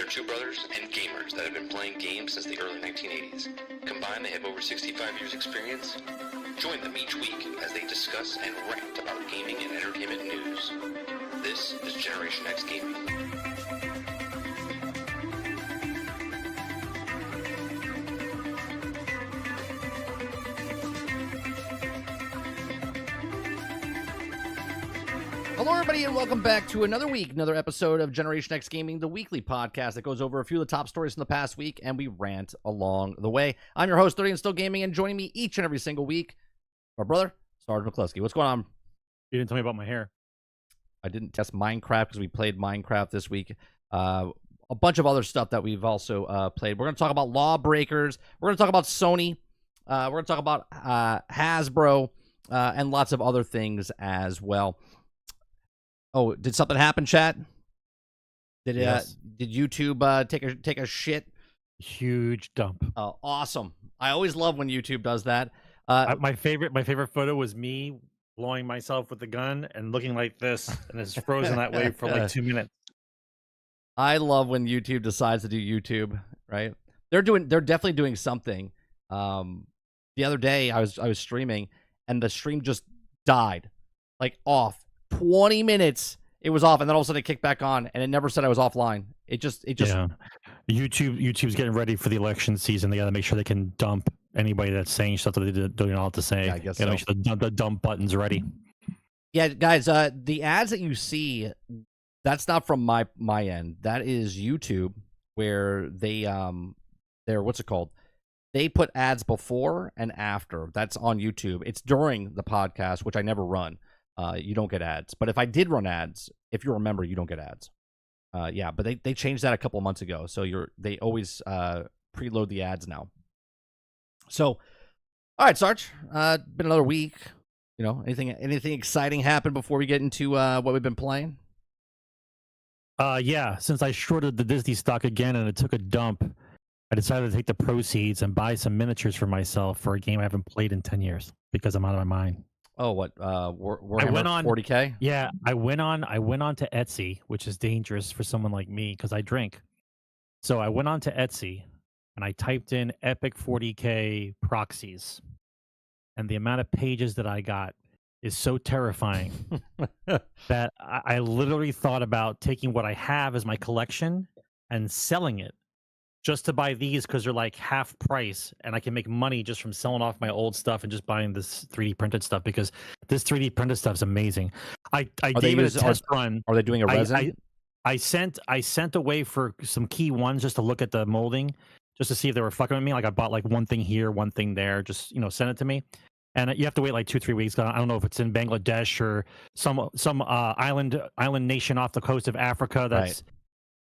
two brothers and gamers that have been playing games since the early 1980s. Combined, they have over 65 years experience. Join them each week as they discuss and rant about gaming and entertainment news. This is Generation X Gaming. Hello, everybody, and welcome back to another week, another episode of Generation X Gaming, the weekly podcast that goes over a few of the top stories from the past week, and we rant along the way. I'm your host, 30 and Still Gaming, and joining me each and every single week, my brother, Sgt McClusky. What's going on? You didn't tell me about my hair. I didn't test Minecraft because we played Minecraft this week. A bunch of other stuff that we've also played. We're going to talk about Lawbreakers. We're going to talk about Sony. We're going to talk about Hasbro and lots of other things as well. Oh, did something happen, chat? Yes. Did YouTube take a shit? Huge dump. Oh, awesome! I always love when YouTube does that. My favorite photo was me blowing myself with the gun and looking like this, and it's frozen that way for like 2 minutes. I love when YouTube decides to do YouTube. Right? They're definitely doing something. The other day I was streaming, and the stream just died, like off. 20 minutes it was off, and then all of a sudden it kicked back on, and it never said I was offline. It just yeah. YouTube's getting ready for the election season. They got to make sure they can dump anybody that's saying stuff that they don't know what to say. Yeah, I guess so. Make sure the dump button's ready. Yeah, guys, the ads that you see, that's not from my end. That is YouTube, where they're what's it called? They put ads before and after. That's on YouTube. It's during the podcast, which I never run. You don't get ads. But if I did run ads, if you remember, you don't get ads. Yeah, but they changed that a couple of months ago. So they always preload the ads now. So, all right, Sarge. Been another week. You know, anything exciting happened before we get into what we've been playing? Yeah, since I shorted the Disney stock again and it took a dump, I decided to take the proceeds and buy some miniatures for myself for a game I haven't played in 10 years because I'm out of my mind. Oh, what? Warhammer I went on 40K? Yeah, I went on to Etsy, which is dangerous for someone like me because I drink. So I went on to Etsy and I typed in Epic 40K proxies, and the amount of pages that I got is so terrifying that I literally thought about taking what I have as my collection and selling it just to buy these because they're like half price, and I can make money just from selling off my old stuff and just buying this 3D printed stuff because this 3D printed stuff is amazing. I gave it a test run. Are they doing a resin? I sent away for some key ones just to look at the molding, just to see if they were fucking with me. Like I bought like one thing here, one thing there, just send it to me. And you have to wait like 2-3 weeks. I don't know if it's in Bangladesh or some island nation off the coast of Africa that's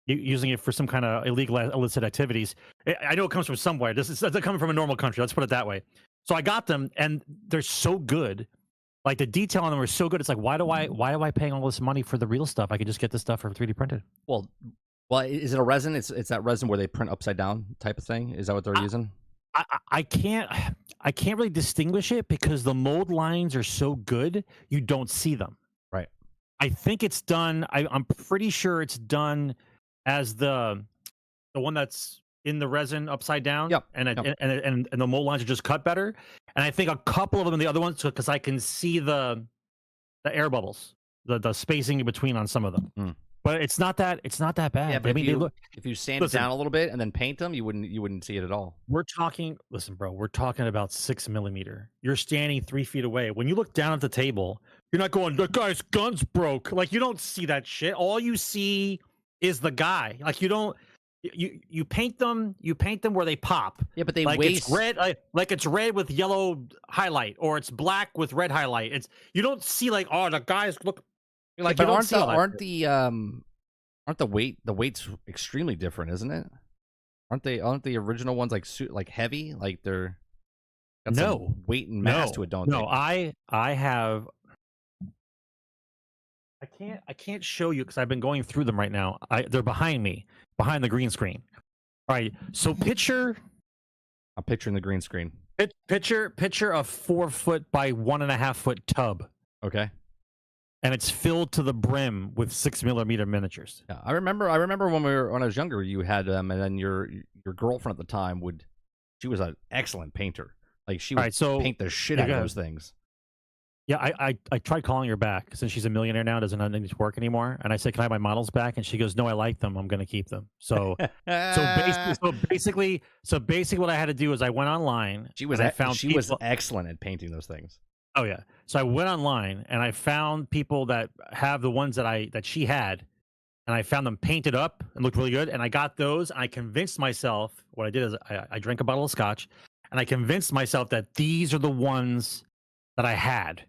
using it for some kind of illegal illicit activities. I know it comes from somewhere. This is coming from a normal country. Let's put it that way. So I got them, and they're so good. Like the detail on them are so good. It's like, why do I paying all this money for the real stuff? I could just get this stuff for 3D printed. Well, is it a resin? It's that resin where they print upside down type of thing. Is that what they're using? I can't really distinguish it because the mold lines are so good. You don't see them. Right. I think it's done. I'm pretty sure it's done as the one that's in the resin upside down. Yep. And the mold lines are just cut better. And I think a couple of them, the other ones, because I can see the air bubbles, the spacing in between on some of them. Mm. But it's not that bad. Yeah, but if you sand it down a little bit and then paint them, you wouldn't see it at all. We're talking about 6 millimeter. You're standing 3 feet away. When you look down at the table, you're not going, the guy's gun's broke. Like you don't see that shit. All you see is the guy. Like you don't. You paint them where they pop. Yeah, but they like waste. It's red, like it's red with yellow highlight, or it's black with red highlight. You don't see like, oh, the guys look. Like yeah, but aren't the weight's extremely different, isn't it? Aren't the original ones like heavy, like they're got some weight and mass to it, don't they? No, I can't show you because I've been going through them right now. They're behind me, behind the green screen. All right, so I'm picturing the green screen. Picture a 4 foot by 1.5 foot tub. Okay. and it's filled to the brim with 6mm miniatures. Yeah, I remember when I was younger, you had and then your girlfriend at the time she was an excellent painter. Like she would paint the shit out of those things. Yeah, I tried calling her back since she's a millionaire now, doesn't need to work anymore. And I said, "Can I have my models back?" And she goes, "No, I like them. I'm going to keep them." So basically, what I had to do is I went online. She was excellent at painting those things. Oh yeah. So I went online and I found people that have the ones that she had, and I found them painted up and looked really good. And I got those. And I convinced myself. What I did is I drank a bottle of scotch, and I convinced myself that these are the ones that I had.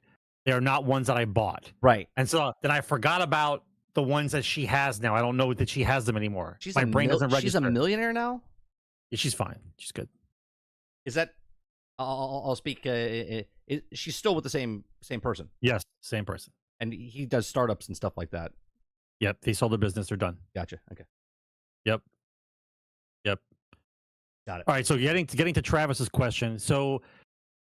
They are not ones that I bought. Right. And so then I forgot about the ones that she has now. I don't know that she has them anymore. My brain doesn't register. She's a millionaire now? Yeah, she's fine. She's good. Is that... I'll speak... she's still with the same person? Yes, same person. And he does startups and stuff like that? Yep. They sold their business. They're done. Gotcha. Okay. Yep. Got it. All right, so getting to Travis's question. So...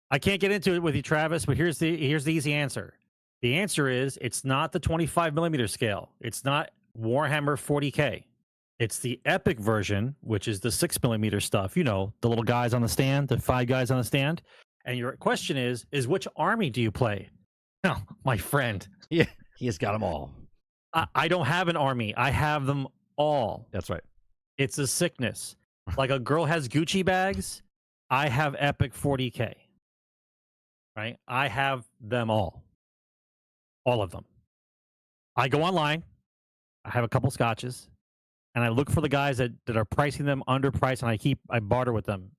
I can't get into it with you, Travis, but here's the easy answer. The answer is it's not the 25mm scale. It's not Warhammer 40K. It's the epic version, which is the 6mm stuff. You know, the little guys on the stand, the 5 guys on the stand. And your question is which army do you play? No, my friend. Yeah, he has got them all. I don't have an army. I have them all. That's right. It's a sickness. Like a girl has Gucci bags. I have epic 40K. Right? I have them all of them. I go online. I have a couple scotches, and I look for the guys that are pricing them underpriced, and I barter with them.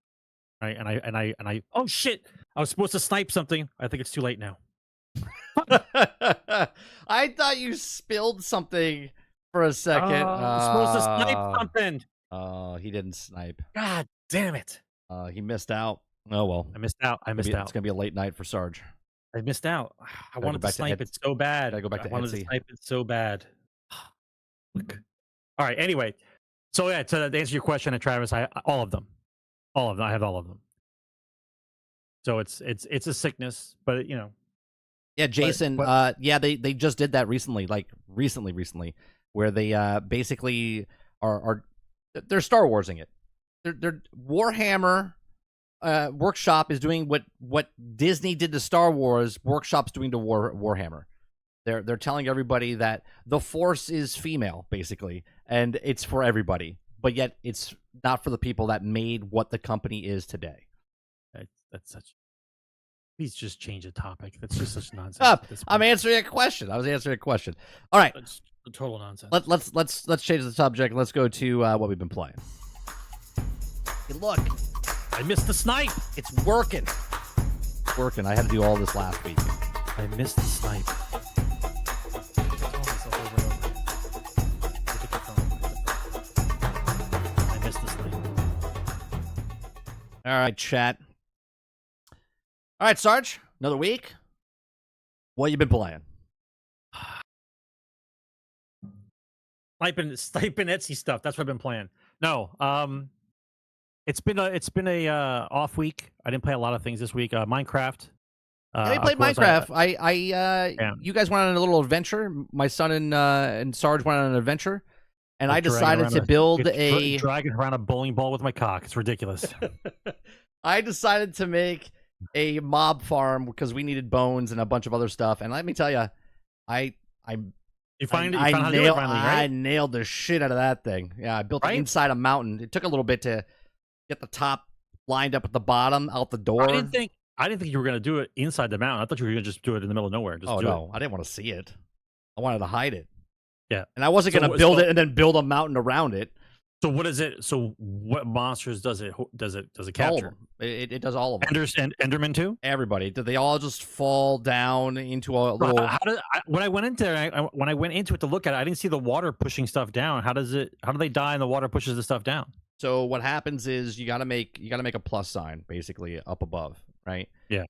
Right? And I oh shit! I was supposed to snipe something. I think it's too late now. I thought you spilled something for a second. I was supposed to snipe something. Oh, he didn't snipe. God damn it! He missed out. Oh well, I missed out. It's gonna be a late night for Sarge. I missed out. I wanted to snipe it so bad. I wanted to snipe it so bad. All right. Anyway, so yeah, to answer your question, Travis, all of them. I have all of them. So it's a sickness, but you know. Yeah, Jason. Yeah, they just did that recently, like recently, where they basically they're Star Warsing it. They're Warhammer. Workshop is doing what Disney did to Star Wars. Workshop's doing to Warhammer. They're telling everybody that the Force is female, basically, and it's for everybody. But yet, it's not for the people that made what the company is today. That's such. Please just change the topic. That's just such nonsense. I'm answering a question. I was answering a question. All right, that's total nonsense. Let's change the subject. Let's go to what we've been playing. Hey, look. I missed the snipe. It's working. I had to do all this last week. I missed the snipe. I missed the snipe. All right, chat. All right, Sarge. Another week. What you been playing? Sniping Etsy stuff. That's what I've been playing. No, It's been a off week. I didn't play a lot of things this week. Minecraft. I played Minecraft. You guys went on a little adventure. My son and Sarge went on an adventure, and I decided to build dragging around a bowling ball with my cock. It's ridiculous. I decided to make a mob farm because we needed bones and a bunch of other stuff. And let me tell you, I nailed the shit out of that thing. Yeah, I built it inside a mountain. It took a little bit to get the top lined up at the bottom, out the door. I didn't think you were going to do it inside the mountain. I thought you were going to just do it in the middle of nowhere. I didn't want to see it. I wanted to hide it. Yeah. And I wasn't going to build it and then build a mountain around it. So what is it? So what monsters does it capture? It does all of them. Enderman too? Everybody. Did they all just fall down into a little... When I went into it to look at it, I didn't see the water pushing stuff down. How do they die and the water pushes the stuff down? So what happens is you got to make a plus sign basically up above, right? Yeah.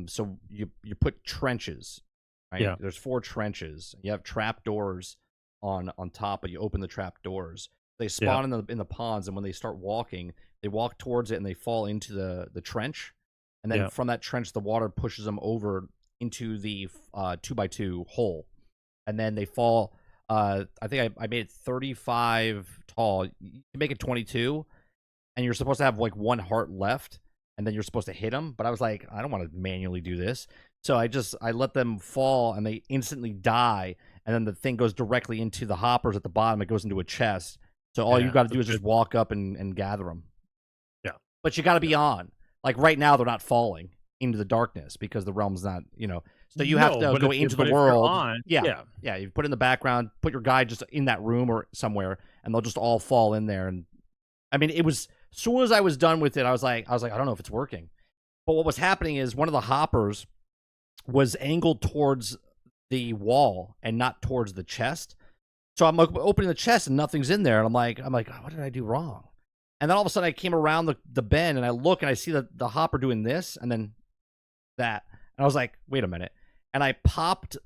So you put trenches, right? Yeah. There's 4 trenches. You have trap doors on top, but you open the trap doors. They spawn in the ponds, and when they start walking, they walk towards it and they fall into the trench, and then from that trench, the water pushes them over into the 2x2 hole. and then they fall. I think I made it 35 tall. You can make it 22, and you're supposed to have like 1 heart left, and then you're supposed to hit them. But I was like, I don't want to manually do this, so I let them fall, and they instantly die, and then the thing goes directly into the hoppers at the bottom. It goes into a chest. So all you got to do is just walk up and gather them. Yeah, but you got to be on. Like right now, they're not falling into the darkness because the realm's not, So you have to go into the world. Yeah. You put it in the background, put your guy just in that room or somewhere, and they'll just all fall in there. And I mean, it was as soon as I was done with it, I was like, I don't know if it's working. But what was happening is one of the hoppers was angled towards the wall and not towards the chest. So I'm opening the chest and nothing's in there. And I'm like, what did I do wrong? And then all of a sudden I came around the bend and I look and I see the hopper doing this and then that. And I was like, wait a minute. And I popped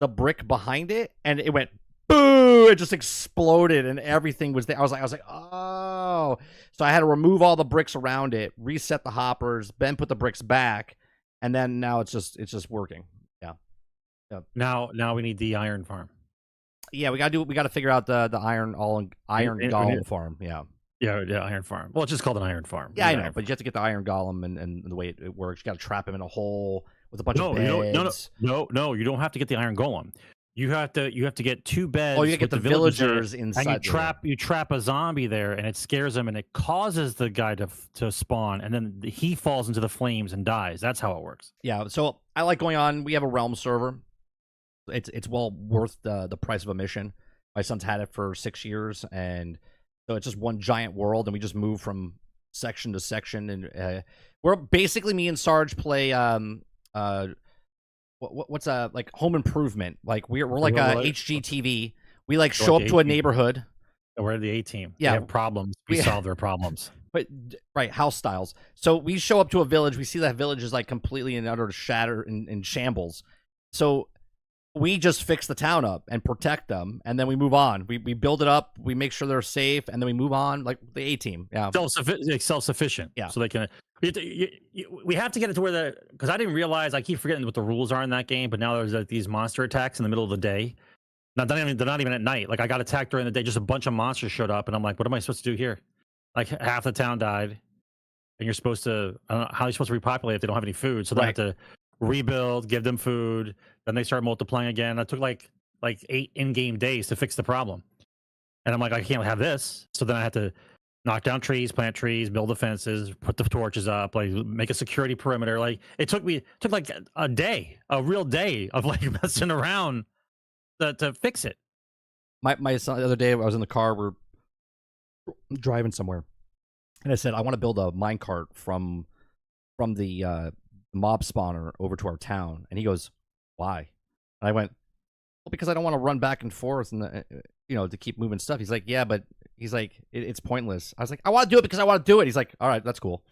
the brick behind it and it went boo. It just exploded and everything was there. I was like, oh. So I had to remove all the bricks around it, reset the hoppers, then put the bricks back. And then now it's just working. Yeah. Now we need the iron farm. Yeah, we got to figure out the iron golem farm. Yeah, iron farm. Well, it's just called an iron farm. Yeah, I know, but you have to get the iron golem and the way it works. You got to trap him in a hole with a bunch of beds. No, you don't have to get the iron golem. You have to get 2 beds. Oh, you get the villagers inside. And you trap a zombie there, and it scares him, and it causes the guy to spawn, and then he falls into the flames and dies. That's how it works. Yeah, so I like going on. We have a realm server. It's well worth the price of admission. My son's had it for 6 years, and so it's just one giant world, and we just move from section to section, and we're basically me and Sarge play what's like Home Improvement. Like we're like HGTV. We like show up to a neighborhood. We're the A team. Yeah, they have problems. We solve their problems. But right, house styles. So we show up to a village. We see that village is like completely and utter shatter in shambles. So we just fix the town up and protect them, and then we move on. We build it up, we make sure they're safe, and then we move on like the A team. Yeah, self-sufficient. Yeah, so they can. We have to get it to where because I didn't realize. I keep forgetting what the rules are in that game, but now there's like these monster attacks in the middle of the day. Now they're not even at night. Like I got attacked during the day. Just a bunch of monsters showed up, and I'm like, what am I supposed to do here? Like half the town died, and you're supposed to. I don't know how you're supposed to repopulate if they don't have any food. So they have to rebuild, give them food, then they start multiplying again. That took like 8 in-game days to fix the problem. And I'm like, I can't have this. So then I had to knock down trees, plant trees, build the fences, put the torches up, like make a security perimeter. Like it took like a real day of like messing around to fix it. My son, the other day I was in the car, we're driving somewhere, and I said, I want to build a minecart from the mob spawner over to our town. And he goes, why? And I went, well, because I don't want to run back and forth and to keep moving stuff. He's like, yeah, but he's like, it's pointless. I was like, I want to do it because I want to do it. He's like, all right, that's cool.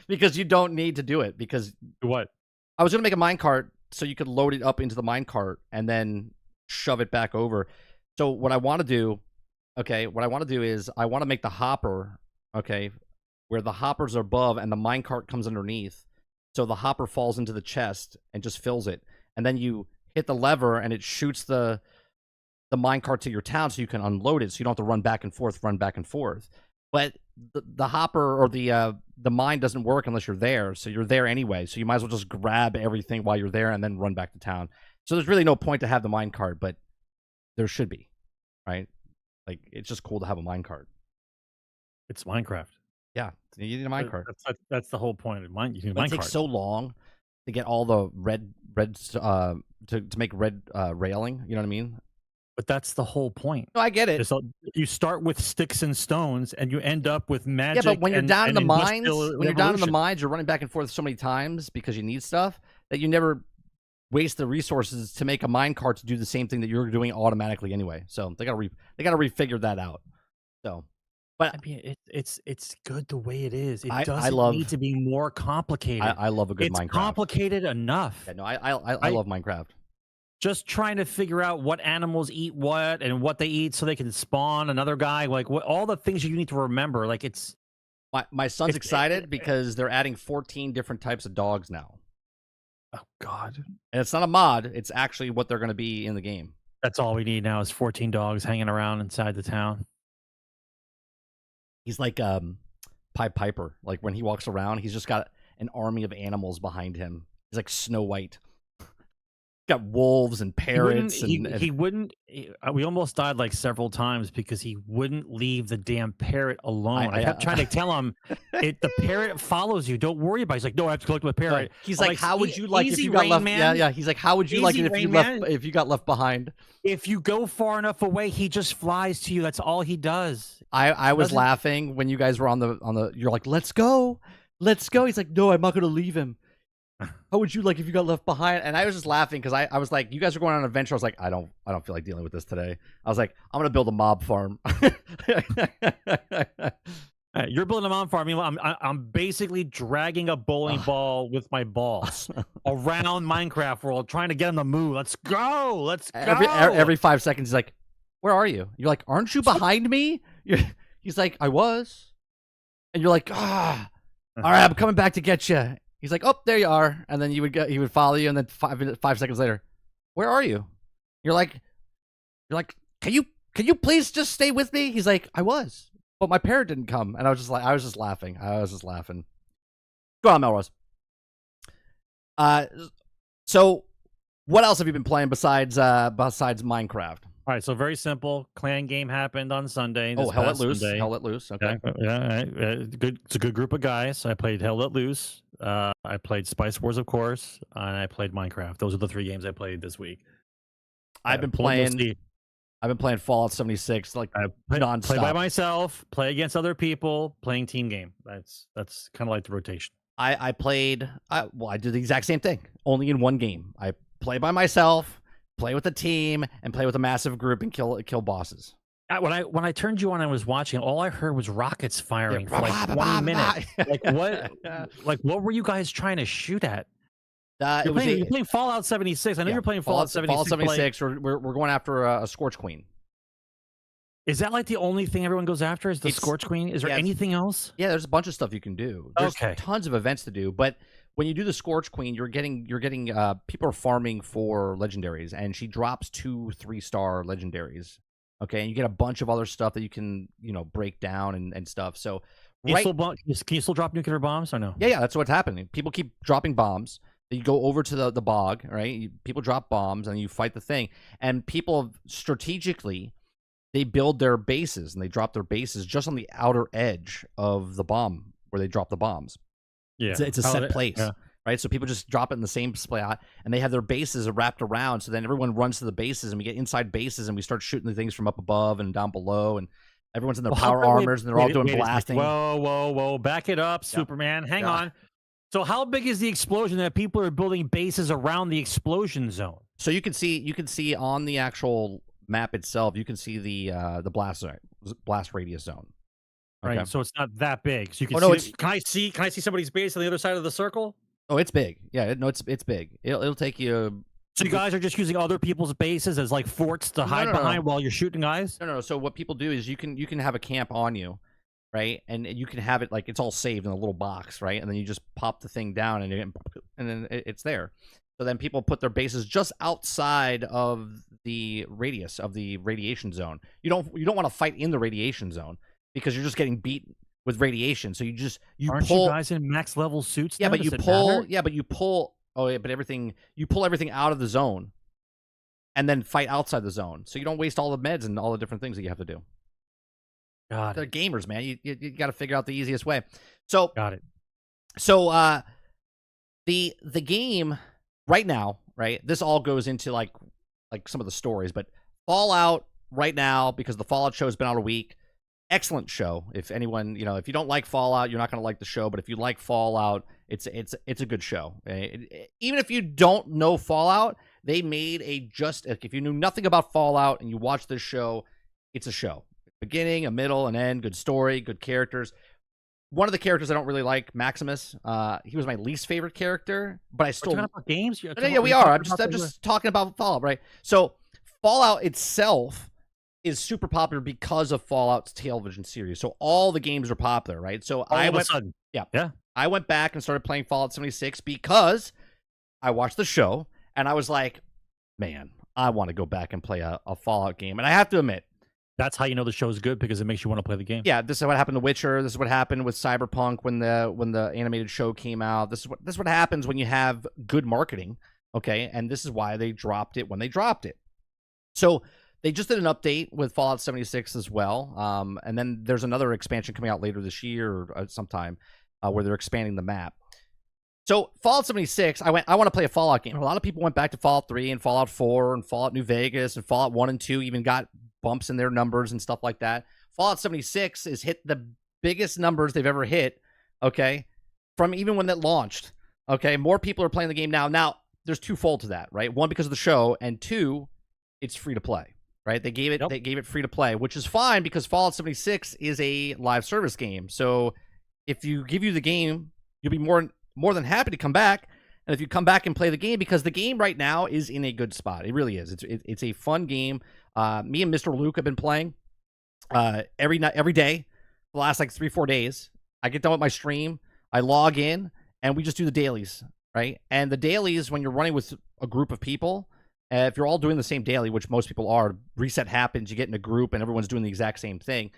Because you don't need to do it. Because what? I was going to make a minecart so you could load it up into the minecart and then shove it back over. So what I want to do is I want to make the hopper, where the hoppers are above and the minecart comes underneath. So the hopper falls into the chest and just fills it. And then you hit the lever and it shoots the minecart to your town so you can unload it so you don't have to run back and forth. But the hopper or the mine doesn't work unless you're there. So you're there anyway. So you might as well just grab everything while you're there and then run back to town. So there's really no point to have the minecart, but there should be, right? Like, it's just cool to have a minecart. It's Minecraft. Yeah, you need a minecart. That's the whole point of mine. It takes so long to get all the red to make red railing. You know what I mean? But that's the whole point. No, I get it. You start with sticks and stones, and you end up with magic. Yeah, but when you're down in the mines, you're running back and forth so many times because you need stuff that you never waste the resources to make a minecart to do the same thing that you're doing automatically anyway. So they gotta refigure that out. So. But I mean, it's good the way it is. It doesn't need to be more complicated. I love a good Minecraft. It's complicated enough. Yeah, no, I love Minecraft. Just trying to figure out what animals eat what and what they eat so they can spawn another guy. Like all the things you need to remember. Like it's my son's excited because they're adding 14 different types of dogs now. Oh God. And it's not a mod; it's actually what they're going to be in the game. That's all we need now is 14 dogs hanging around inside the town. He's like Pied Piper. Like when he walks around, he's just got an army of animals behind him. He's like Snow White. Got wolves and parrots. He wouldn't. We almost died like several times because he wouldn't leave the damn parrot alone. I kept trying to tell him, the parrot follows you. Don't worry about it. He's like, no, I have to collect my parrot. He's like, how would you like if you got left? Yeah. He's like, how would you like it if you got left behind? If you go far enough away, he just flies to you. That's all he does. I was laughing when you guys were on the. You're like, let's go. He's like, no, I'm not gonna leave him. How would you like if you got left behind? And I was just laughing because I was like, you guys are going on an adventure. I was like, I don't feel like dealing with this today. I was like, I'm gonna build a mob farm. You're building a mob farm. I'm basically dragging a bowling ball with my balls around Minecraft world, trying to get him to move. Let's go. Every 5 seconds, he's like, where are you? You're like, aren't you behind me? He's like, I was. And you're like, all right, I'm coming back to get you. He's like, oh, there you are. And then he would follow you. And then 5 seconds later, where are you? You're like, can you please just stay with me? He's like, I was, but my parrot didn't come. And I was just laughing. Go on, Melrose. So what else have you been playing besides Minecraft? All right, so very simple. Clan game happened on Sunday. Hell Let Loose. Hell Let Loose. Okay. Yeah. Good. It's a good group of guys. I played Hell Let Loose. I played Spice Wars, of course, and I played Minecraft. Those are the 3 games I played this week. I've been playing Fallout 76 like nonstop. Play by myself, play against other people, playing team game. That's kind of like the rotation. I did the exact same thing, only in one game. I play by myself, play with a team, and play with a massive group and kill bosses. When I turned you on, I was watching. All I heard was rockets firing for like 20 minutes. Like what? Like what were you guys trying to shoot at? You're playing Fallout 76. I know you're playing Fallout 76. Fallout 76. We're going after a Scorch Queen. Is that like the only thing everyone goes after? Is the Scorch Queen? Is there anything else? Yeah, there's a bunch of stuff you can do. There's tons of events to do, but when you do the Scorch Queen, you're getting people are farming for legendaries, and she drops 2-3-star legendaries. Okay, and you get a bunch of other stuff that you can break down and stuff. So can you still drop nuclear bombs or no? Yeah, that's what's happening. People keep dropping bombs. You go over to the bog, right? People drop bombs, and you fight the thing. And people strategically, they build their bases, and they drop their bases just on the outer edge of the bomb where they drop the bombs. Yeah, it's a set place, right? So people just drop it in the same spot, and they have their bases wrapped around. So then everyone runs to the bases, and we get inside bases, and we start shooting the things from up above and down below, and everyone's in their power armors, and they're all doing blasting. Whoa! Back it up, Superman. Hang on. So how big is the explosion that people are building bases around the explosion zone? So you can see on the actual map itself, you can see the blast radius zone. Okay. Right, so it's not that big. So you can can I see somebody's base on the other side of the circle? Oh, it's big. Yeah, it's big. It'll take you. So you guys are just using other people's bases as like forts to hide behind while you're shooting guys? No. So what people do is you can have a camp on you, right? And you can have it like it's all saved in a little box, right? And then you just pop the thing down, and then it's there. So then people put their bases just outside of the radius of the radiation zone. You don't want to fight in the radiation zone, because you're just getting beat with radiation. So aren't you guys in max level suits? Yeah, but you pull everything out of the zone, and then fight outside the zone. So you don't waste all the meds and all the different things that you have to do. They're gamers, man. You got to figure out the easiest way. So got it. So the game right now, right? This all goes into like some of the stories, but Fallout right now, because the Fallout show has been out a week. Excellent show. If anyone, if you don't like Fallout, you're not going to like the show. But if you like Fallout, it's a good show. Even if you don't know Fallout, they made if you knew nothing about Fallout and you watch this show, it's a show. Beginning, a middle, an end. Good story, good characters. One of the characters I don't really like, Maximus. He was my least favorite character, but I still. We're talking about games. Yeah, we are. I'm just talking about Fallout, right? So Fallout itself is super popular because of Fallout's television series. So all the games are popular, right? So I went back and started playing Fallout 76 because I watched the show, and I was like, man, I want to go back and play a Fallout game. And I have to admit, That's how you know the show's good, because it makes you want to play the game. yeah, this is what happened to Witcher. This is what happened with Cyberpunk when the animated show came out. This is what happens when you have good marketing, okay? And this is why they dropped it when they dropped it. So they just did an update with Fallout 76 as well, and then there's another expansion coming out later this year or sometime where they're expanding the map. So Fallout 76, I want to play a Fallout game. A lot of people went back to Fallout 3 and Fallout 4 and Fallout New Vegas and Fallout 1 and 2 even got bumps in their numbers and stuff like that. Fallout 76 has hit the biggest numbers they've ever hit, okay, from even when that launched, okay? More people are playing the game now. Now, there's twofold to that, right? One, because of the show, and two, it's free to play, right? They gave it free to play, which is fine because Fallout 76 is a live service game. So if you give you the game, you'll be more than happy to come back. And if you come back and play the game, because the game right now is in a good spot. It really is. It's a fun game. Me and Mr. Luke have been playing every day for the last like 3-4 days. I get done with my stream, I log in, and we just do the dailies, right? And the dailies, when you're running with a group of people, if you're all doing the same daily, which most people are, reset happens, you get in a group, and everyone's doing the exact same thing.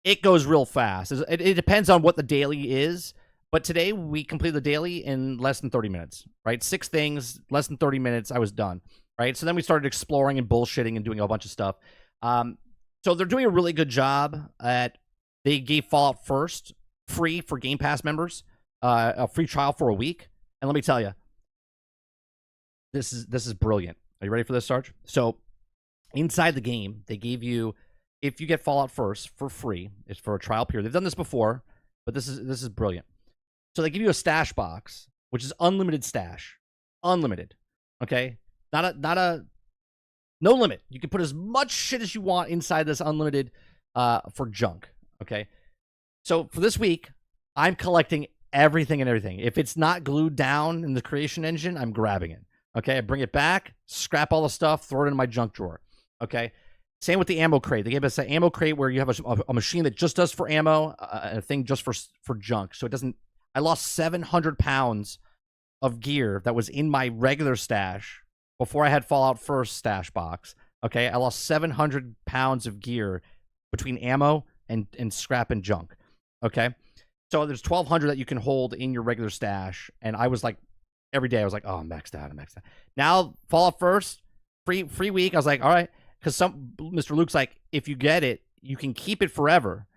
It goes real fast. It depends on what the daily is. But today, we completed the daily in less than 30 minutes, right? 6 things, less than 30 minutes, I was done, right? So then we started exploring and bullshitting and doing a bunch of stuff. So they're doing a really good job they gave Fallout First free for Game Pass members, a free trial for a week. And let me tell you, this is brilliant. Are you ready for this, Sarge? So inside the game, they gave you, if you get Fallout First for free, it's for a trial period. They've done this before, but this is brilliant. So they give you a stash box, which is unlimited stash. Unlimited. Okay? No limit. You can put as much shit as you want inside this unlimited for junk. Okay? So for this week, I'm collecting everything and everything. If it's not glued down in the creation engine, I'm grabbing it. Okay? I bring it back, scrap all the stuff, throw it in my junk drawer. Okay? Same with the ammo crate. They gave us an ammo crate where you have a machine that just does for ammo, a thing just for junk. So it doesn't. I lost 700 pounds of gear that was in my regular stash before I had Fallout First stash box. Okay, I lost 700 pounds of gear between ammo and scrap and junk. Okay, so there's 1,200 that you can hold in your regular stash, and I was like, every day I was like, oh, I'm maxed out. Now Fallout First free week. I was like, all right, because Mr. Luke's like, if you get it, you can keep it forever.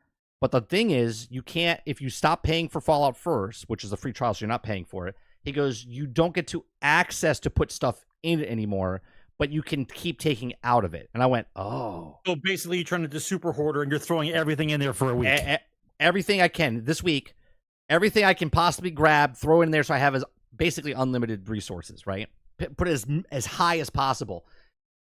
But the thing is, you can't, if you stop paying for Fallout First, which is a free trial, so you're not paying for it, he goes, you don't get to access to put stuff in it anymore, but you can keep taking out of it. And I went, oh. So basically, you're trying to do super hoarder, and you're throwing everything in there for a week. Everything I can this week, everything I can possibly grab, throw in there so I have as basically unlimited resources, right? Put it as high as possible.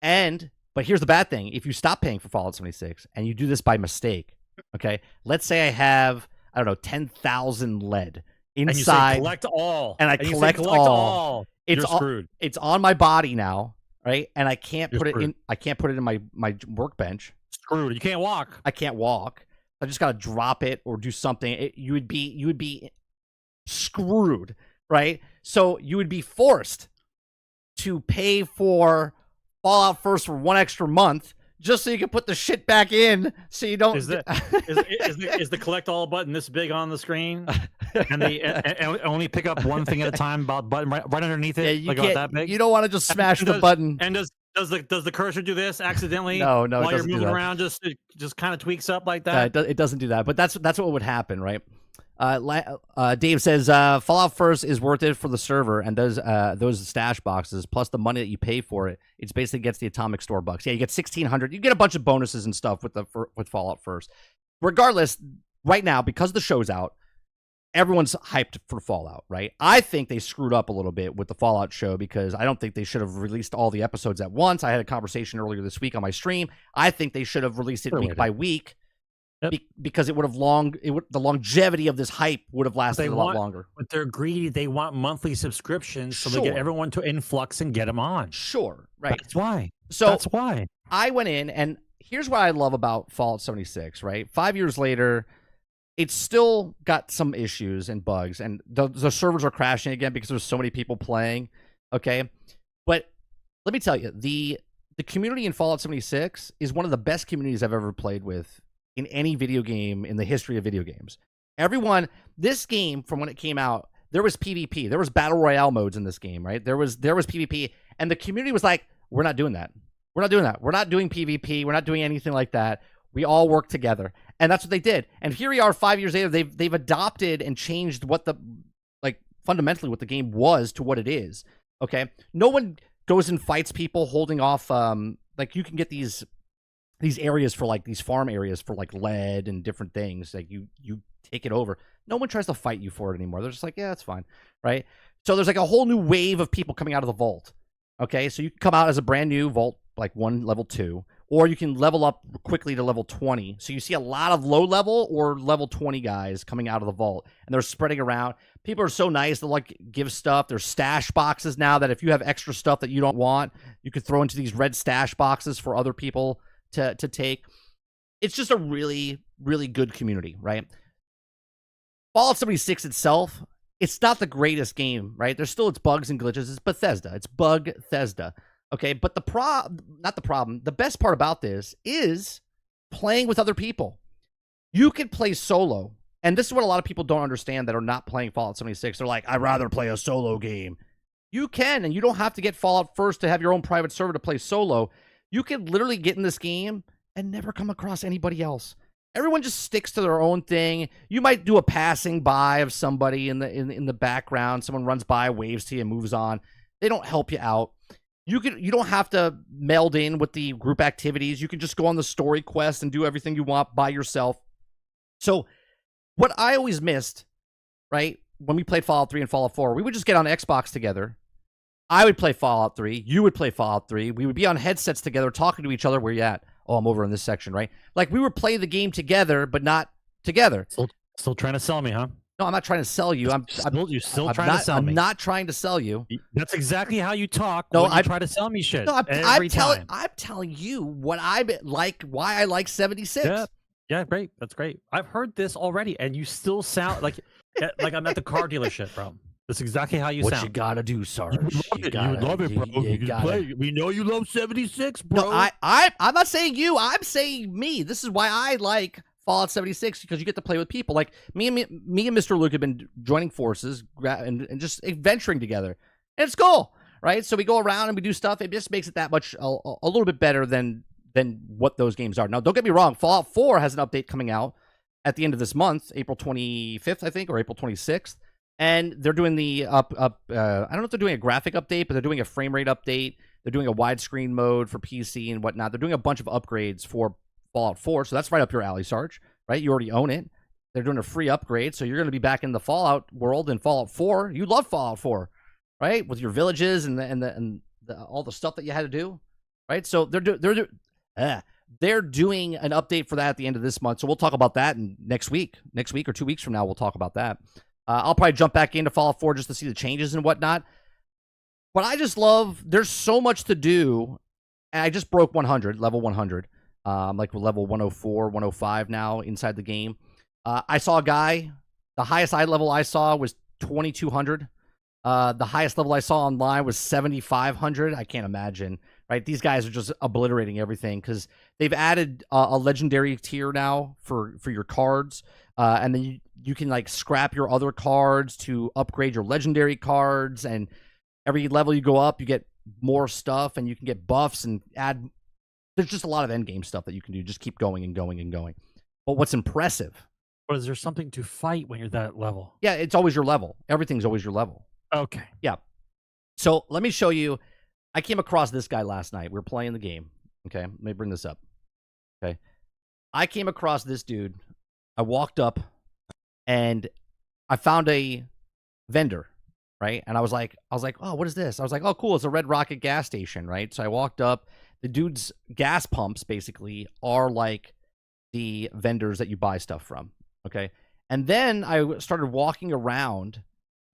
But here's the bad thing. If you stop paying for Fallout 76 and you do this by mistake, okay, let's say I have, I don't know, 10,000 lead inside. And you say collect all. And I collect all. You're screwed. It's on my body now, right? And I can't put it in. I can't put it in my workbench. Screwed. You can't walk. I can't walk. I just gotta drop it or do something. You would be screwed, right? So you would be forced to pay for Fallout First for 1 extra month just so you can put the shit back in, so you don't. Is the collect all button this big on the screen, and only pick up one thing at a time? About button right underneath it, yeah, about that big. You don't want to just smash the button. And does the cursor do this accidentally? No, while you're moving around, just kind of tweaks up like that. It doesn't do that, but that's what would happen, right? Dave says Fallout First is worth it for the server and those stash boxes plus the money that you pay for it. It basically gets the Atomic Store bucks. Yeah, you get 1,600. You get a bunch of bonuses and stuff with Fallout First. Regardless, right now because the show's out, everyone's hyped for Fallout. Right? I think they screwed up a little bit with the Fallout show because I don't think they should have released all the episodes at once. I had a conversation earlier this week on my stream. I think they should have released it week by week. Yep. Because it would have the longevity of this hype would have lasted a lot longer. But they're greedy. They want monthly subscriptions, so they get everyone to influx and get them on. Sure, right. That's why. That's why I went in, and here's what I love about Fallout 76. Right, 5 years later, it's still got some issues and bugs, and the servers are crashing again because there's so many people playing. Okay, but let me tell you, the community in Fallout 76 is one of the best communities I've ever played with in any video game in the history of video games. Everyone, this game from when it came out, there was PvP, there was battle royale modes in this game, right? There was PvP, and the community was like, "We're not doing that. We're not doing that. We're not doing PvP. We're not doing anything like that. We all work together," and that's what they did. And here we are, 5 years later. They've adopted and changed what the fundamentally what the game was to what it is. Okay, no one goes and fights people holding off. You can get these areas for these farm areas for lead and different things. Like you take it over. No one tries to fight you for it anymore. They're just like, yeah, that's fine, right? So there's a whole new wave of people coming out of the vault. Okay, so you can come out as a brand new vault, like 1 level 2, or you can level up quickly to level 20. So you see a lot of low level or level 20 guys coming out of the vault, and they're spreading around. People are so nice. They'll give stuff. There's stash boxes now that if you have extra stuff that you don't want, you could throw into these red stash boxes for other people to take. It's just a really, really good community, right? Fallout 76 itself, it's not the greatest game, right? There's still its bugs and glitches. It's Bethesda. It's Bethesda. Okay, but the best part about this is playing with other people. You can play solo, and this is what a lot of people don't understand that are not playing Fallout 76. They're like, I'd rather play a solo game. You can, and you don't have to get Fallout first to have your own private server to play solo. You can literally get in this game and never come across anybody else. Everyone just sticks to their own thing. You might do a passing by of somebody in the background. Someone runs by, waves to you, and moves on. They don't help you out. You don't have to meld in with the group activities. You can just go on the story quest and do everything you want by yourself. So what I always missed, right, when we played Fallout 3 and Fallout 4, we would just get on Xbox together. I would play Fallout 3. You would play Fallout 3. We would be on headsets together talking to each other. Where you at? Oh, I'm over in this section, right? Like we were playing the game together, but not together. Still trying to sell me, huh? No, I'm not trying to sell you. You're still trying to sell me. I'm not trying to sell you. That's exactly how you talk. No, when you try to sell me shit. No, I'm telling you what I like. Why I like 76. Yeah, great. That's great. I've heard this already, and you still sound like I'm at the car dealership, bro. That's exactly how you sound. What you gotta do, Sarge? You love it, bro. You play. We know you love 76, bro. No, I'm not saying you. I'm saying me. This is why I like Fallout 76, because you get to play with people. Like me and Mr. Luke have been joining forces and just adventuring together, and it's cool, right? So we go around and we do stuff. It just makes it that much a little bit better than what those games are. Now, don't get me wrong. Fallout 4 has an update coming out at the end of this month, April 25th, I think, or April 26th. And they're doing the I don't know if they're doing a graphic update, but they're doing a frame rate update. They're doing a widescreen mode for PC and whatnot. They're doing a bunch of upgrades for Fallout 4, so that's right up your alley, Sarge, right? You already own it. They're doing a free upgrade, so you're going to be back in the Fallout world in Fallout 4. You love Fallout 4, right? With your villages and all the stuff that you had to do, right? So they're doing an update for that at the end of this month. So we'll talk about that next week or 2 weeks from now. We'll talk about that. I'll probably jump back into Fallout 4 just to see the changes and whatnot. But I just love, there's so much to do. And I just broke 100, level 100. Like level 104, 105 now inside the game. I saw a guy, the highest level I saw was 2200. The highest level I saw online was 7500. I can't imagine, right? These guys are just obliterating everything because they've added a legendary tier now for your cards. And then you can like scrap your other cards to upgrade your legendary cards. And every level you go up, you get more stuff and you can get buffs and add. There's just a lot of end game stuff that you can do. Just keep going and going and going. But what's impressive? But is there something to fight when you're that level? Yeah, it's always your level. Everything's always your level. Okay. Yeah. So let me show you. I came across this guy last night. We were playing the game. Okay. Let me bring this up. Okay. I came across this dude. I walked up and I found a vendor, right? And I was like, oh, what is this? I was like, oh, cool. It's a Red Rocket gas station, right? So I walked up. The dude's gas pumps basically are like the vendors that you buy stuff from. Okay. And then I started walking around.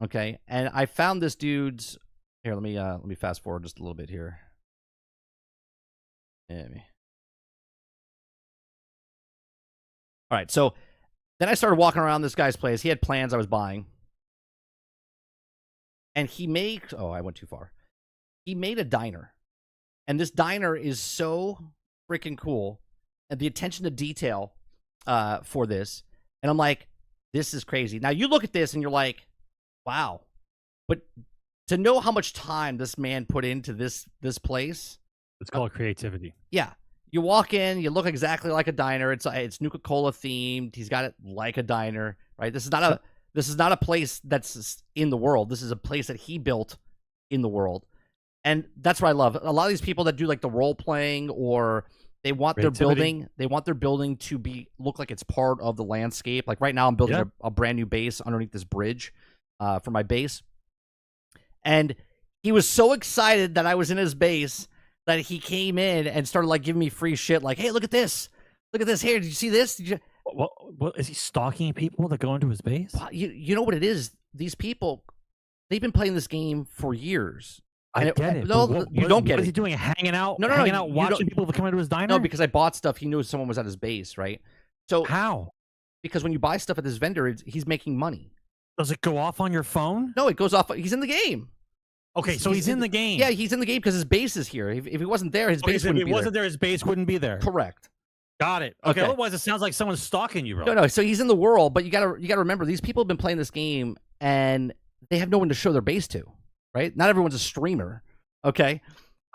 Okay. And I found this dude's here. Let me fast forward just a little bit here. All right. So then I started walking around this guy's place. He had plans I was buying. And he makes, oh, I went too far. he made a diner, and this diner is so freaking cool, and the attention to detail for this, and I'm like, this is crazy. Now you look at this and you're like, wow, but to know how much time this man put into this place, it's called creativity. Yeah, you walk in, you look exactly like a diner. It's Nuka-Cola themed. He's got it like a diner, right? This is not a place that's in the world. This is a place that he built in the world. And that's what I love. A lot of these people that do like the role playing, or they want their building to look like it's part of the landscape. Like right now I'm building a brand new base underneath this bridge for my base. And he was so excited that I was in his base that he came in and started like giving me free shit. Like, hey, look at this. Look at this here. Did you see this? Well, is he stalking people that go into his base? You know what it is? These people, they've been playing this game for years. I get it. No, you don't get it. What is he doing? Hanging out? No, hanging out, watching people that come into his diner? No, because I bought stuff. He knew someone was at his base, right? So how? Because when you buy stuff at this vendor, he's making money. Does it go off on your phone? No, it goes off. He's in the game. Okay, so he's in the game. Yeah, he's in the game because his base is here. If he wasn't there, his base wouldn't be there. If he wasn't there, his base wouldn't be there. Correct. Got it. Okay. Otherwise, it sounds like someone's stalking you, bro. No. So he's in the world, but you gotta remember, these people have been playing this game and they have no one to show their base to, right? Not everyone's a streamer. Okay.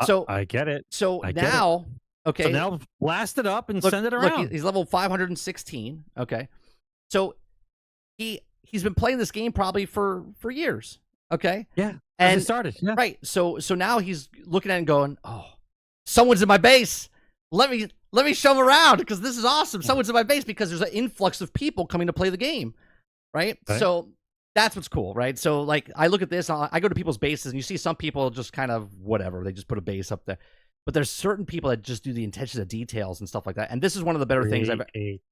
So I get it. So now, okay. So now blast it up and send it around. Look, he's level 516. Okay. So he's been playing this game probably for years. Okay. Yeah. And it started. Yeah. Right. So now he's looking at it and going, oh, someone's in my base. Let me show him around because this is awesome. Someone's in my base because there's an influx of people coming to play the game. Right. So that's what's cool. Right. So like I look at this, I go to people's bases and you see some people just kind of whatever. They just put a base up there. But there's certain people that just do the attention to details and stuff like that. And this is one of the better things I've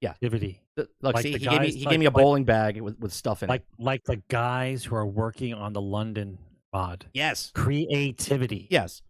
activity. Look, like see, he gave me a bowling bag with stuff in it. Like the guys who are working on the London mod. Yes. Creativity. Yes.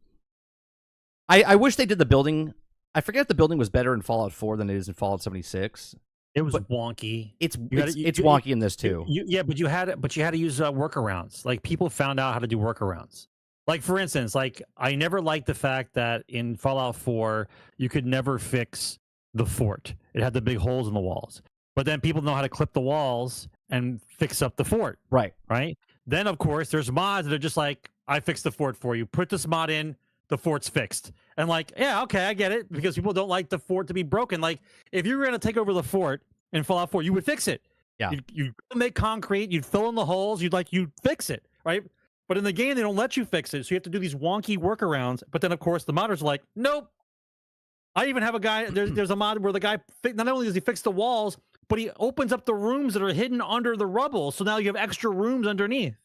I wish they did the building. I forget if the building was better in Fallout 4 than it is in Fallout 76. It was wonky. It's wonky in this too. But you had to use workarounds. Like people found out how to do workarounds. Like for instance, like I never liked the fact that in Fallout 4 you could never fix the fort. It had the big holes in the walls. But then people know how to clip the walls and fix up the fort. Right. Right? Then of course there's mods that are just like, I fixed the fort for you. Put this mod in, the fort's fixed. And like, yeah, okay, I get it. Because people don't like the fort to be broken. Like if you were gonna take over the fort in Fallout 4, you would fix it. Yeah. You'd make concrete, you'd fill in the holes, you'd fix it, right? But in the game, they don't let you fix it, so you have to do these wonky workarounds. But then, of course, the modders are like, nope. I even have a guy, there's a mod where the guy, not only does he fix the walls, but he opens up the rooms that are hidden under the rubble, so now you have extra rooms underneath.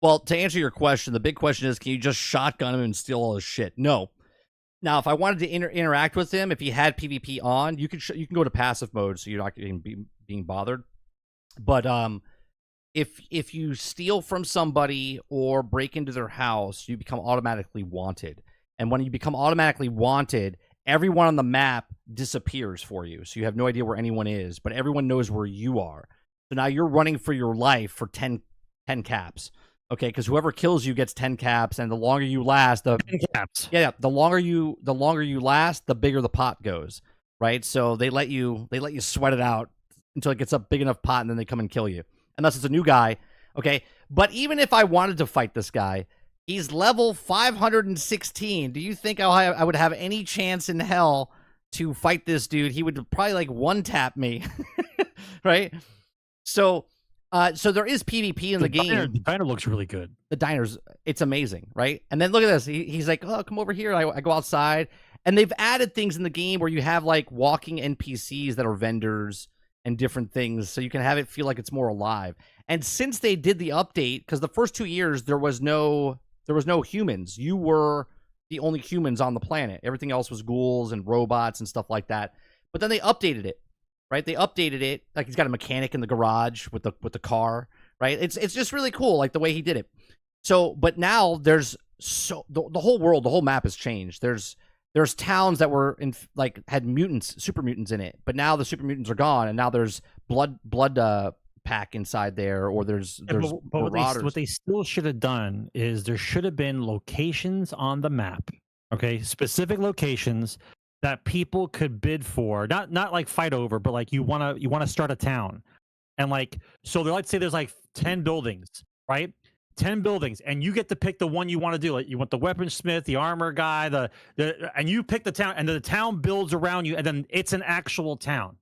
Well, to answer your question, the big question is, can you just shotgun him and steal all his shit? No. Now, if I wanted to interact with him, if he had PvP on, you can go to passive mode, so you're not being bothered. But if you steal from somebody or break into their house, you become automatically wanted. And when you become automatically wanted, everyone on the map disappears for you. So you have no idea where anyone is, but everyone knows where you are. So now you're running for your life for 10 caps. Okay, because whoever kills you gets 10 caps, and the longer you last, 10 caps. Yeah, the longer you last, the bigger the pot goes. Right? So they let you sweat it out until it gets a big enough pot, and then they come and kill you. Unless it's a new guy, okay? But even if I wanted to fight this guy, he's level 516. Do you think I would have any chance in hell to fight this dude? He would probably like one-tap me, right? So there is PvP in the game. The diner looks really good. The diner's, it's amazing, right? And then look at this. He's like, oh, come over here. I go outside. And they've added things in the game where you have like walking NPCs that are vendors and different things, so you can have it feel like it's more alive. And since they did the update, because the first 2 years there was no humans. You were the only humans on the planet. Everything else was ghouls and robots and stuff like that. But then they updated it, right? They updated it, like he's got a mechanic in the garage with the car, right? It's just really cool, like the way he did it. So, but now there's the whole world, the whole map has changed. There's towns that were had mutants, super mutants in it, but now the super mutants are gone, and now there's blood pack inside there, or there's but marauders. what they still should have done is there should have been locations on the map, okay, specific locations that people could bid for, not like fight over, but like you want to start a town, and like so let's say there's like 10 buildings, right? 10 buildings, and you get to pick the one you want to do. Like you want the weaponsmith, the armor guy, and you pick the town, and the town builds around you, and then it's an actual town.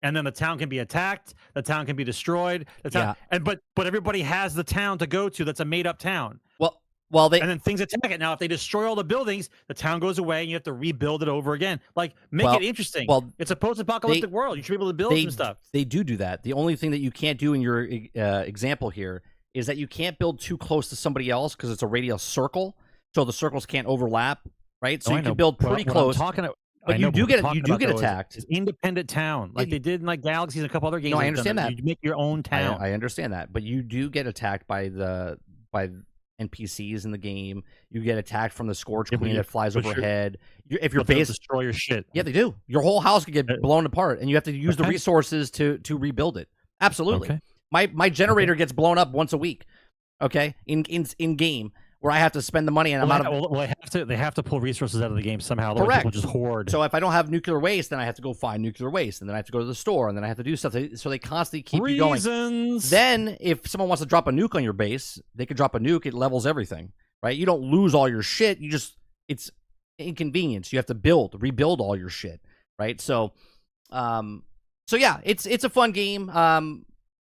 And then the town can be attacked, the town can be destroyed, but everybody has the town to go to that's a made up town. And then things attack it. Now, if they destroy all the buildings, the town goes away, and you have to rebuild it over again. Like, make it interesting. Well, it's a post-apocalyptic world. You should be able to build some stuff. They do that. The only thing that you can't do in your example here is that you can't build too close to somebody else because it's a radial circle, so the circles can't overlap, right? So you can build pretty close. But you do get attacked. It's independent town, like they did in like Galaxies and a couple other games. No, I understand that. You make your own town. I understand that, but you do get attacked by NPCs in the game. You get attacked from the Scourge Queen that flies overhead. If your base destroy your shit, yeah, they do. Your whole house could get blown apart, and you have to use the resources to rebuild it. Absolutely. Okay. My generator gets blown up once a week. Okay, in game. Where I have to spend the money and they have to pull resources out of the game somehow. Correct. People just hoard. So if I don't have nuclear waste, then I have to go find nuclear waste, and then I have to go to the store, and then I have to do stuff. So they constantly keep you going. Then if someone wants to drop a nuke on your base, they could drop a nuke. It levels everything, right? You don't lose all your shit. It's inconvenience. You have to rebuild all your shit, right? So yeah, it's a fun game.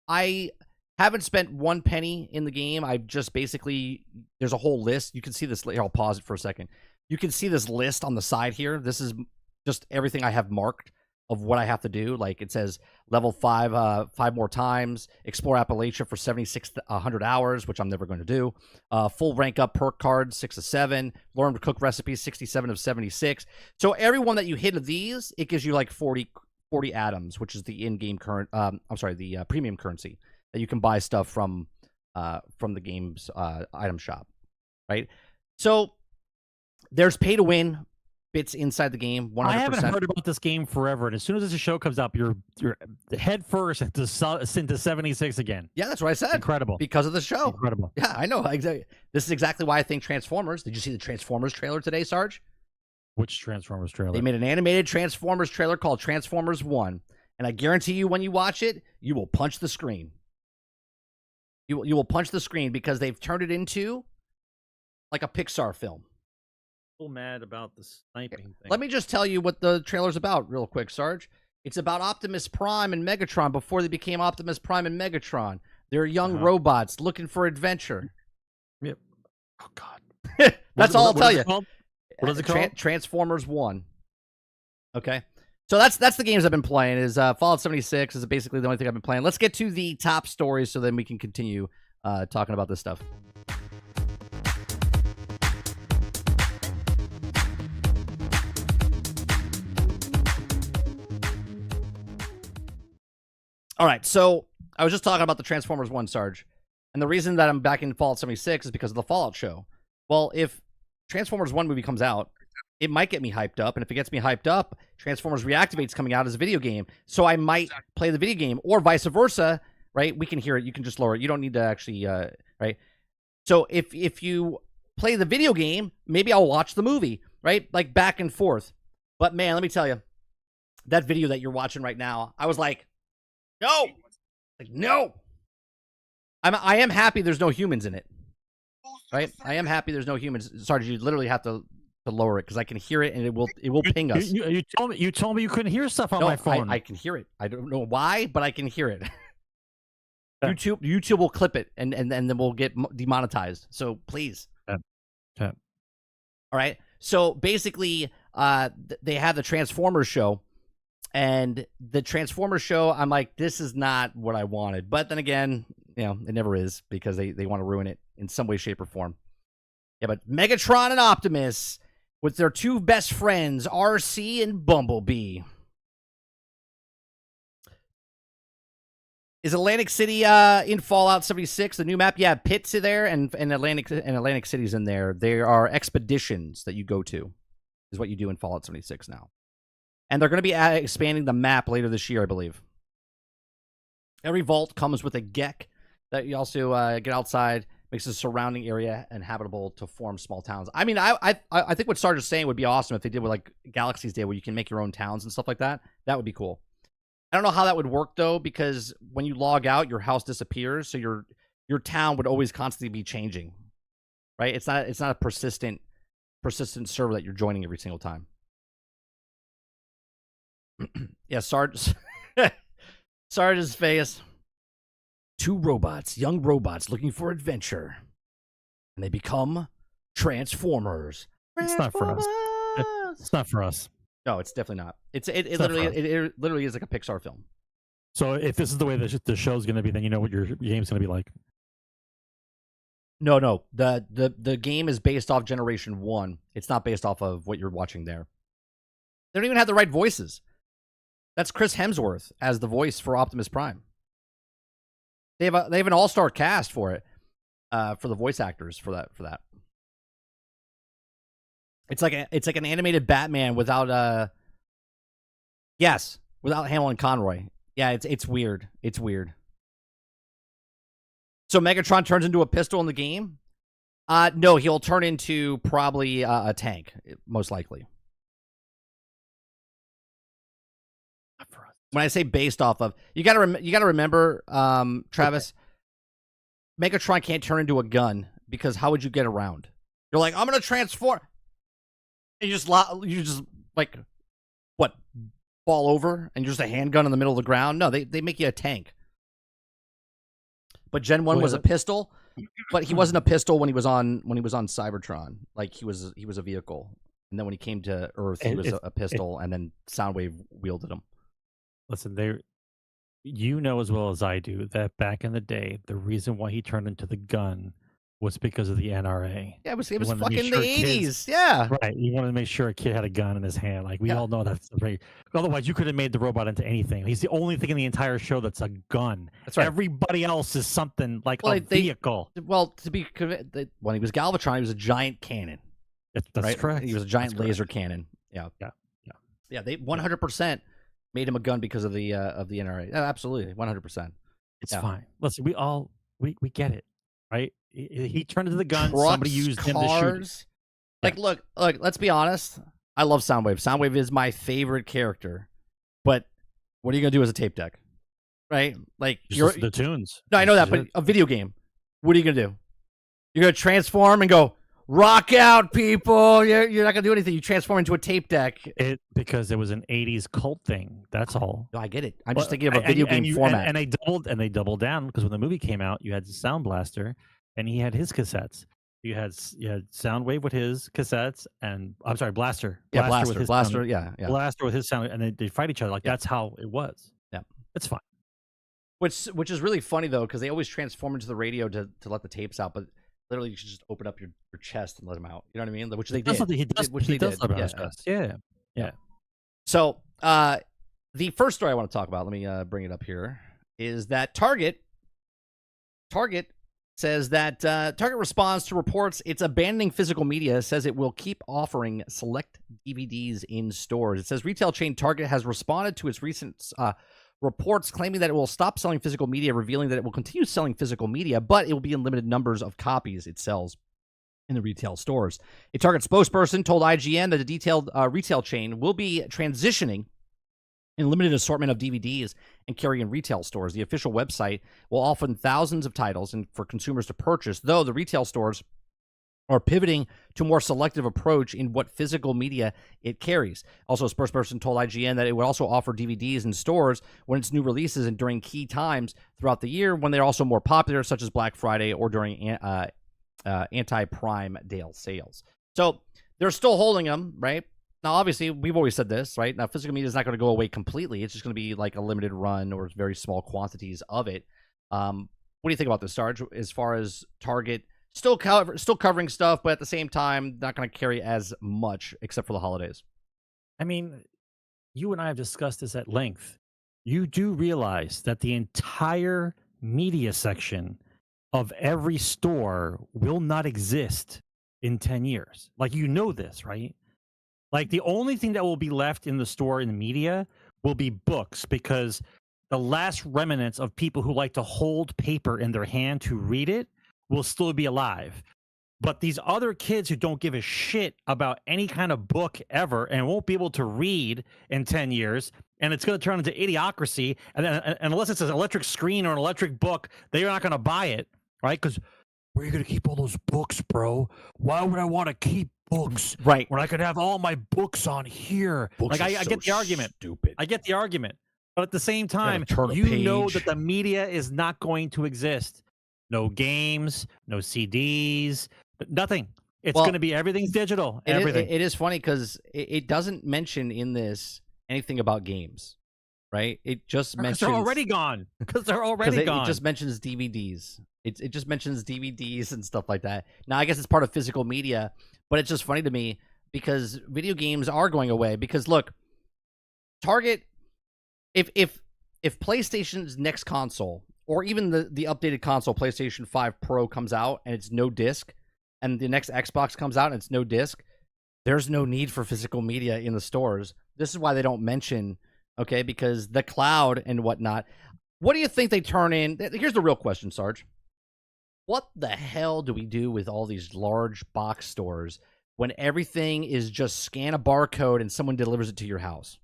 I haven't spent one penny in the game. I've just basically, there's a whole list. You can see this. I'll pause it for a second. You can see this list on the side here. This is just everything I have marked of what I have to do. Like it says level 5 more times, explore Appalachia for 7,600 hours, which I'm never going to do. Full rank up perk cards, 6 of 7. Learn to cook recipes, 67 of 76. So every one that you hit of these, it gives you like 40 atoms, which is the in-game the premium currency that you can buy stuff from the game's item shop, right? So there's pay to win bits inside the game. 100%. I haven't heard about this game forever, and as soon as this show comes up, you're head first into 76 again. Yeah, that's what I said. Incredible, because of the show. Incredible. Yeah, I know. Exactly. This is exactly why I think Transformers. Did you see the Transformers trailer today, Sarge? Which Transformers trailer? They made an animated Transformers trailer called Transformers 1, and I guarantee you, when you watch it, you will punch the screen. You will punch the screen because they've turned it into like a Pixar film. So mad about the sniping thing. Let me just tell you what the trailer's about real quick, Sarge. It's about Optimus Prime and Megatron before they became Optimus Prime and Megatron. They're young robots looking for adventure. Yep. Oh, God. That's all I'll tell you. What is it called? Transformers 1. Okay. So that's the games I've been playing. Is Fallout 76 is basically the only thing I've been playing. Let's get to the top stories so then we can continue talking about this stuff. All right, so I was just talking about the Transformers 1, Sarge. And the reason that I'm back in Fallout 76 is because of the Fallout show. Well, if Transformers 1 movie comes out, it might get me hyped up, and if it gets me hyped up, Transformers Reactivate's coming out as a video game, so I might play the video game, or vice versa, right? We can hear it. You can just lower it. You don't need to actually, right? So if you play the video game, maybe I'll watch the movie, right? Like back and forth. But man, let me tell you, that video that you're watching right now, I was like, no, no. I am happy there's no humans in it, right? I am happy there's no humans. Sorry, you literally have to lower it because I can hear it and it will ping us. You told me you couldn't hear stuff on my phone. I can hear it. I don't know why, but I can hear it. YouTube will clip it and then we'll get demonetized. So please. Okay. All right. So basically, they have the Transformers show, and the Transformers show, I'm like, this is not what I wanted. But then again, you know, it never is because they want to ruin it in some way, shape, or form. Yeah, but Megatron and Optimus with their two best friends, RC and Bumblebee. Is Atlantic City in Fallout 76, the new map? Yeah, Pitt's there and Atlantic City's in there. There are expeditions that you go to, is what you do in Fallout 76 now. And they're going to be expanding the map later this year, I believe. Every vault comes with a geck that you also get outside, makes the surrounding area inhabitable to form small towns. I mean, I think what Sarge is saying would be awesome if they did what like Galaxies did, where you can make your own towns and stuff like that. That would be cool. I don't know how that would work though, because when you log out, your house disappears, so your town would always constantly be changing, right? It's not a persistent server that you're joining every single time. Yeah, Sarge's face. Two robots, young robots looking for adventure, and they become Transformers. It's not for us. It's not for us. No, it's definitely not. It literally is like a Pixar film. So if this is the way the show's going to be, then you know what your game's going to be like. No. The game is based off Generation 1. It's not based off of what you're watching there. They don't even have the right voices. That's Chris Hemsworth as the voice for Optimus Prime. They have an all-star cast for it, for the voice actors for that. It's like an animated Batman without without Hamill and Conroy. Yeah, it's weird. It's weird. So Megatron turns into a pistol in the game? No, he'll turn into probably a tank, most likely. When I say based off of, you gotta remember, Travis, okay. Megatron can't turn into a gun because how would you get around? You're like, I'm gonna transform, and you just like what, fall over and you're just a handgun in the middle of the ground? No, they make you a tank. But Gen 1 was a pistol, but he wasn't a pistol when he was on Cybertron. Like he was a vehicle, and then when he came to Earth, he was a pistol, and then Soundwave wielded him. Listen, you know as well as I do that back in the day, the reason why he turned into the gun was because of the NRA. Yeah, it was fucking the 80s. Yeah. Right. You wanted to make sure a kid had a gun in his hand. Like, we all know that's right. Otherwise, you could have made the robot into anything. He's the only thing in the entire show that's a gun. That's right. Everybody else is something like a vehicle. When he was Galvatron, he was a giant cannon. That's right? Correct. He was a giant laser cannon. Yeah. They 100% made him a gun because of the NRA. Yeah, absolutely, 100%. It's fine. Listen, we get it, right? He turned into the gun. Somebody used him to shoot. Like, look. Let's be honest. I love Soundwave. Soundwave is my favorite character. But what are you gonna do as a tape deck, right? Like the tunes. No, I know that, but a video game. What are you gonna do? You're gonna transform and go, rock out, people. You're not gonna do anything. You transform into a tape deck. Because it was an '80s cult thing. That's all. No, I get it. I'm just thinking of a video game format. And they doubled down because when the movie came out, you had Sound Blaster, and he had his cassettes. You had Soundwave with his cassettes, and I'm sorry, Blaster. Yeah, Blaster. With his Blaster. Sound, yeah. Blaster with his sound, and they fight each other. Like that's how it was. Yeah, it's fine. Which is really funny though, because they always transform into the radio to let the tapes out, but literally you should just open up your chest and let them out. You know what I mean? Which they did. He does open his chest. Yeah. So the first story I want to talk about, let me bring it up here, is that Target says that Target responds to reports it's abandoning physical media, says it will keep offering select DVDs in stores. It says retail chain Target has responded to its recent reports claiming that it will stop selling physical media, revealing that it will continue selling physical media, but it will be in limited numbers of copies it sells in the retail stores. A Target spokesperson told IGN that the detailed retail chain will be transitioning in limited assortment of DVDs and carry in retail stores. The official website will offer thousands of titles and for consumers to purchase, though the retail stores are pivoting to a more selective approach in what physical media it carries. Also, a spokesperson told IGN that it would also offer DVDs in stores when it's new releases and during key times throughout the year when they're also more popular, such as Black Friday or during anti-Prime Day sales. So they're still holding them, right? Now, obviously, we've always said this, right? Now, physical media is not going to go away completely. It's just going to be like a limited run or very small quantities of it. What do you think about this, Sarge, as far as Target still covering stuff, but at the same time, not going to carry as much except for the holidays? I mean, you and I have discussed this at length. You do realize that the entire media section of every store will not exist in 10 years. Like, you know this, right? Like, the only thing that will be left in the store in the media will be books, because the last remnants of people who like to hold paper in their hand to read it will still be alive. But these other kids who don't give a shit about any kind of book ever and won't be able to read in 10 years, and it's going to turn into idiocracy. And unless it's an electric screen or an electric book, they're not going to buy it, right? Because where are you going to keep all those books, bro? Why would I want to keep books Right. when I could have all my books on here? Books Like, are I so get the argument. Stupid. I get the argument. But at the same time, turn a you know page. that the media is not going to exist. No games, no CDs, nothing. It's Well, going to be everything's digital. Everything. It is funny because it doesn't mention in this anything about games, right? It just mentions they're already gone. Because they're already gone. It just mentions DVDs. It just mentions DVDs and stuff like that. Now, I guess it's part of physical media, but it's just funny to me because video games are going away. Because look, Target, if PlayStation's next console or even the updated console, PlayStation 5 Pro, comes out and it's no disc, and the next Xbox comes out and it's no disc, there's no need for physical media in the stores. This is why they don't mention, okay, because the cloud and whatnot. What do you think they turn in? Here's the real question, Sarge. What the hell do we do with all these large box stores when everything is just scan a barcode and someone delivers it to your house?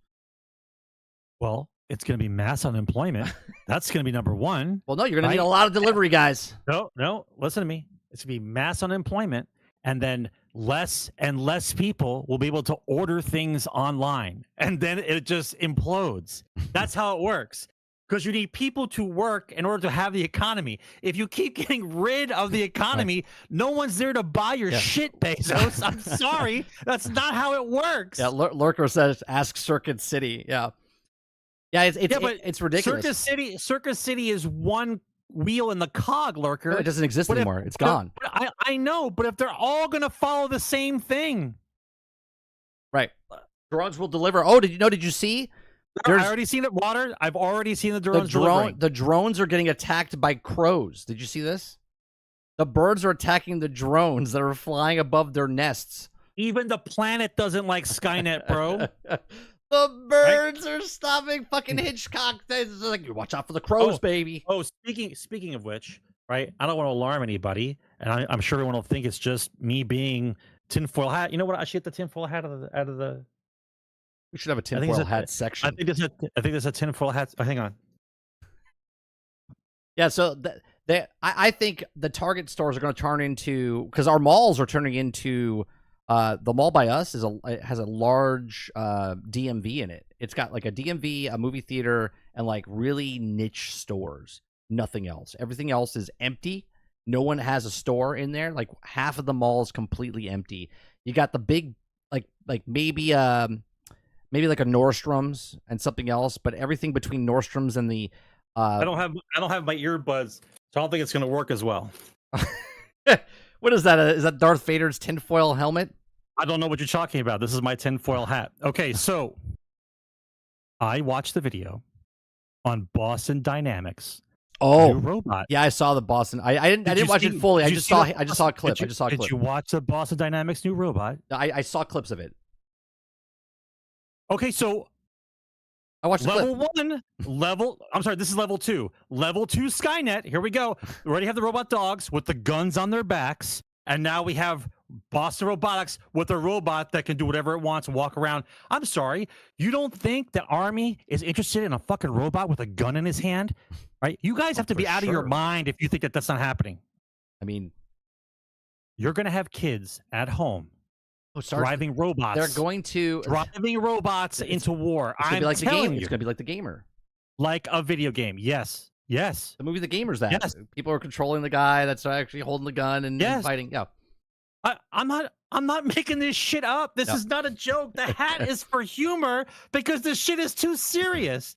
Well, it's going to be mass unemployment. That's going to be number one. Well, no, you're going to need a lot of delivery guys. No, listen to me. It's going to be mass unemployment, and then less and less people will be able to order things online, and then it just implodes. That's how it works. Because you need people to work in order to have the economy. If you keep getting rid of the economy, no one's there to buy your shit, Bezos. I'm sorry. That's not how it works. Yeah, Lurker says, ask Circuit City. Yeah. Yeah, it's ridiculous. Circus City is one wheel in the cog, Lurker. No, it doesn't exist anymore. It's gone. I know, but if they're all going to follow the same thing. Right. Drones will deliver. Oh, did you see? I already seen it, Water. I've already seen the drones delivering. The drones are getting attacked by crows. Did you see this? The birds are attacking the drones that are flying above their nests. Even the planet doesn't like Skynet, bro. The birds are stopping fucking Hitchcock. They're like, watch out for the crows, baby. Oh, speaking of which, right? I don't want to alarm anybody, and I'm sure everyone will think it's just me being tinfoil hat. You know what? I should get the tinfoil hat out of the. We should have a tinfoil hat section. I think there's a tinfoil hat. Oh, hang on. Yeah, so I think the Target stores are going to turn into, because our malls are turning into. The Mall by Us has a large DMV in it. It's got like a DMV, a movie theater, and like really niche stores. Nothing else. Everything else is empty. No one has a store in there. Like half of the mall is completely empty. You got the big like maybe like a Nordstrom's and something else, but everything between Nordstrom's and the I don't have my earbuds, so I don't think it's going to work as well. What is that? Is that Darth Vader's tinfoil helmet? I don't know what you're talking about. This is my tinfoil hat. Okay, so I watched the video on Boston Dynamics. Oh, new robot. Yeah, I saw the Boston. I didn't watch it fully. I just saw a clip. Did you watch the Boston Dynamics new robot? I saw clips of it. Okay, so I watched level 1, I'm sorry, this is level 2. Level 2 Skynet. Here we go. We already have the robot dogs with the guns on their backs, and now we have Boston Robotics with a robot that can do whatever it wants and walk around. I'm sorry, you don't think the Army is interested in a fucking robot with a gun in his hand? Right? You guys have to be out of your mind if you think that that's not happening. I mean, you're going to have kids at home driving robots. They're going to driving robots into war. I'm like telling you, it's going to be like the Gamer, like a video game. Yes. The movie The Gamer's that. Yes. People are controlling the guy that's actually holding the gun and fighting. Yeah. I'm not making this shit up. This is not a joke. The hat is for humor because this shit is too serious.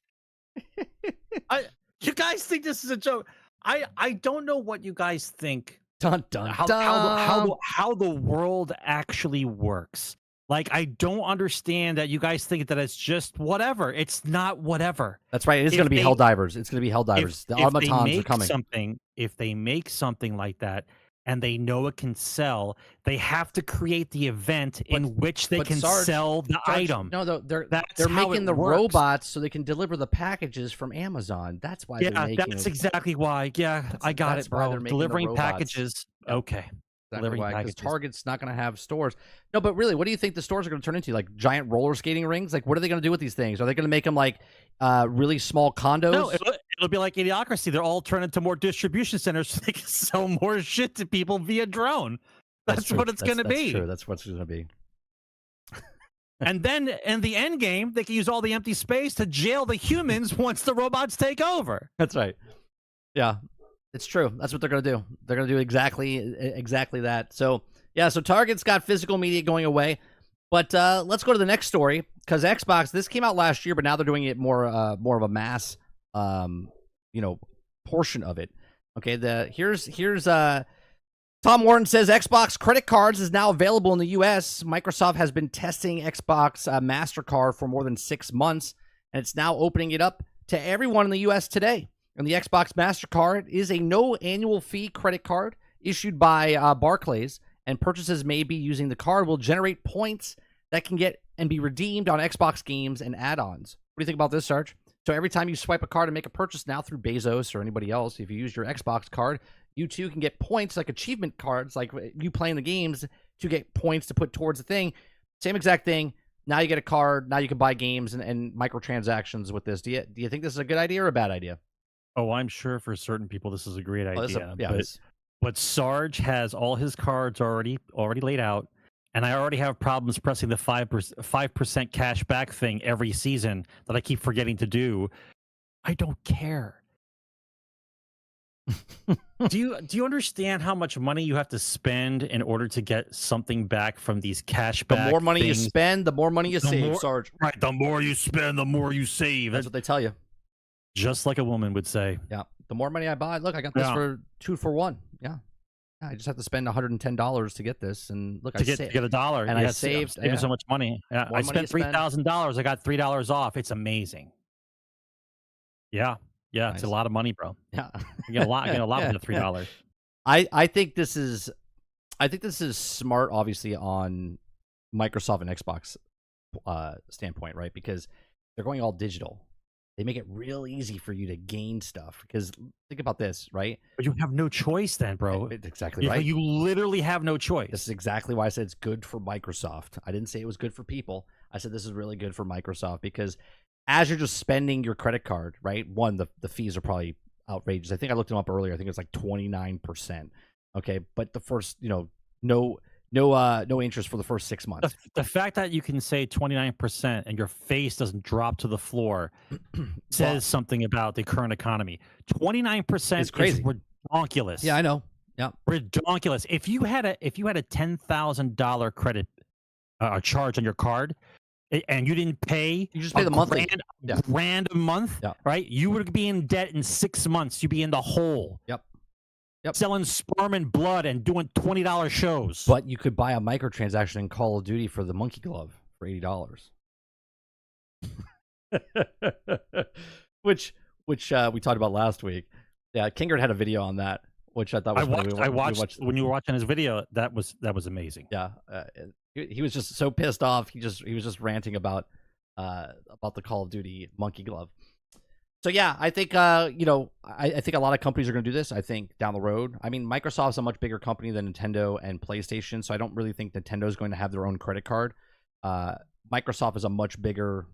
You guys think this is a joke? I don't know what you guys think. Dun, dun, how the world actually works. Like, I don't understand that you guys think that it's just whatever. It's not whatever. That's right. It is going to be Helldivers. It's going to be Helldivers. The automatons are coming. If they make something like that, and they know it can sell, they have to create the event in which they can Sarge, sell the item. No, they're That's how making it the works. robots so they can deliver the packages from Amazon. That's why they're making that's exactly why. Yeah, I got that's it, why bro. they're making the Delivering robots. packages. Yep. Okay. Exactly why, because Target's not going to have stores. No, but really, what do you think the stores are going to turn into? Like giant roller skating rings? Like, what are they going to do with these things? Are they going to make them like really small condos? No, it'll be like Idiocracy. They'll all turn into more distribution centers so they can sell more shit to people via drone. That's what it's going to be. That's true. That's what's going to be. And then in the end game, they can use all the empty space to jail the humans once the robots take over. That's right. Yeah. It's true. That's what they're going to do. They're going to do exactly that. So, yeah, so Target's got physical media going away. But let's go to the next story, because Xbox, this came out last year, but now they're doing it more of a mass, portion of it. Okay, here's Tom Warren says Xbox credit cards is now available in the U.S. Microsoft has been testing Xbox MasterCard for more than 6 months, and it's now opening it up to everyone in the U.S. today. And the Xbox MasterCard is a no annual fee credit card issued by Barclays, and purchases made be using the card will generate points that can get and be redeemed on Xbox games and add-ons. What do you think about this, Sarge? So every time you swipe a card and make a purchase now through Bezos or anybody else, if you use your Xbox card, you too can get points like achievement cards, like you playing the games to get points to put towards the thing. Same exact thing. Now you get a card. Now you can buy games and microtransactions with this. Do you think this is a good idea or a bad idea? Oh, I'm sure for certain people this is a great idea. Yeah, but Sarge has all his cards already laid out, and I already have problems pressing the 5% cash back thing every season that I keep forgetting to do. I don't care. Do you understand how much money you have to spend in order to get something back from these cash back? The more money things? you spend, the more money you save, Sarge. Right, the more you spend, the more you save. That's what they tell you. Just like a woman would say. Yeah. The more money I buy, look, I got this for 2 for 1. Yeah. I just have to spend $110 to get this, and look, to get $1, and I saved saving so much money. Yeah, I spent $3,000. I got $3 off. It's amazing. Yeah, nice. It's a lot of money, bro. Yeah, you get a lot. You get a lot with the $3. I think this is smart, obviously, on Microsoft and Xbox standpoint, right? Because they're going all digital. They make it real easy for you to gain stuff. Because think about this, right? But you have no choice then, bro. Exactly right. You literally have no choice. This is exactly why I said it's good for Microsoft. I didn't say it was good for people. I said this is really good for Microsoft, because as you're just spending your credit card, right? One, the fees are probably outrageous. I think I looked them up earlier. I think it's like 29%. Okay, but the first, no interest for the first 6 months. The fact that you can say 29% and your face doesn't drop to the floor says something about the current economy. 29% is crazy. Ridiculous. Yeah, I know. Yeah, ridiculous. If you had a $10,000 credit charge on your card, and you didn't pay, you just pay the monthly grand a month, right? You would be in debt in 6 months. You'd be in the hole. Yep. Selling sperm and blood and doing $20 shows. But you could buy a microtransaction in Call of Duty for the monkey glove for $80. which we talked about last week. Yeah, Kingard had a video on that, which I thought was funny. I watched when you were watching his video. That was amazing. Yeah, he was just so pissed off. He was just ranting about the Call of Duty monkey glove. So yeah, I think I think a lot of companies are going to do this. I think down the road. I mean, Microsoft's a much bigger company than Nintendo and PlayStation, so I don't really think Nintendo is going to have their own credit card. Microsoft is a much bigger.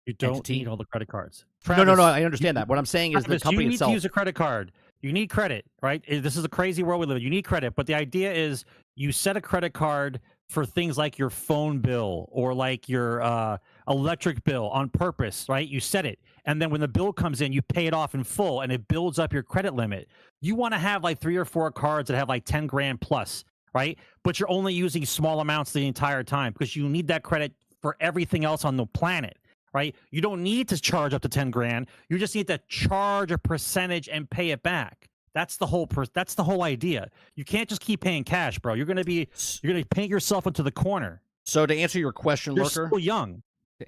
You don't need all the credit cards. Travis, no. I understand that. What I'm saying is the company itself. You need to use a credit card. You need credit, right? This is a crazy world we live in. You need credit, but the idea is you set a credit card for things like your phone bill or like your electric bill on purpose, right? You set it. And then when the bill comes in, you pay it off in full and it builds up your credit limit. You want to have like 3 or 4 cards that have like 10 grand plus, right? But you're only using small amounts the entire time because you need that credit for everything else on the planet, right? You don't need to charge up to 10 grand. You just need to charge a percentage and pay it back. That's the whole idea. You can't just keep paying cash, bro. You're gonna paint yourself into the corner. So to answer your question, you're Lurker, still young.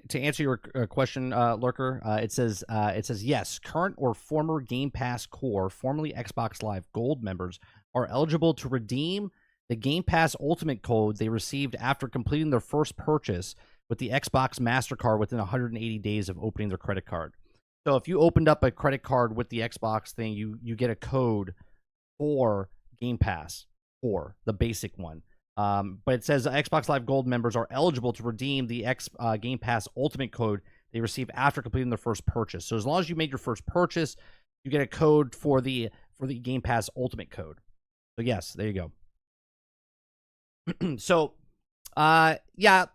To answer your question, Lurker, it says yes. Current or former Game Pass Core, formerly Xbox Live Gold members, are eligible to redeem the Game Pass Ultimate code they received after completing their first purchase with the Xbox MasterCard within 180 days of opening their credit card. So if you opened up a credit card with the Xbox thing, you get a code for Game Pass, for the basic one. But it says Xbox Live Gold members are eligible to redeem the Game Pass Ultimate code they receive after completing their first purchase. So as long as you made your first purchase, you get a code for the Game Pass Ultimate code. So yes, there you go. So, yeah,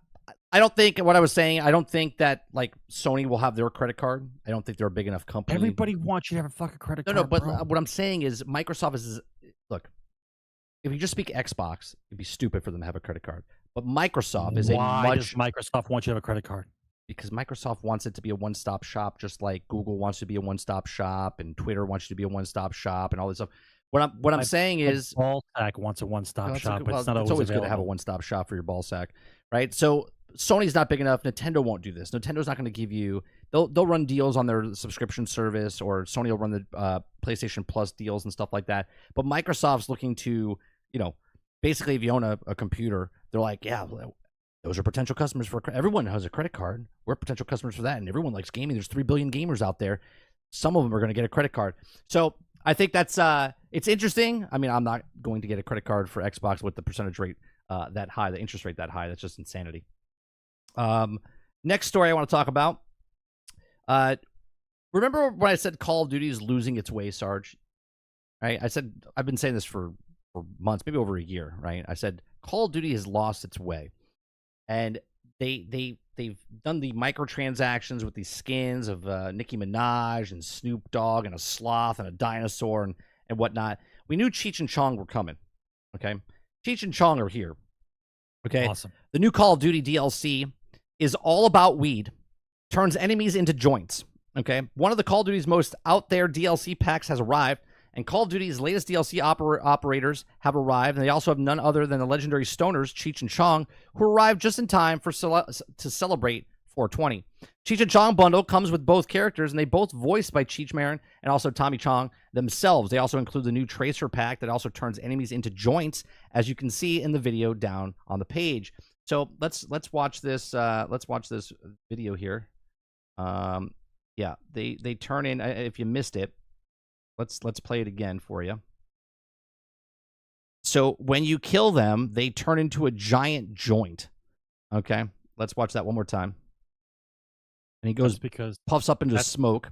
I don't think what I was saying. I don't think that like Sony will have their credit card. I don't think they're a big enough company. Everybody wants you to have a fucking credit card. No, but bro. what I'm saying is Microsoft is look. If you just speak Xbox, it'd be stupid for them to have a credit card. But Microsoft is Why does Microsoft want you to have a credit card? Because Microsoft wants it to be a one-stop shop, just like Google wants to be a one-stop shop, and Twitter wants you to be a one-stop shop, and all this stuff. What I'm saying is, Ballsack wants a one-stop shop, but it's not always available. good to have a one-stop shop for your ballsack, right? So Sony's not big enough. Nintendo won't do this. Nintendo's not going to give you. They'll run deals on their subscription service, or Sony will run the PlayStation Plus deals and stuff like that. But Microsoft's looking to, basically, if you own a computer, they're like, yeah, those are potential customers for everyone has a credit card. We're potential customers for that, and everyone likes gaming. There's 3 billion gamers out there. Some of them are going to get a credit card. So I think that's it's interesting. I mean, I'm not going to get a credit card for Xbox with the percentage rate that high, the interest rate that high. That's just insanity. Next story I want to talk about. Remember when I said Call of Duty is losing its way, Sarge? Right? I said I've been saying this for months, maybe over a year. Right? I said Call of Duty has lost its way. And they've done the microtransactions with these skins of Nicki Minaj and Snoop Dogg and a sloth and a dinosaur and whatnot. We knew Cheech and Chong were coming. Okay, Cheech and Chong are here. Okay, awesome. The new Call of Duty DLC is all about weed, turns enemies into joints. Okay, one of the Call of Duty's most out there DLC packs has arrived. And Call of Duty's latest DLC operators have arrived, and they also have none other than the legendary stoners, Cheech and Chong, who arrived just in time to celebrate 420. Cheech and Chong bundle comes with both characters, and they both voiced by Cheech Marin and also Tommy Chong themselves. They also include the new Tracer pack that also turns enemies into joints, as you can see in the video down on the page. So let's watch this. Let's watch this video here. Yeah, they turn in. If you missed it. Let's play it again for you. So when you kill them, they turn into a giant joint. Okay, let's watch that one more time. And he goes puffs up into smoke.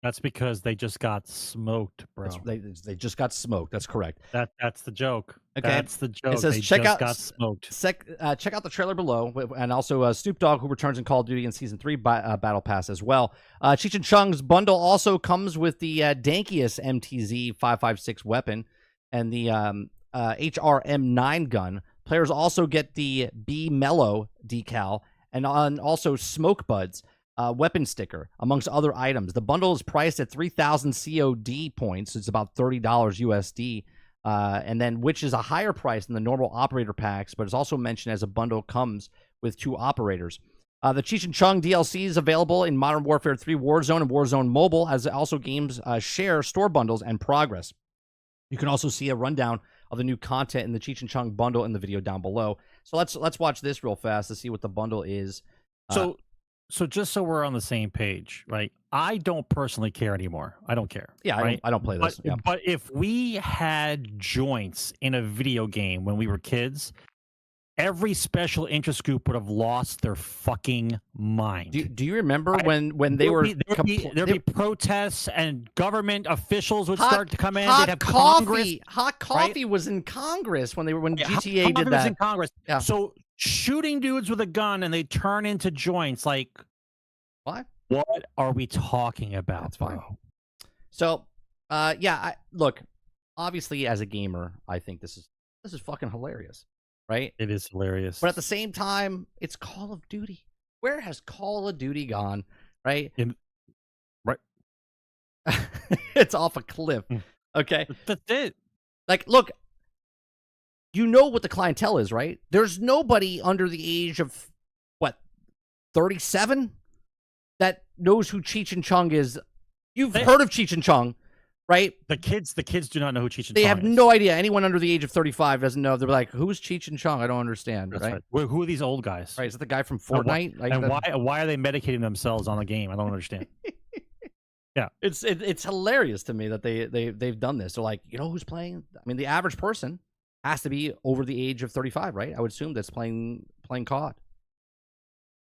That's because they just got smoked, bro. They just got smoked. That's correct. That's the joke. Okay. That's the joke. It says they check just out got smoked. Check out the trailer below, and also Snoop Dogg, who returns in Call of Duty in Season 3 Battle Pass as well. Cheech and Chong's bundle also comes with the dankiest MTZ 5.56 weapon and the HRM9 gun. Players also get the B Mellow decal and also Smoke Buds weapon sticker, amongst other items. The bundle is priced at 3,000 COD points. It's about $30 USD. And then, which is a higher price than the normal operator packs, but it's also mentioned as a bundle comes with 2 operators. The Cheech and Chong DLC is available in Modern Warfare 3 Warzone and Warzone Mobile, as also games share store bundles and progress. You can also see a rundown of the new content in the Cheech and Chong bundle in the video down below. So let's watch this real fast to see what the bundle is. So just so we're on the same page, right? I don't personally care anymore. I don't care. Yeah, right? I don't play this. But if we had joints in a video game when we were kids, every special interest group would have lost their fucking mind. Do you remember when they were there'd be protests and government officials would start to come in? Hot they'd have coffee. Hot coffee right? was in Congress when GTA Hot did that. Was in Congress. Yeah. So shooting dudes with a gun and they turn into joints, like what? What are we talking about? That's fine. So, look, obviously as a gamer, I think this is fucking hilarious. Right? It is hilarious. But at the same time, it's Call of Duty. Where has Call of Duty gone? Right? Right. It's off a cliff. Okay? That's it. Like, look, you know what the clientele is, right? There's nobody under the age of, 37 that knows who Cheech and Chong is. You've heard of Cheech and Chong, right? The kids do not know who Cheech and They Chong have is. no idea. Anyone under the age of 35 doesn't know. They're like, who's Cheech and Chong? I don't understand. That's right? Who are these old guys? Right? Is it the guy from And Fortnite? why are they medicating themselves on the game? I don't understand. Yeah, it's hilarious to me that they've done this. They're like, you know who's playing? I mean, the average person has to be over the age of 35, right? I would assume that's playing COD.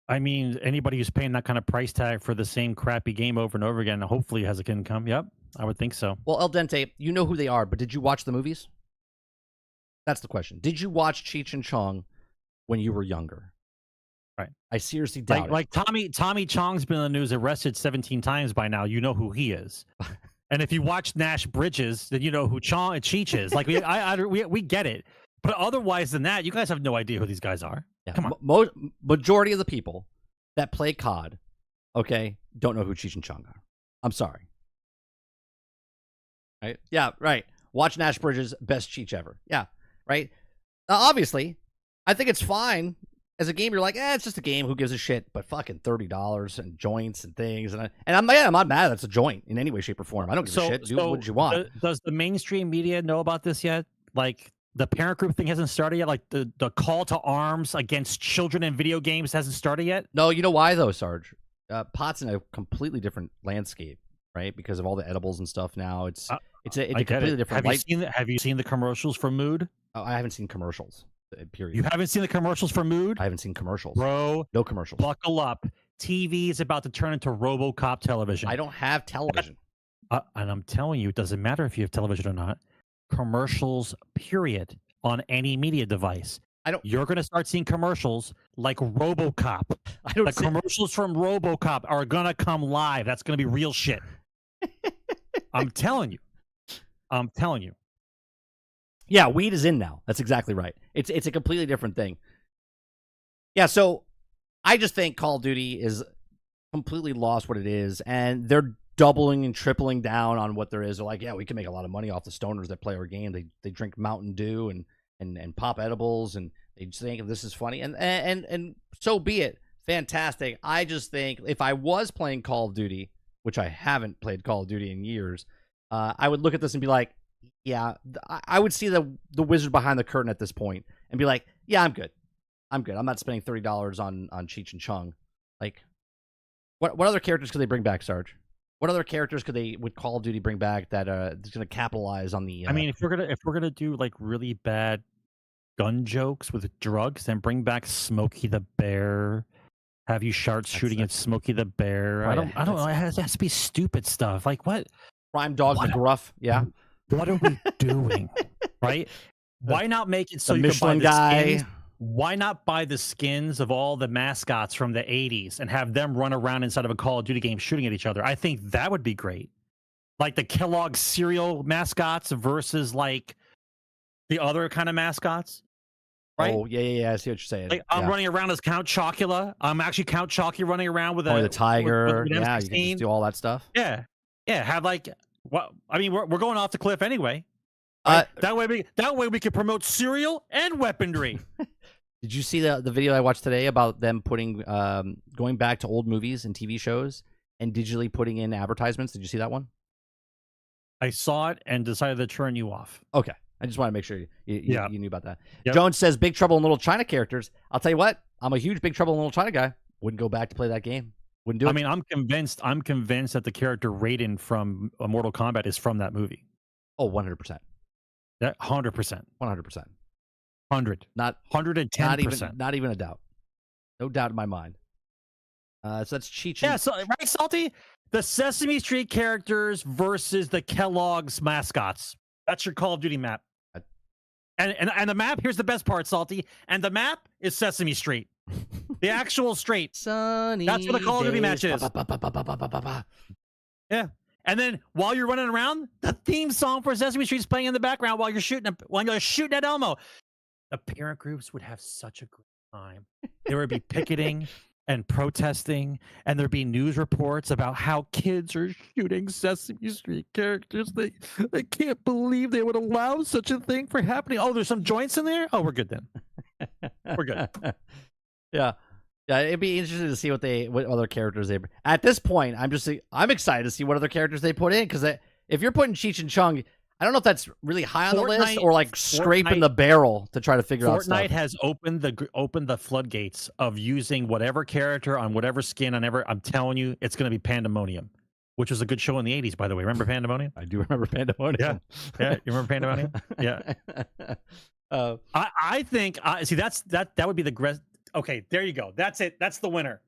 I mean, anybody who's paying that kind of price tag for the same crappy game over and over again, hopefully has a income. Yep, I would think so. Well, El Dente, you know who they are, but did you watch the movies? That's the question. Did you watch Cheech and Chong when you were younger? Right. I seriously doubt it. Like Tommy Chong's been in the news, arrested 17 times by now. You know who he is. And if you watch Nash Bridges, then you know who Cheech is. Like we get it. But otherwise than that, you guys have no idea who these guys are. Yeah. Come on. Majority of the people that play COD, okay, don't know who Cheech and Chong are. I'm sorry. Right? Yeah, right. Watch Nash Bridges, best Cheech ever. Yeah, right? Now, obviously, I think it's fine. As a game, you're like, it's just a game. Who gives a shit? But fucking $30 and joints and things. And I'm not mad that's a joint in any way, shape, or form. I don't give a shit. Do what you want. Does the mainstream media know about this yet? Like, the parent group thing hasn't started yet? Like, the call to arms against children in video games hasn't started yet? No, you know why, though, Sarge? Pot's in a completely different landscape, right? Because of all the edibles and stuff now. It's a completely different Have you seen the commercials for Mood? Oh, I haven't seen commercials. Period. You haven't seen the commercials for Mood? I haven't seen commercials. Bro, no commercials. Buckle up. TV is about to turn into RoboCop television. I don't have television. And I'm telling you, it doesn't matter if you have television or not. Commercials, period, on any media device. You're going to start seeing commercials like RoboCop. The commercials from RoboCop are going to come live. That's going to be real shit. I'm telling you. Yeah, weed is in now. That's exactly right. It's a completely different thing. Yeah, so I just think Call of Duty is completely lost what it is, and they're doubling and tripling down on what there is. They're like, yeah, we can make a lot of money off the stoners that play our game. They drink Mountain Dew and pop edibles, and they just think this is funny, and so be it. Fantastic. I just think if I was playing Call of Duty, which I haven't played Call of Duty in years, I would look at this and be like, yeah, I would see the wizard behind the curtain at this point and be like, yeah, I'm good. I'm not spending $30 on Cheech and Chong. Like, what other characters could they bring back, Sarge? What other characters would Call of Duty bring back that is going to capitalize on the? I mean, if we're gonna do like really bad gun jokes with drugs, then bring back Smokey the Bear. Have you shooting at Smokey the Bear? Right, I don't know. It has to be stupid stuff. Like what? Prime Dog McGruff. Yeah. What are we doing? Right? Why not make it so you Michelin can buy the guy? skins? Why not buy the skins of all the mascots from the 80s and have them run around inside of a Call of Duty game shooting at each other? I think that would be great. Like the Kellogg cereal mascots versus like the other kind of mascots. Right? Oh, yeah. I see what you're saying. Like, I'm running around as Count Chocula. I'm actually Count Chalky running around with the tiger. with Yeah, you can just do all that stuff. Yeah. Have like, well, I mean, we're going off the cliff anyway. Right? That way we can promote cereal and weaponry. Did you see the video I watched today about them putting going back to old movies and TV shows and digitally putting in advertisements? Did you see that one? I saw it and decided to turn you off. Okay. I just want to make sure you knew about that. Yep. Jones says Big Trouble in Little China characters. I'll tell you what, I'm a huge Big Trouble in Little China guy. Wouldn't go back to play that game. Wouldn't do it. I mean, I'm convinced that the character Raiden from Mortal Kombat is from that movie. Oh, 100%. That 100%. 100%. 100. Not 110%. Not even a doubt. No doubt in my mind. So that's Cheech. Yeah, so right, Salty? The Sesame Street characters versus the Kellogg's mascots. That's your Call of Duty map. And the map, here's the best part, Salty. And the map is Sesame Street. The actual street. Sunny That's where the Call of Duty match is. Yeah. And then while you're running around, the theme song for Sesame Street is playing in the background while you're shooting at Elmo. The parent groups would have such a great time. There would be picketing and protesting, and there'd be news reports about how kids are shooting Sesame Street characters. They can't believe they would allow such a thing for happening. Oh, there's some joints in there? Oh, we're good then. We're good. Yeah, it'd be interesting to see what other characters they. At this point, I'm excited to see what other characters they put in because if you're putting Cheech and Chong, I don't know if that's really high on the list or like scraping Fortnite, the barrel to try to figure out stuff. Fortnite has opened the floodgates of using whatever character on whatever skin on ever. I'm telling you, it's going to be Pandemonium, which was a good show in the 80s, by the way. Remember Pandemonium? I do remember Pandemonium. Yeah. You remember Pandemonium? Yeah. I think see that would be the okay. There you go. That's it. That's the winner.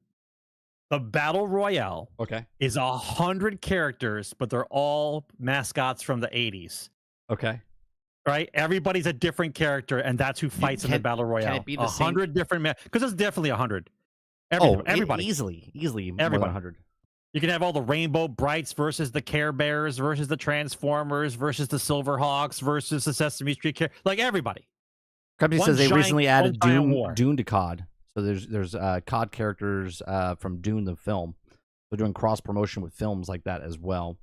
The Battle Royale is 100 characters, but they're all mascots from the 80s. Okay. Right? Everybody's a different character, and that's who fights in the Battle Royale. Can it be the 100 different because it's definitely 100. Everybody. Easily Everybody. more than 100. You can have all the Rainbow Brights versus the Care Bears versus the Transformers versus the Silverhawks versus the Sesame Street like everybody. Company says they recently added Dune to COD. So there's COD characters from Dune the film. They're doing cross promotion with films like that as well.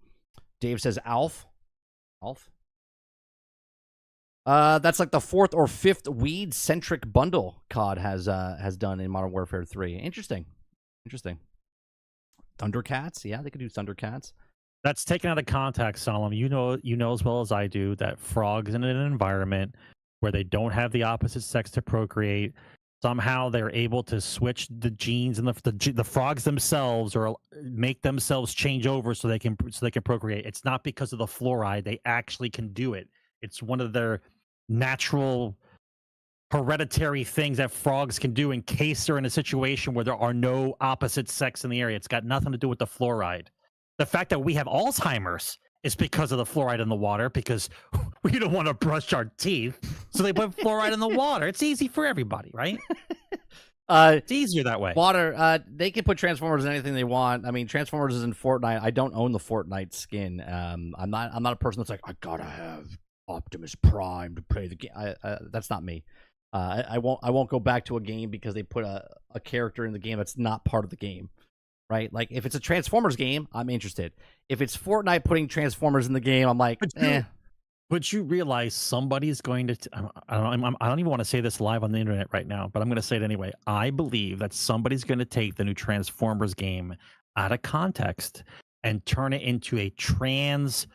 Dave says Alf. That's like the 4th or 5th weed centric bundle COD has done in Modern Warfare 3. Interesting. Thundercats, yeah, they could do Thundercats. That's taken out of context, Solemn. You know as well as I do that frogs in an environment where they don't have the opposite sex to procreate. Somehow they're able to switch the genes and the frogs themselves or make themselves change over so they can procreate. It's not because of the fluoride; they actually can do it. It's one of their natural hereditary things that frogs can do in case they're in a situation where there are no opposite sex in the area. It's got nothing to do with the fluoride. The fact that we have Alzheimer's is because of the fluoride in the water, because we don't want to brush our teeth. So they put fluoride in the water. It's easy for everybody, right? It's easier that way. Water, they can put Transformers in anything they want. I mean, Transformers is in Fortnite. I don't own the Fortnite skin. I'm not a person that's like, I gotta have Optimus Prime to play the game. That's not me. I won't go back to a game because they put a character in the game that's not part of the game. Right? Like, if it's a Transformers game, I'm interested. If it's Fortnite putting Transformers in the game, I'm like, But you realize somebody's going to... I don't even want to say this live on the internet right now, but I'm going to say it anyway. I believe that somebody's going to take the new Transformers game out of context and turn it into a Transformers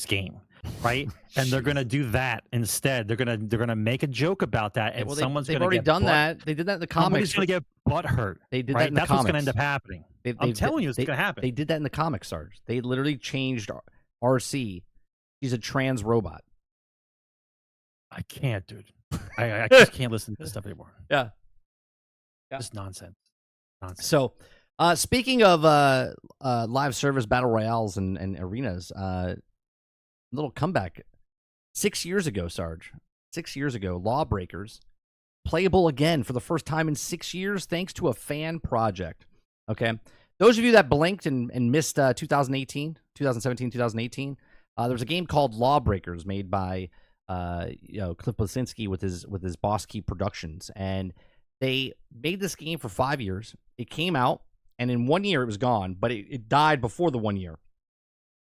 game. Right, and they're gonna do that instead. They're gonna make a joke about that, and they've already done that. They did that in the comics. Somebody's gonna get butt hurt. They did that in the That's comics. what's gonna end up happening. I'm telling you, it's gonna happen. They did that in the comics, Sarge. They literally changed RC. She's a trans robot. I can't, dude. I just can't listen to this stuff anymore. Yeah. Just nonsense. So, speaking of live service battle royales and arenas, little comeback 6 years ago, Sarge. 6 years ago, Lawbreakers playable again for the first time in 6 years thanks to a fan project. Okay, those of you that blinked and missed 2017, 2018, there was a game called Lawbreakers made by Cliff Bleszinski with his Boss Key Productions, and they made this game for 5 years. It came out, and in 1 year it was gone, but it died before the 1 year.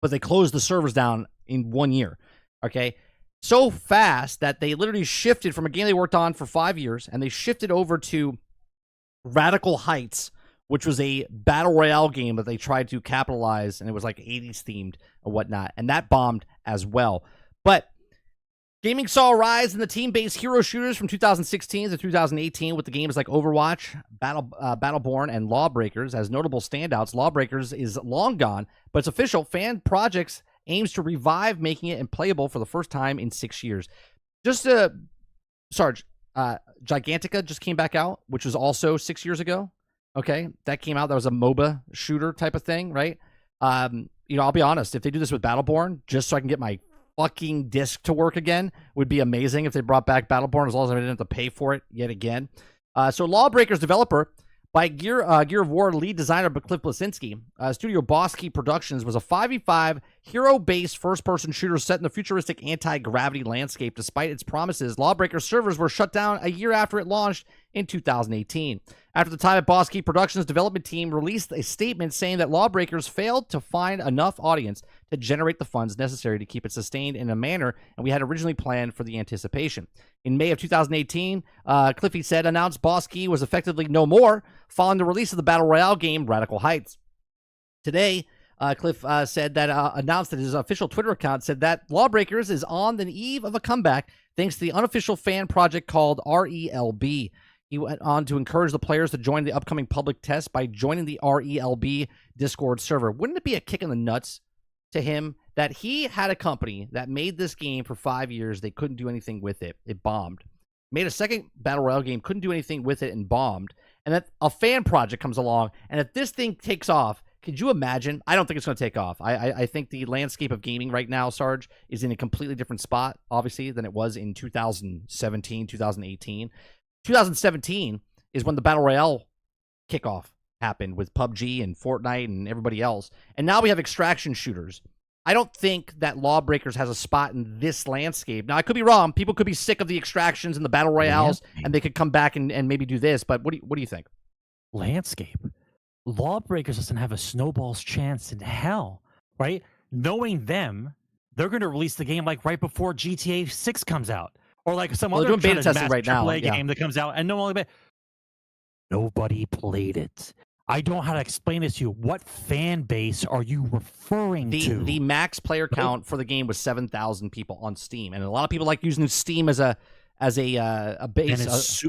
But they closed the servers down in 1 year, okay? So fast that they literally shifted from a game they worked on for 5 years, and they shifted over to Radical Heights, which was a battle royale game that they tried to capitalize, and it was like 80s themed or whatnot, and that bombed as well. But gaming saw a rise in the team-based hero shooters from 2016 to 2018 with the games like Overwatch, Battleborn, and Lawbreakers as notable standouts. Lawbreakers is long gone, but it's official. Fan Projects aims to revive making it playable for the first time in 6 years. Sarge, Gigantica just came back out, which was also 6 years ago. Okay, that came out. That was a MOBA shooter type of thing, right? I'll be honest. If they do this with Battleborn, just so I can get my fucking disc to work again, would be amazing if they brought back Battleborn, as long as I didn't have to pay for it yet again. So Lawbreakers developer by Gear of War lead designer Cliff Bleszinski, studio Boss Key Productions, was a 5v5 hero-based first-person shooter set in the futuristic anti-gravity landscape. Despite its promises, Lawbreakers servers were shut down a year after it launched in 2018. After the time at Boss Key Productions, development team released a statement saying that Lawbreakers failed to find enough audience to generate the funds necessary to keep it sustained in a manner, and we had originally planned for the anticipation. In May of 2018, Cliffy said, announced Boss Key was effectively no more following the release of the Battle Royale game Radical Heights. Today, Cliff said that announced that his official Twitter account said that Lawbreakers is on the eve of a comeback thanks to the unofficial fan project called RELB. He went on to encourage the players to join the upcoming public test by joining the RELB Discord server. Wouldn't it be a kick in the nuts to him that he had a company that made this game for 5 years? They couldn't do anything with it. It bombed. Made a second Battle Royale game, couldn't do anything with it and bombed. And that a fan project comes along, and if this thing takes off, could you imagine? I don't think it's going to take off. I think the landscape of gaming right now, Sarge, is in a completely different spot, obviously, than it was in 2017, 2018. 2017 is when the Battle Royale kickoff happened with PUBG and Fortnite and everybody else. And now we have extraction shooters. I don't think that Lawbreakers has a spot in this landscape. Now, I could be wrong. People could be sick of the extractions and the Battle Royales, and they could come back and maybe do this. But what do you think? Landscape. Lawbreakers doesn't have a snowball's chance in hell, right? Knowing them, they're going to release the game like right before GTA 6 comes out, or like some other doing beta testing right now, game that comes out, and nobody played it. I don't know how to explain this to you. What fan base are you referring to? The max player count for the game was 7,000 people on Steam, and a lot of people like using Steam as a base.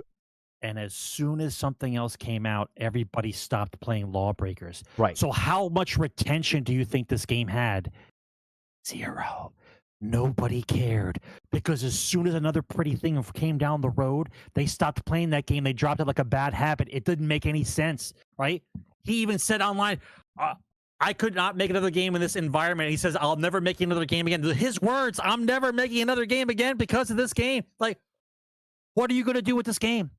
And as soon as something else came out, everybody stopped playing Lawbreakers. Right. So how much retention do you think this game had? 0. Nobody cared, because as soon as another pretty thing came down the road, they stopped playing that game. They dropped it like a bad habit. It didn't make any sense, right? He even said online, I could not make another game in this environment. He says, I'll never make another game again. His words, I'm never making another game again because of this game. Like, what are you going to do with this game?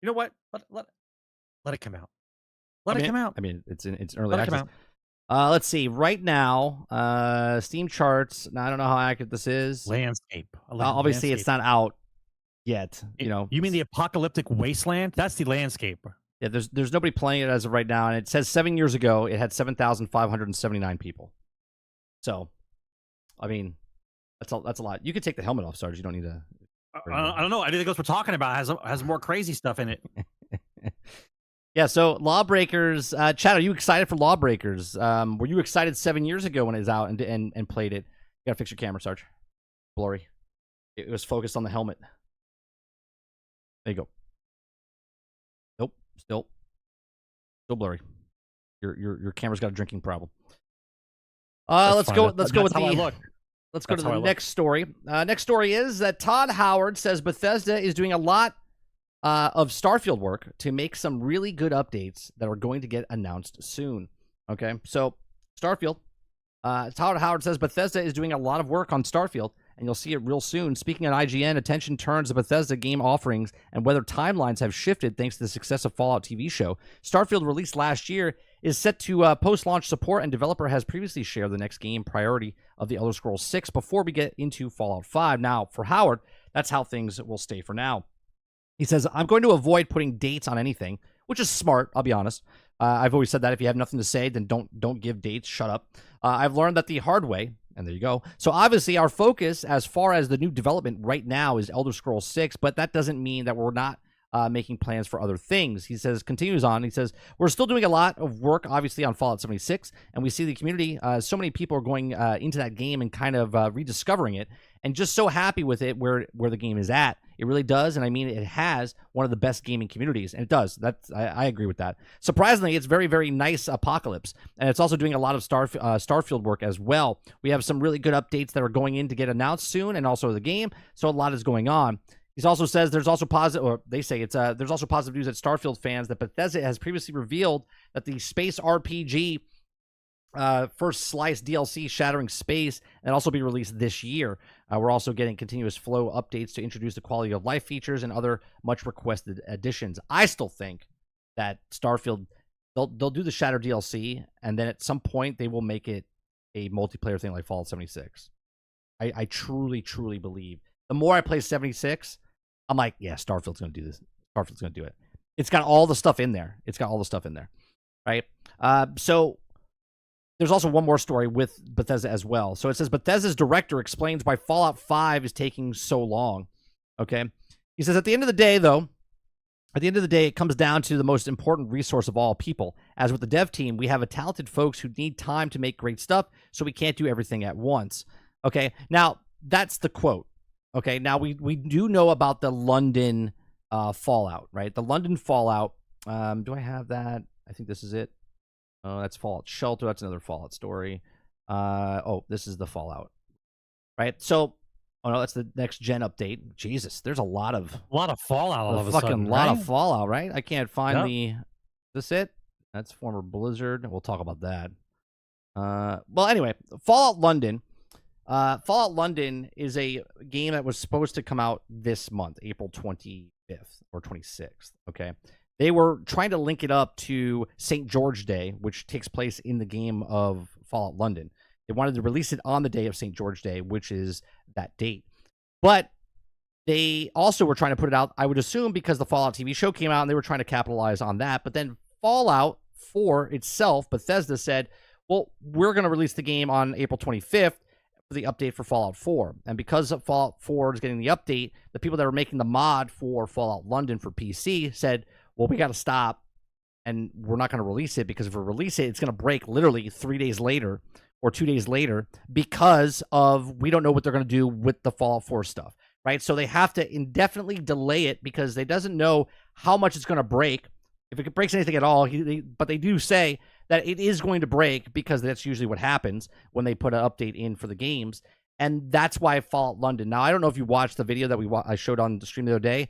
You know what? Let it come out. Let it come out. I mean, it's early access. Let's see. Right now, Steam charts. Now, I don't know how accurate this is. Landscape. Obviously, it's not out yet. You mean the apocalyptic wasteland? That's the landscape. Yeah, there's nobody playing it as of right now, and it says 7 years ago it had 7,579 people. So, I mean, that's a lot. You could take the helmet off, Sarge. You don't need to. I don't know. Anything else we're talking about has more crazy stuff in it. Yeah, so Lawbreakers, Chad, are you excited for Lawbreakers? Were you excited 7 years ago when it was out and played it? You gotta fix your camera, Sarge. Blurry. It was focused on the helmet. There you go. Nope, still blurry. Your camera's got a drinking problem. Let's go with the next story. Next story is that Todd Howard says Bethesda is doing a lot of Starfield work to make some really good updates that are going to get announced soon. Okay, so Starfield. Todd Howard says Bethesda is doing a lot of work on Starfield, and you'll see it real soon. Speaking on IGN, attention turns to Bethesda game offerings and whether timelines have shifted thanks to the success of Fallout TV show. Starfield, released last year, is set to post-launch support, and developer has previously shared the next game priority of the Elder Scrolls 6 before we get into Fallout 5. Now, for Howard, that's how things will stay for now. He says, I'm going to avoid putting dates on anything, which is smart, I'll be honest. I've always said that if you have nothing to say, then don't give dates. Shut up. I've learned that the hard way, and there you go. So obviously our focus as far as the new development right now is Elder Scrolls 6, but that doesn't mean that we're not making plans for other things. He says, continues on, he says, we're still doing a lot of work, obviously, on Fallout 76, and we see the community, so many people are going into that game and kind of rediscovering it, and just so happy with it where the game is at. It really does, and I mean, it has one of the best gaming communities, and it does. I agree with that. Surprisingly, it's very, very nice Apocalypse, and it's also doing a lot of Starfield work as well. We have some really good updates that are going in to get announced soon, and also the game, so a lot is going on. He also says there's also positive, or they say there's also positive news at Starfield fans that Bethesda has previously revealed that the space RPG First Slice DLC, Shattering Space, and also be released this year. We're also getting continuous flow updates to introduce the quality of life features and other much requested additions. I still think that Starfield, they'll do the Shatter DLC, and then at some point they will make it a multiplayer thing like Fallout 76. I truly, truly believe. The more I play 76, I'm like, yeah, Starfield's going to do this. Starfield's going to do it. It's got all the stuff in there. Right? So there's also one more story with Bethesda as well. So it says Bethesda's director explains why Fallout 5 is taking so long. Okay? He says, at the end of the day, though, At the end of the day, it comes down to the most important resource of all, people. As with the dev team, we have a talented folks who need time to make great stuff, so we can't do everything at once. Okay, now that's the quote. Okay, now we do know about the London Fallout, right? The London Fallout. Do I have that? I think this is it. Oh, that's Fallout Shelter. That's another Fallout story. This is the Fallout, right? So, oh no, that's the next gen update. Jesus, there's a lot of Fallout all of a fucking sudden, lot right? of Fallout, right? I can't find Yep. this it? That's former Blizzard. We'll talk about that. Well, anyway, Fallout London. Fallout London is a game that was supposed to come out this month, April 25th or 26th. Okay. They were trying to link it up to St. George Day, which takes place in the game of Fallout London. They wanted to release it on the day of St. George Day, which is that date. But they also were trying to put it out, I would assume, because the Fallout TV show came out and they were trying to capitalize on that. But then Fallout 4 itself, Bethesda said, well, we're going to release the game on April 25th for the update for Fallout 4. And because of Fallout 4 is getting the update, the people that were making the mod for Fallout London for PC said, well, we got to stop and we're not going to release it, because if we release it, it's going to break literally 3 days later or 2 days later, because of we don't know what they're going to do with the Fallout 4 stuff, right? So they have to indefinitely delay it because they doesn't know how much it's going to break, if it breaks anything at all. But they do say that it is going to break, because that's usually what happens when they put an update in for the games. And that's why Fallout London. Now, I don't know if you watched the video that I showed on the stream the other day.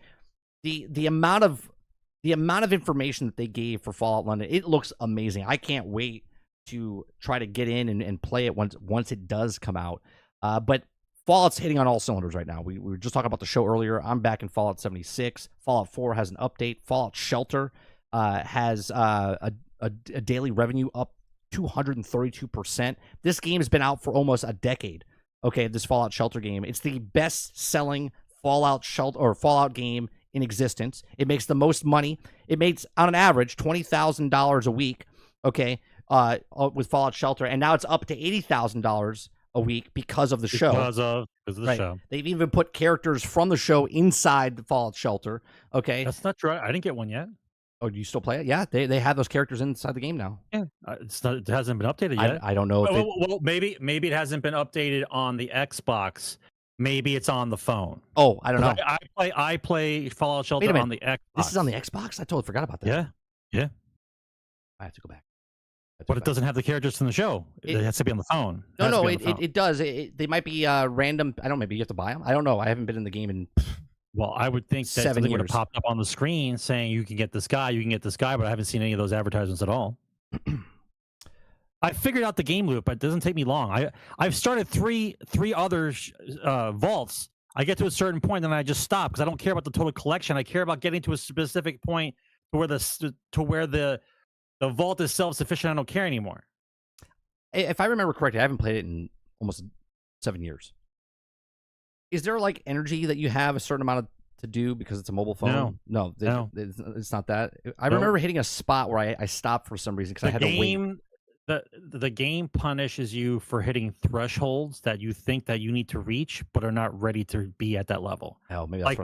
The amount of information that they gave for Fallout London, it looks amazing. I can't wait to try to get in and play it once it does come out. But Fallout's hitting on all cylinders right now. We were just talking about the show earlier. I'm back in Fallout 76. Fallout 4 has an update. Fallout Shelter has a daily revenue up 232%. This game has been out for almost a decade. Okay, this Fallout Shelter game. It's the best-selling Fallout game in existence. It makes the most money. It makes, on an average, $20,000 a week, okay, with Fallout Shelter, and now it's up to $80,000 a week because of the show. Because of the show. They've even put characters from the show inside the Fallout Shelter, okay? That's not true. I didn't get one yet. Oh, do you still play it? Yeah, they have those characters inside the game now. Yeah, it hasn't been updated yet. I don't know. Well, maybe it hasn't been updated on the Xbox. Maybe it's on the phone. Oh, I don't know. I play Fallout Shelter on the Xbox. This is on the Xbox? I totally forgot about that. Yeah. I have to go back. But it doesn't have the characters from the show. It has to be on the phone. It does. They might be random. I don't know. Maybe you have to buy them. I don't know. I haven't been in the game in. Well, I would think that 7 something years would have popped up on the screen saying you can get this guy, but I haven't seen any of those advertisements at all. I figured out the game loop, but it doesn't take me long. I've started three other vaults. I get to a certain point, and then I just stop because I don't care about the total collection. I care about getting to a specific point to where the vault is self-sufficient. I don't care anymore. If I remember correctly, I haven't played it in almost 7 years. Is there like energy that you have a certain amount to do because it's a mobile phone? No. It's not that. I remember hitting a spot where I stopped for some reason because I had to wait. The game punishes you for hitting thresholds that you think that you need to reach, but are not ready to be at that level. Oh, maybe that's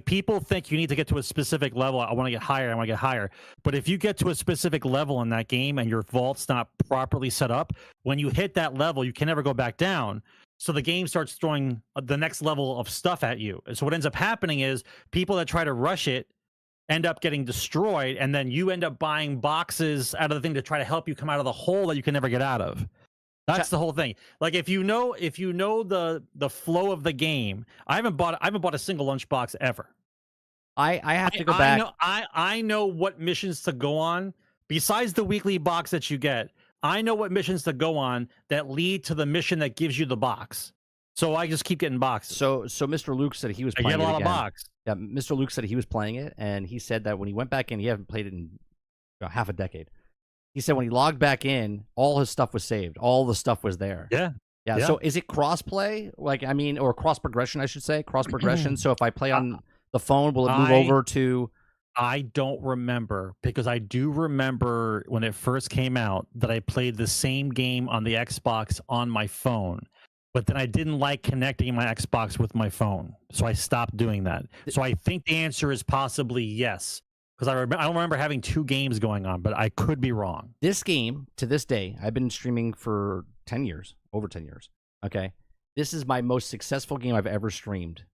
people think you need to get to a specific level. I want to get higher. But if you get to a specific level in that game and your vault's not properly set up, when you hit that level, you can never go back down. So the game starts throwing the next level of stuff at you. And so what ends up happening is people that try to rush it end up getting destroyed, and then you end up buying boxes out of the thing to try to help you come out of the hole that you can never get out of. That's the whole thing. Like if you know the flow of the game, I haven't bought a single lunchbox ever. I have to go back. I know what missions to go on besides the weekly box that you get. I know what missions to go on that lead to the mission that gives you the box. So I just keep getting boxes. So Mr. Luke said he was playing it again. I get a lot of box. Yeah, Mr. Luke said he was playing it, and he said that when he went back in, he hadn't played it in half a decade. He said when he logged back in, all his stuff was saved. All the stuff was there. Yeah. So is it cross-play? Or cross-progression, I should say. Cross-progression. So if I play on the phone, will it move over to... I don't remember, because I do remember when it first came out that I played the same game on the Xbox on my phone. but then I didn't like connecting my Xbox with my phone, so I stopped doing that. So I think the answer is possibly yes, because I don't remember having 2 games going on, but I could be wrong. This game, to this day, I've been streaming for 10 years, over 10 years, okay? This is my most successful game I've ever streamed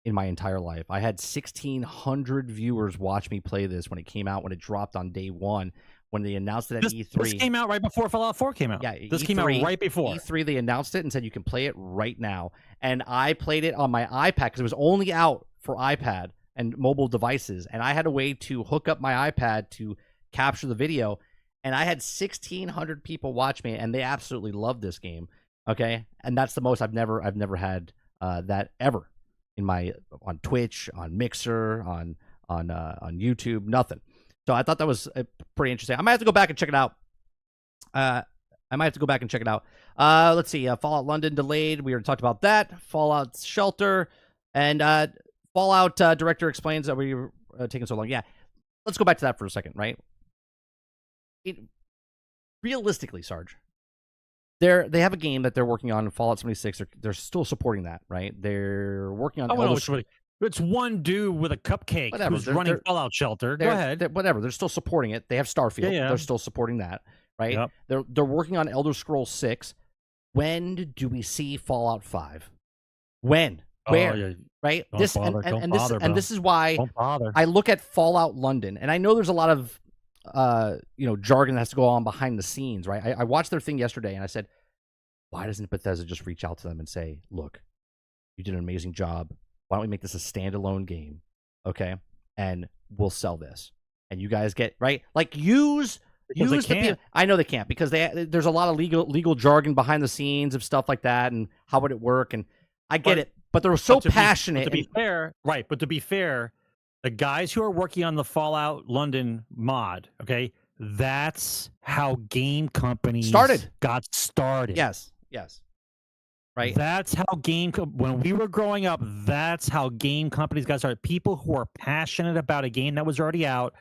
in my entire life. I had 1,600 viewers watch me play this when it came out, when it dropped on day 1. When they announced it at E3. This came out right before Fallout 4 came out. Yeah, this E3, came out right before. E3, they announced it and said you can play it right now. And I played it on my iPad because it was only out for iPad and mobile devices. And I had a way to hook up my iPad to capture the video. And I had 1,600 people watch me, and they absolutely loved this game. Okay, and that's the most I've never had that ever in on Twitch, on Mixer, on YouTube, nothing. So I thought that was pretty interesting. I might have to go back and check it out. Let's see. Fallout London delayed. We already talked about that. Fallout Shelter. And Fallout director explains that we were taking so long. Yeah. Let's go back to that for a second, right? Realistically, Sarge, they have a game that they're working on in Fallout 76. They're still supporting that, right? They're working on... It's one dude with a cupcake who's running Fallout Shelter. Go ahead. Whatever. They're still supporting it. They have Starfield. Yeah. They're still supporting that, right? Yep. They're working on Elder Scrolls 6. When do we see Fallout 5? When? Where? Yeah. Right? This is why I look at Fallout London, and I know there's a lot of jargon that has to go on behind the scenes, right? I watched their thing yesterday, and I said, why doesn't Bethesda just reach out to them and say, look, you did an amazing job. Why don't we make this a standalone game, okay? And we'll sell this, and you guys get right. Like use the people. I know they can't because there's a lot of legal jargon behind the scenes of stuff like that, and how would it work? And I get it, but they're so passionate. To be fair, the guys who are working on the Fallout London mod, okay, that's how game companies got started. Yes. Right. That's how when we were growing up, that's how game companies got started. People who are passionate about a game that was already out,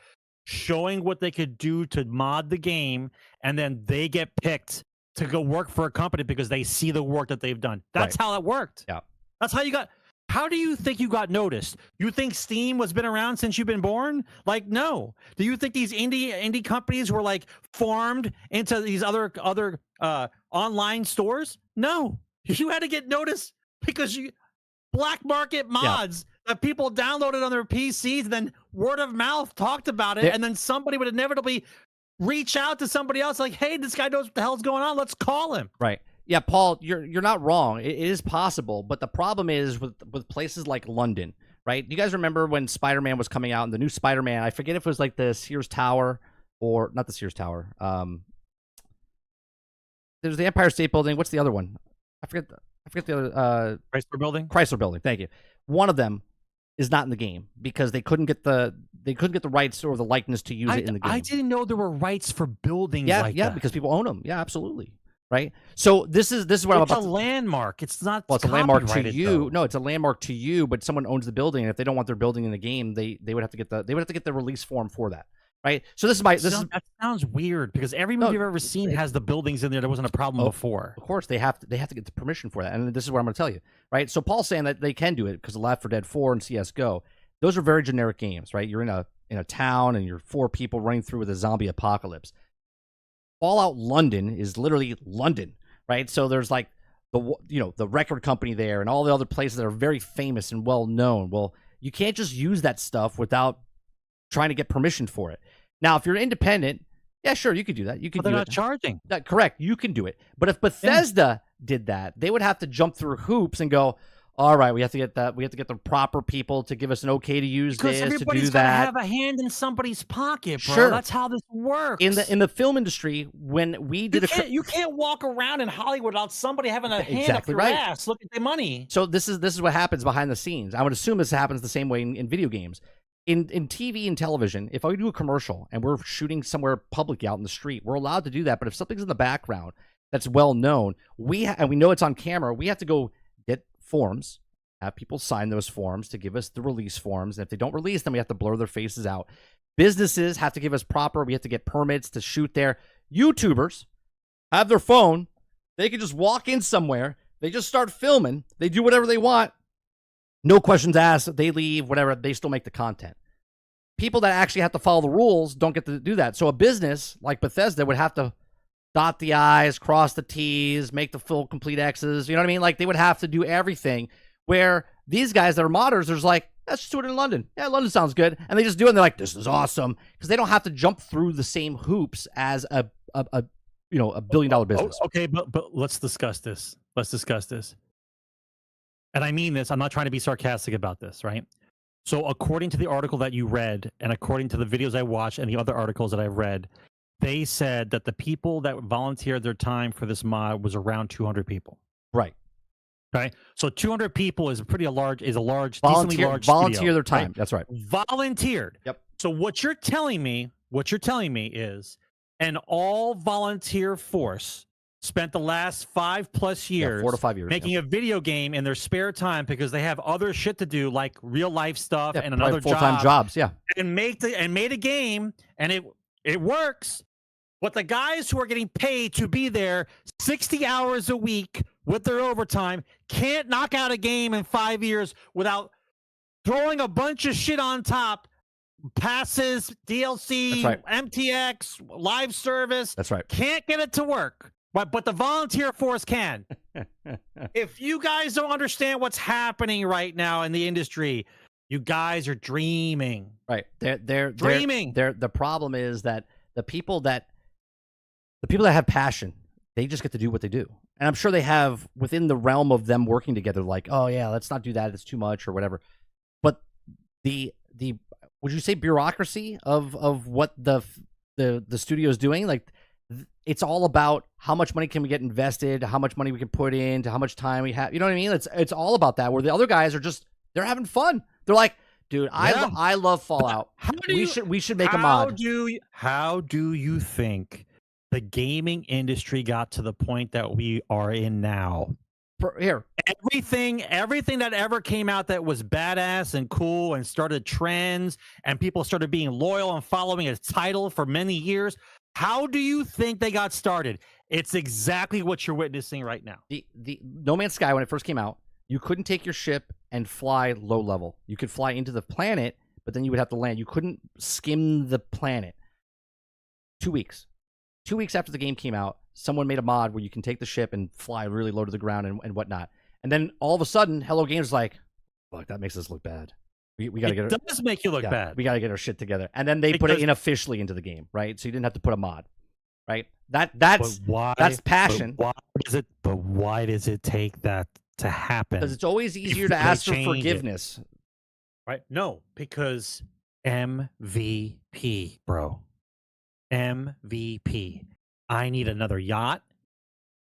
showing what they could do to mod the game, and then they get picked to go work for a company because they see the work that they've done. That's how it worked. Yeah. That's how you got... How do you think you got noticed? You think Steam has been around since you've been born? Like, no. Do you think these indie companies were like formed into these other online stores? No. You had to get noticed because black market mods that people downloaded on their PCs, and then word of mouth talked about it, and then somebody would inevitably reach out to somebody else like, hey, this guy knows what the hell's going on. Let's call him. Right. Yeah, Paul, you're not wrong. It is possible, but the problem is with places like London, right? You guys remember when Spider-Man was coming out, and the new Spider-Man, I forget if it was like the Sears Tower or not the Sears Tower. There's the Empire State Building. What's the other one? I forget the other Chrysler Building. Chrysler Building. Thank you. One of them is not in the game because they couldn't get the rights or the likeness to use it in the game. I didn't know there were rights for buildings. Yeah, because people own them. Yeah, absolutely. Right. So this is what I'm about. It's a landmark. It's not. Well, it's a landmark to you. No, it's a landmark to you. But someone owns the building, and if they don't want their building in the game, they would have to get the release form for that. Right. So that sounds weird because every movie I've ever seen has the buildings in there. There wasn't a problem before. Of course, they have to get the permission for that, and this is what I'm going to tell you. Right. So Paul's saying that they can do it because of Left 4 Dead 4 and CS:GO. Those are very generic games, right? You're in a town and you're 4 people running through with a zombie apocalypse. Fallout London is literally London, right? So there's like the record company there and all the other places that are very famous and well known. Well, you can't just use that stuff without trying to get permission for it. Now, if you're independent, yeah, sure, you could do that. You could. They're not charging. Correct. You can do it. But if Bethesda did that, they would have to jump through hoops and go, all right, we have to get the proper people to give us an okay to use this, to do that. Because everybody's got to have a hand in somebody's pocket, bro. Sure. That's how this works. In the film industry, when we did you can't walk around in Hollywood without somebody having a hand up your ass looking at their money. So this is what happens behind the scenes. I would assume this happens the same way in video games. In TV and television, if I do a commercial and we're shooting somewhere publicly out in the street, we're allowed to do that. But if something's in the background that's well known, and we know it's on camera, we have to go get forms, have people sign those forms to give us the release forms. And if they don't release them, we have to blur their faces out. Businesses have to give us we have to get permits to shoot there. YouTubers have their phone. They can just walk in somewhere, They just start filming. They do whatever they want. No questions asked. They leave, whatever. They still make the content. People that actually have to follow the rules don't get to do that. So a business like Bethesda would have to dot the I's, cross the T's, make the full complete X's. You know what I mean? Like, they would have to do everything. Where theyese guys that are modders, there's like, let's just do it in London. Yeah, London sounds good. And they just do it, and they're like, this is awesome. Because they don't have to jump through the same hoops as a $1 billion business. Okay, but let's discuss this. And I mean this. I'm not trying to be sarcastic about this, right? So according to the article that you read, and according to the videos I watched and the other articles that I've read, they said that the people that volunteered their time for this mod was around 200 people. Right. Right. So 200 people is decently large volunteer studio, their time. Right? That's right. Volunteered. Yep. So what you're telling me is an all volunteer force spent the last 5+ years, 4 to 5 years, making a video game in their spare time because they have other shit to do, like real life stuff and another full-time jobs. Yeah. And made a game, and it works. But the guys who are getting paid to be there 60 hours a week with their overtime can't knock out a game in 5 years without throwing a bunch of shit on top. Passes, DLC, right. MTX, live service. That's right. Can't get it to work. But the volunteer force can. If you guys don't understand what's happening right now in the industry, you guys are dreaming. Right. They're dreaming. The problem is that the people that have passion, they just get to do what they do. And I'm sure they have within the realm of them working together, like, oh yeah, let's not do that. It's too much or whatever. But the would you say bureaucracy of what the studio is doing? Like, it's all about how much money can we get invested, how much money we can put in, to how much time we have. You know what I mean? It's all about that. Where the other guys are just, they're having fun. They're like, dude, I love Fallout. We should make a mod. How do you think the gaming industry got to the point that we are in now? Here, everything that ever came out that was badass and cool and started trends and people started being loyal and following a title for many years. How do you think they got started? It's exactly what you're witnessing right now. The No Man's Sky, when it first came out, you couldn't take your ship and fly low level. You could fly into the planet, but then you would have to land. You couldn't skim the planet. 2 weeks. 2 weeks after the game came out, someone made a mod where you can take the ship and fly really low to the ground and whatnot. And then all of a sudden, Hello Games like, fuck, that makes us look bad. We gotta get it. Does make you look bad. We gotta get our shit together. And then they put it in officially into the game, right? So you didn't have to put a mod, right? That's passion. But why does it take that to happen? Because it's always easier to ask for forgiveness, right? No, because MVP, bro. MVP. I need another yacht,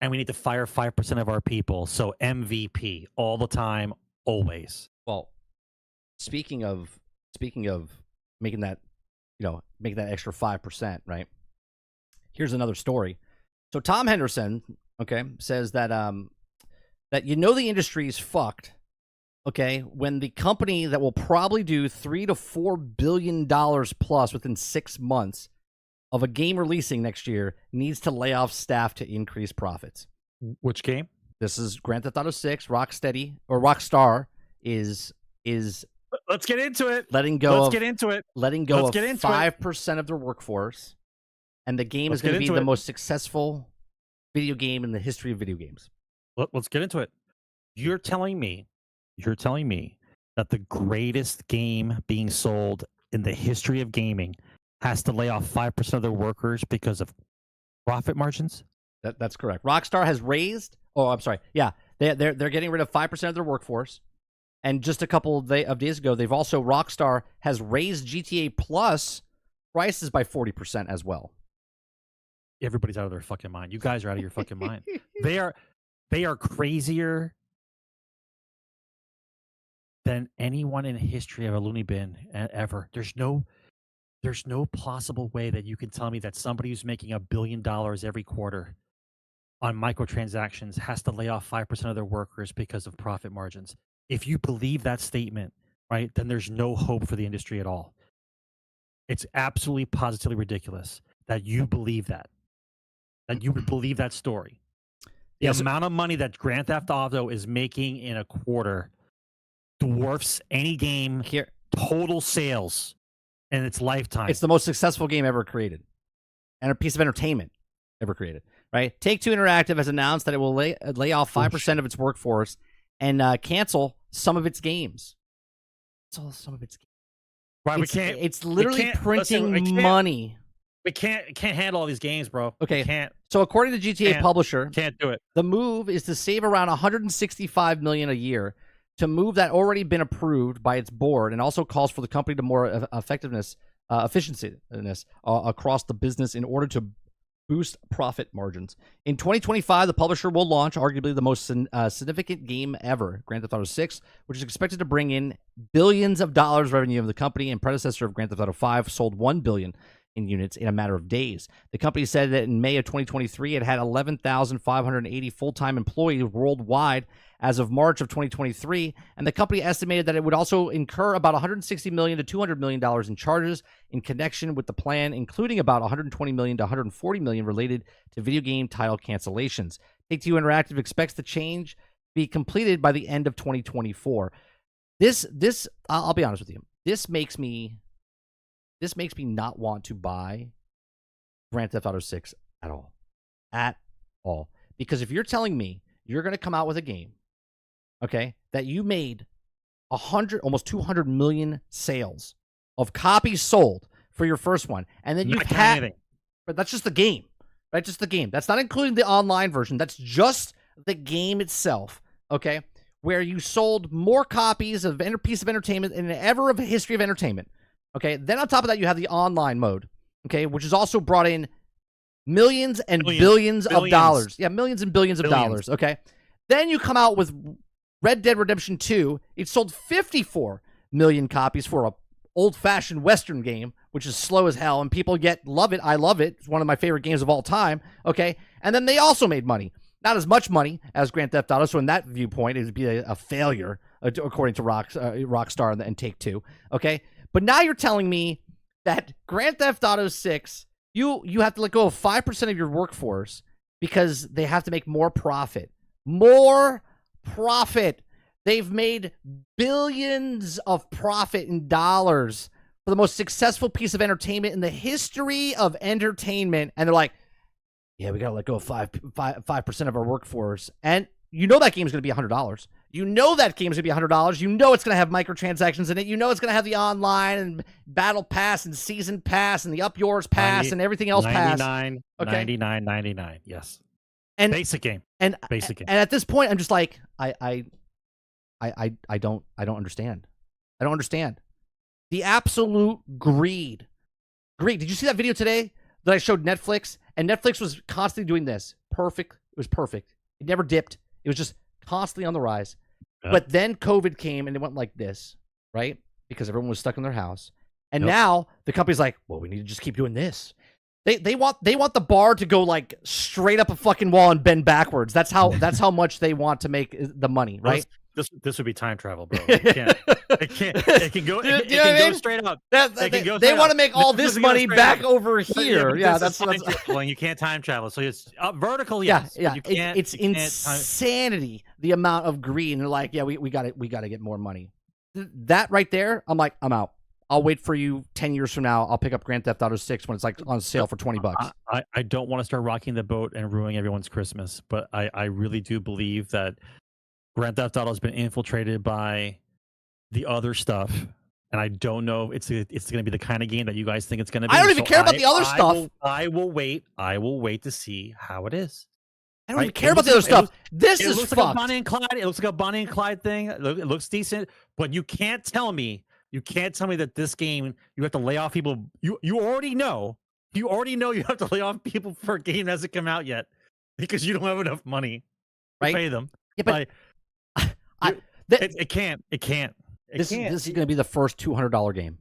and we need to fire 5% of our people. So MVP all the time, always. Well, speaking of making that, making that extra 5%, right? Here's another story. So Tom Henderson, okay, says that that the industry is fucked, okay, when the company that will probably do $3 to $4 billion plus within 6 months of a game releasing next year needs to lay off staff to increase profits. Which game? This is Grand Theft Auto 6. Rockstar is let's get into it. Letting go of 5% of their workforce, and the game is going to be the most successful video game in the history of video games. Let's get into it. You're telling me that the greatest game being sold in the history of gaming has to lay off 5% of their workers because of profit margins? That's correct. Rockstar has raised. Oh, I'm sorry. Yeah, they're getting rid of 5% of their workforce, and just a couple of days ago, Rockstar has raised GTA Plus prices by 40% as well. Everybody's out of their fucking mind. You guys are out of your fucking mind. They are crazier than anyone in the history of a loony bin ever. There's no possible way that you can tell me that somebody who's making $1 billion every quarter on microtransactions has to lay off 5% of their workers because of profit margins. If you believe that statement, right, then there's no hope for the industry at all. It's absolutely positively ridiculous that you believe that you would believe that story. The amount of money that Grand Theft Auto is making in a quarter dwarfs any game Here, total sales in its lifetime. it's the most successful game ever created, and a piece of entertainment ever created. Right? Take-Two Interactive has announced that it will lay off 5% of its workforce and cancel some of its games. Cancel some of its games. Right, It's literally printing money. We can't handle all these games, bro. Okay. We can't. So according to GTA publisher, Can't do it. the move is to save around $165 million a year to move that already been approved by its board, and also calls for the company to more efficiency across the business in order to boost profit margins. In 2025, the publisher will launch arguably the most significant game ever, Grand Theft Auto 6, which is expected to bring in billions of dollars revenue of the company, and predecessor of Grand Theft Auto 5 sold 1 billion in units in a matter of days. The company said that in May of 2023, it had 11,580 full-time employees worldwide as of March of 2023, and the company estimated that it would also incur about $160 million to $200 million in charges in connection with the plan, including about $120 million to $140 million related to video game title cancellations. Take-Two Interactive expects the change be completed by the end of 2024. This I'll be honest with you. This makes me not want to buy Grand Theft Auto 6 at all. At all. Because if you're telling me you're going to come out with a game, okay, that you made 100, almost 200 million sales of copies sold for your first one, and then you've had, but that's just the game, right? Just the game. That's not including the online version. That's just the game itself, okay, where you sold more copies of a piece of entertainment in ever of a history of entertainment. Okay, then on top of that, you have the online mode, okay, which has also brought in millions and billions of dollars. Yeah, millions and billions of dollars, okay? Then you come out with Red Dead Redemption 2. It sold 54 million copies for a old-fashioned Western game, which is slow as hell, and people love it. I love it. It's one of my favorite games of all time, okay? And then they also made money. Not as much money as Grand Theft Auto, so in that viewpoint, it would be a failure, according to Rockstar and Take-Two, okay? But now you're telling me that Grand Theft Auto 6, you have to let go of 5% of your workforce because they have to make more profit. More profit. They've made billions of profit in dollars for the most successful piece of entertainment in the history of entertainment. And they're like, yeah, we got to let go of 5% of our workforce. And you know that game's going to be $100. You know that game's going to be $100. You know it's going to have microtransactions in it. You know it's going to have the online and battle pass and season pass and the up yours pass and everything else pass. Okay. $99.99. Yes. And basic game. And basic game. And at this point, I'm just like, I don't understand. I don't understand the absolute greed. Greed. Did you see that video today that I showed Netflix? And Netflix was constantly doing this. Perfect. It was perfect. It never dipped. It was just constantly on the rise. But then COVID came and it went like this, right? Because everyone was stuck in their house. And now the company's like, well, we need to just keep doing this. They want the bar to go like straight up a fucking wall and bend backwards. That's how much they want to make the money, right? This would be time travel, bro. It can go straight up. They want to make all this money back over here. Yeah, that's well, you can't time travel, so it's up vertical. Yes, yeah. It's insanity the amount of greed. And they're like, yeah, we got to get more money. That right there, I'm like, I'm out. I'll wait for you 10 years from now. I'll pick up Grand Theft Auto 6 when it's like on sale for $20. I don't want to start rocking the boat and ruining everyone's Christmas, but I really do believe that Grand Theft Auto has been infiltrated by the other stuff, and I don't know if it's going to be the kind of game that you guys think it's going to be. I don't even care about the other stuff. I will wait to see how it is. I don't even care about the other stuff. This is fucked. Like a Bonnie and Clyde. It looks like a Bonnie and Clyde thing. It looks decent, but you can't tell me that this game you have to lay off people. You already know you have to lay off people for a game that hasn't come out yet because you don't have enough money to pay them. Yeah, but it can't. This is going to be the first $200 game.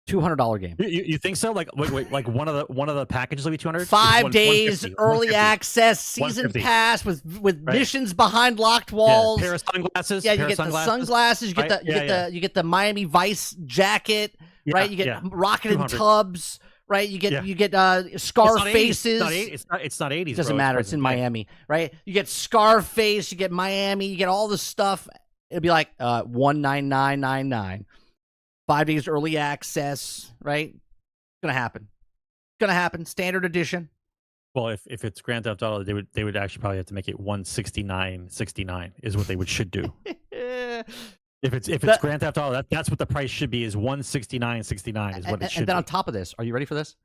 $200 game. You think so? Like wait, like one of the packages will be 200. 5 days early access, season pass with missions behind locked walls. Pair of sunglasses. Yeah, you get the sunglasses. You get the Miami Vice jacket. Right. You get Rocket and Tubbs. right? You get Yeah. you get Scar faces. It's not 80s. Doesn't matter. It's in Miami, right? You get Scarface, you get Miami, you get all the stuff. It'd be like 19999, 5 days early access, right? It's gonna happen. It's gonna happen. Standard edition. Well, if it's Grand Theft Auto, they would actually probably have to make it 169.69 is what they should do. If it's Grand Theft Auto, that's what the price should be, is 169.69 is what it should And then be. on top of this, are you ready for this?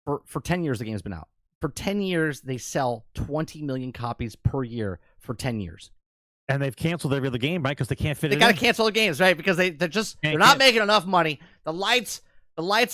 For 10 years the game's been out. For 10 years they sell 20 million copies per year for 10 years. And they've canceled every other game, right? Because they can't fit it in. They got to cancel the games, right? Because they're not making enough money. The lights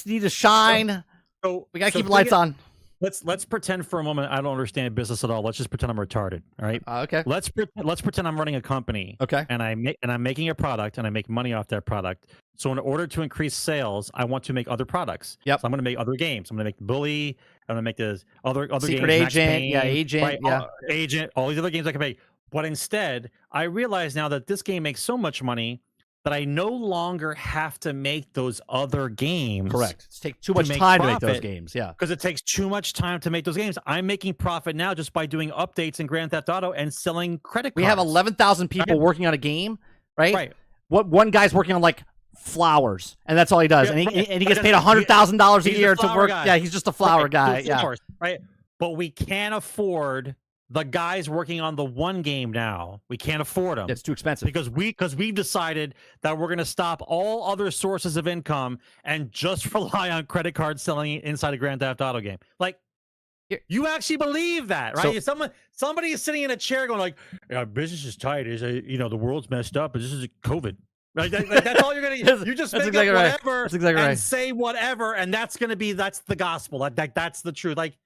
need to shine. So we got to keep the lights on. Let's pretend for a moment I don't understand business at all. Let's just pretend I'm retarded. All right. Okay. Let's pretend I'm running a company. Okay. And I'm making a product and I make money off that product. So in order to increase sales, I want to make other products. Yep. So I'm going to make other games. I'm going to make Bully. I'm going to make this other Secret games. Agent. Agent. Right? Yeah. Agent. All these other games I can make. But instead, I realize now that this game makes so much money that I no longer have to make those other games. Correct. It's take too much time to make those games. Yeah. Because it takes too much time to make those games. I'm making profit now just by doing updates in Grand Theft Auto and selling credit cards. We have 11,000 people working on a game, right? Right. What one guy's working on like flowers, and that's all he does, and he gets paid $100,000 a year to work. Guy. Yeah, he's just a flower guy. Yeah. Right. But we can't afford the guys working on the one game now. We can't afford them. It's too expensive. Because we've decided that we're going to stop all other sources of income and just rely on credit card selling inside a Grand Theft Auto game. Like, you actually believe that, right? So, somebody is sitting in a chair going like, yeah, business is tight. The world's messed up. But this is COVID. Right? That's all you're going to. You just make exactly up right. whatever That's exactly and right. say whatever, and that's the gospel. That's the truth. Like,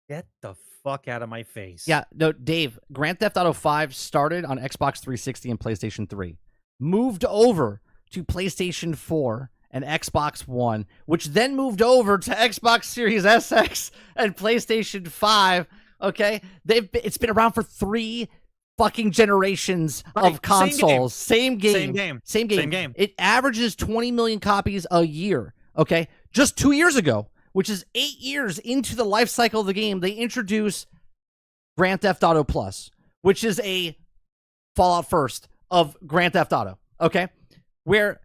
get the fuck out of my face. Yeah, no, Dave, Grand Theft Auto 5 started on Xbox 360 and PlayStation 3. Moved over to PlayStation 4 and Xbox One, which then moved over to Xbox Series SX and PlayStation 5. Okay? It's been around for 3 fucking generations of consoles. Same game. It averages 20 million copies a year. Okay? Just 2 years ago, which is 8 years into the life cycle of the game, they introduce Grand Theft Auto Plus, which is a Fallout first of Grand Theft Auto, okay? Where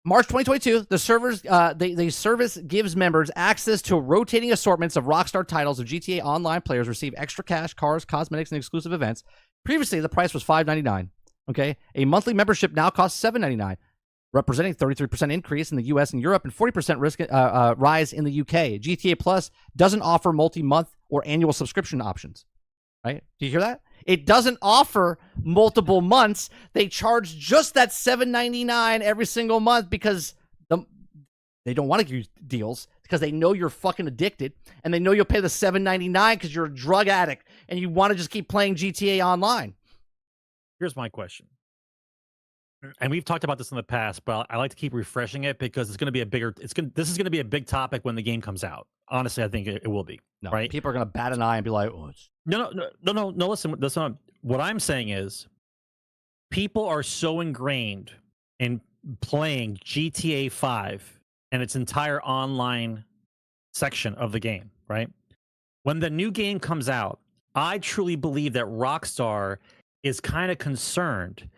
March 2022, the service gives members access to rotating assortments of Rockstar titles of GTA Online. Players receive extra cash, cars, cosmetics, and exclusive events. Previously, the price was $5.99, okay? A monthly membership now costs $7.99. Representing 33% increase in the U.S. and Europe and 40% rise in the U.K. GTA Plus doesn't offer multi-month or annual subscription options, right? Do you hear that? It doesn't offer multiple months. They charge just that $7.99 every single month because they don't want to give you deals because they know you're fucking addicted and they know you'll pay the $7.99 because you're a drug addict and you want to just keep playing GTA Online. Here's my question. And we've talked about this in the past, but I like to keep refreshing it because this is going to be a big topic when the game comes out. Honestly, I think it will be. No, right? People are going to bat an eye and be like, "Oh, it's..." No. Listen. What I'm saying is, people are so ingrained in playing GTA 5 and its entire online section of the game, right? When the new game comes out, I truly believe that Rockstar is kind of concerned.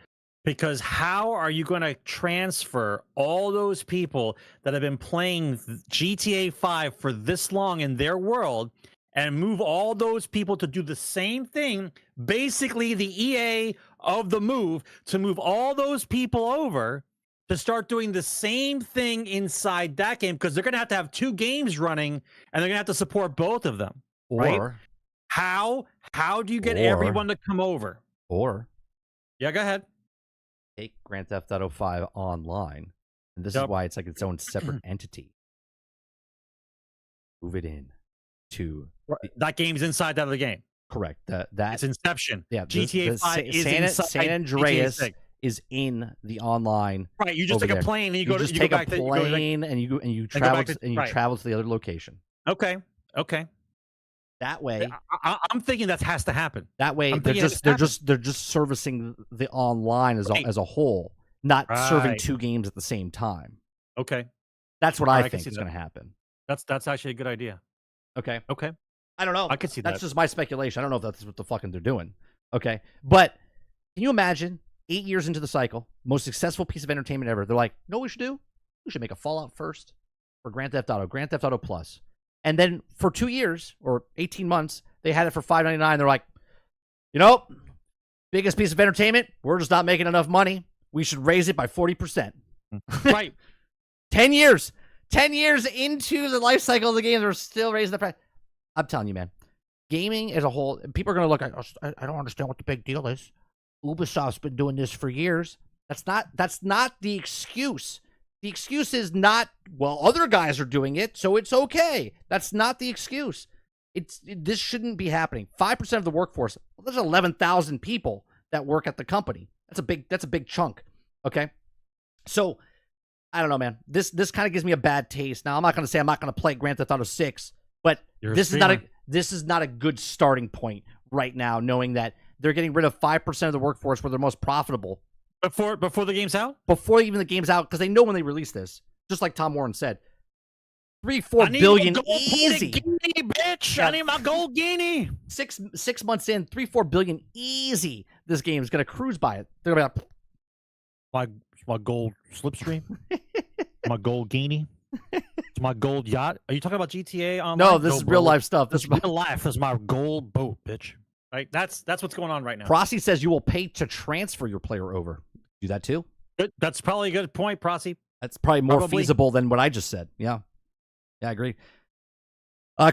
Because how are you going to transfer all those people that have been playing GTA 5 for this long in their world and move all those people to do the same thing, basically the EA of the move, to move all those people over to start doing the same thing inside that game? Because they're going to have 2 games running and they're going to have to support both of them. Right? How do you get everyone to come over? Yeah, go ahead. Take Grand Theft Auto 5 online, and this is why it's like its own separate entity. Move it in to that game's inside that of the game. Correct. That it's Inception. Yeah, GTA 5 is inside San Andreas is in the online. Right. You just take a plane and you go to take a plane and you travel to the other location. Okay. That way, I'm thinking that has to happen. That way, they're just servicing the online as a whole, not serving 2 games at the same time. Okay, that's what I think is going to happen. That's actually a good idea. Okay. Okay. I don't know. I could see that. That's just my speculation. I don't know if that's what the fucking they're doing. Okay. But can you imagine 8 years into the cycle, most successful piece of entertainment ever? They're like, you know what we should do? We should make a Fallout first for Grand Theft Auto Plus. And then for 2 years or 18 months, they had it for $5.99. They're like, you know, biggest piece of entertainment, we're just not making enough money. We should raise it by 40%. Right. 10 years. 10 years into the life cycle of the game, they're still raising the price. I'm telling you, man. Gaming as a whole, people are going to look at, I don't understand what the big deal is. Ubisoft's been doing this for years. That's not the excuse. The excuse is not, well, other guys are doing it, so it's okay. That's not the excuse. This shouldn't be happening. 5% of the workforce, well, there's 11,000 people that work at the company. That's a big chunk. Okay? So, I don't know, man. This kind of gives me a bad taste. Now, I'm not going to say I'm not going to play Grand Theft Auto 6, but this is not a good starting point right now, knowing that they're getting rid of 5% of the workforce where they're most profitable. Before the game's out? Before even the game's out, because they know when they release this, just like Tom Warren said, 3-4 billion easy. Guinea, bitch. Yeah. I need my gold guinea. 6 months in, 3-4 billion easy. This game is going to cruise by it. They're going to be like, my gold slipstream, my gold guinea, it's my gold yacht. Are you talking about GTA Online? No, this is real life stuff. This is real life. This is my gold boat, bitch. Right? That's what's going on right now. Prosy says you will pay to transfer your player over. Do that too? That's probably a good point, Prosy. That's probably more feasible than what I just said. Yeah, I agree.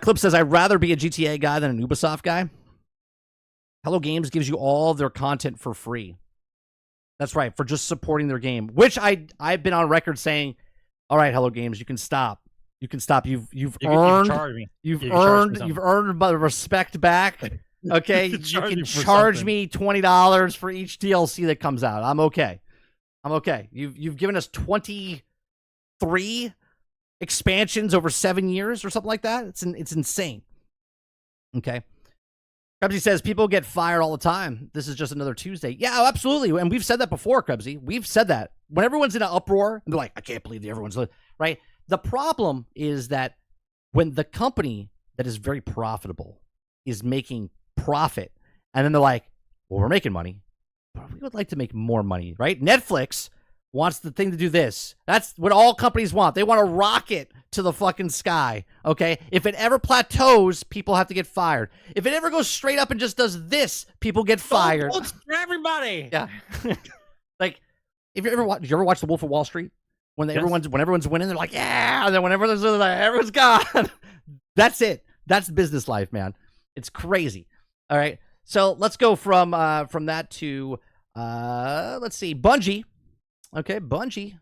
Clip says, I'd rather be a GTA guy than an Ubisoft guy. Hello Games gives you all their content for free. That's right, for just supporting their game, which I've been on record saying, all right, Hello Games, you can stop. You can stop. You've earned my respect back. Okay, you can charge me $20 for each DLC that comes out. I'm okay. You've given us 23 expansions over 7 years or something like that. It's insane. Okay. Krebsy says people get fired all the time. This is just another Tuesday. Yeah, absolutely. And we've said that before, Krebsy. We've said that. When everyone's in an uproar, and they're like, I can't believe everyone's right. The problem is that when the company that is very profitable is making profit, and then they're like, well, we're making money, but we would like to make more money, right? Netflix wants the thing to do this. That's what all companies want. They want to rocket to the fucking sky, okay? If it ever plateaus, people have to get fired. If it ever goes straight up and just does this, people get fired. It's for everybody. Yeah. Like, did you ever watch The Wolf of Wall Street? When everyone's winning, they're like, yeah. And then whenever everyone's gone. That's it. That's business life, man. It's crazy. All right. So let's go from that to let's see, Bungie. Okay, Bungie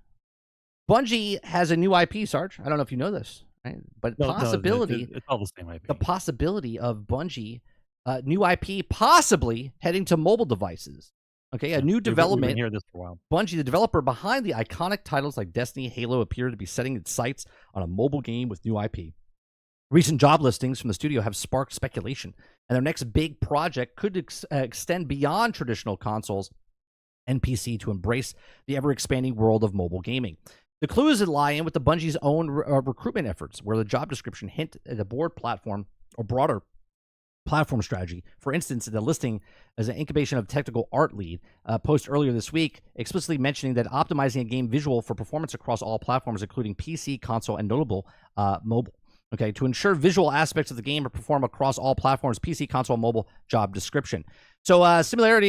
has a new IP, Sarge. I don't know if you know this, right? But it's all the same IP. The possibility of Bungie new IP possibly heading to mobile devices. Okay, a new development. We've been hearing this for a while. Bungie, the developer behind the iconic titles like Destiny, Halo, appear to be setting its sights on a mobile game with new IP. Recent job listings from the studio have sparked speculation, and their next big project could extend beyond traditional consoles and PC to embrace the ever-expanding world of mobile gaming. The clues that lie in with the Bungie's own recruitment efforts, where the job description hint at a board platform or broader platform strategy. For instance, the listing as an incubation of technical art lead post earlier this week, explicitly mentioning that optimizing a game visual for performance across all platforms, including PC, console, and notable mobile. Okay, to ensure visual aspects of the game are performed across all platforms, PC, console, mobile. Job description. So similar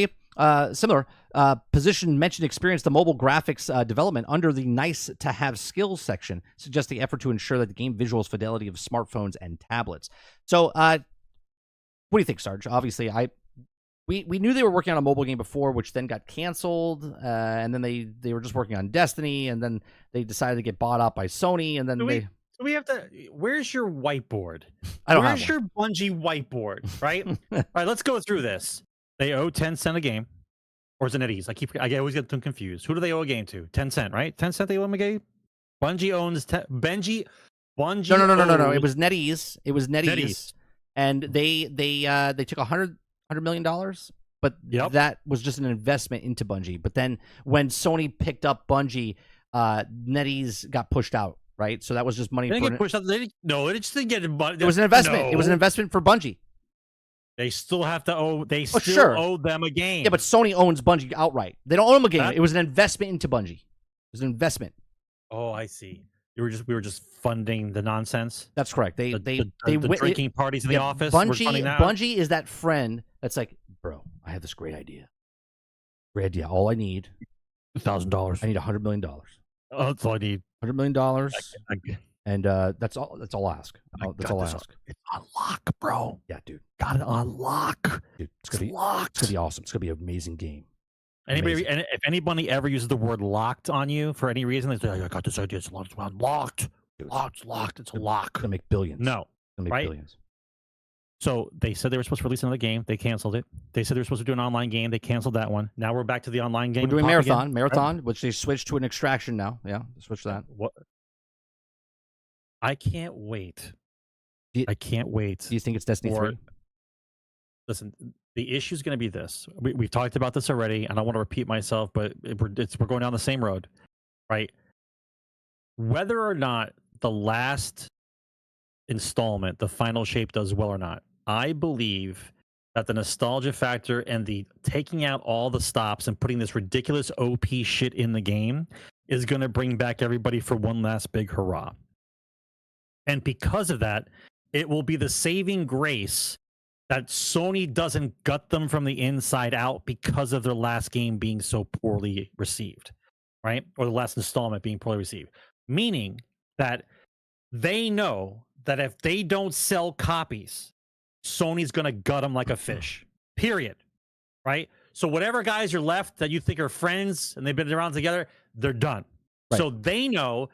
position mentioned experience the mobile graphics development under the nice to have skills section, suggesting effort to ensure that the game visuals fidelity of smartphones and tablets. So what do you think, Sarge? Obviously, we knew they were working on a mobile game before, which then got canceled, and then they were just working on Destiny, and then they decided to get bought out by Sony, and then we have to. Where's your whiteboard? I don't Where's have your Bungie whiteboard? Right. All right. Let's go through this. They owe 10 cents a game, or is it NetEase? I always get them confused. Who do they owe a game to? 10 cents, right? 10 cents they owe them a game. Bungie owns Bungie. No. It was NetEase. NetEase. And they took $100 million, but that was just an investment into Bungie. But then when Sony picked up Bungie, NetEase got pushed out. right? So that was just money. They didn't get pushed out. No, they just didn't get money. It was an investment. No. It was an investment for Bungie. They still have to owe. They still sure. owe them a game. Yeah, but Sony owns Bungie outright. They don't own them a game. It was an investment into Bungie. It was an investment. Oh, I see. We were just funding the nonsense. That's correct. They drinking parties in the office. Bungie is that friend that's like, bro, I have this great idea. Great idea. All I need $1,000. I need $100 million. Oh, that's all I need. $100 million. And that's all. That's all I ask. That's all I ask. It's on lock, bro. Yeah, dude. Got it on lock. Dude, it's gonna be locked. It's gonna be awesome. It's gonna be an amazing game. And if anybody ever uses the word "locked" on you for any reason, they say, "I got this idea. It's locked. Dude, locked. It's a lock." It's gonna make billions. No, it's gonna make billions. So they said they were supposed to release another game. They canceled it. They said they were supposed to do an online game. They canceled that one. Now we're back to the online game. We're doing Marathon, which they switched to an Extraction now. Yeah, switch that. What? I can't wait. I can't wait. Do you think it's Destiny 3? Listen, the issue is going to be this. We've talked about this already. I don't want to repeat myself, but we're going down the same road, right? Whether or not the last installment, the final shape, does well or not, I believe that the nostalgia factor and the taking out all the stops and putting this ridiculous OP shit in the game is going to bring back everybody for one last big hurrah. And because of that, it will be the saving grace that Sony doesn't gut them from the inside out because of their last game being so poorly received, right? Or the last installment being poorly received. Meaning that they know that if they don't sell copies, Sony's going to gut them like a fish, period, right? So whatever guys are left that you think are friends and they've been around together, they're done. Right. So they know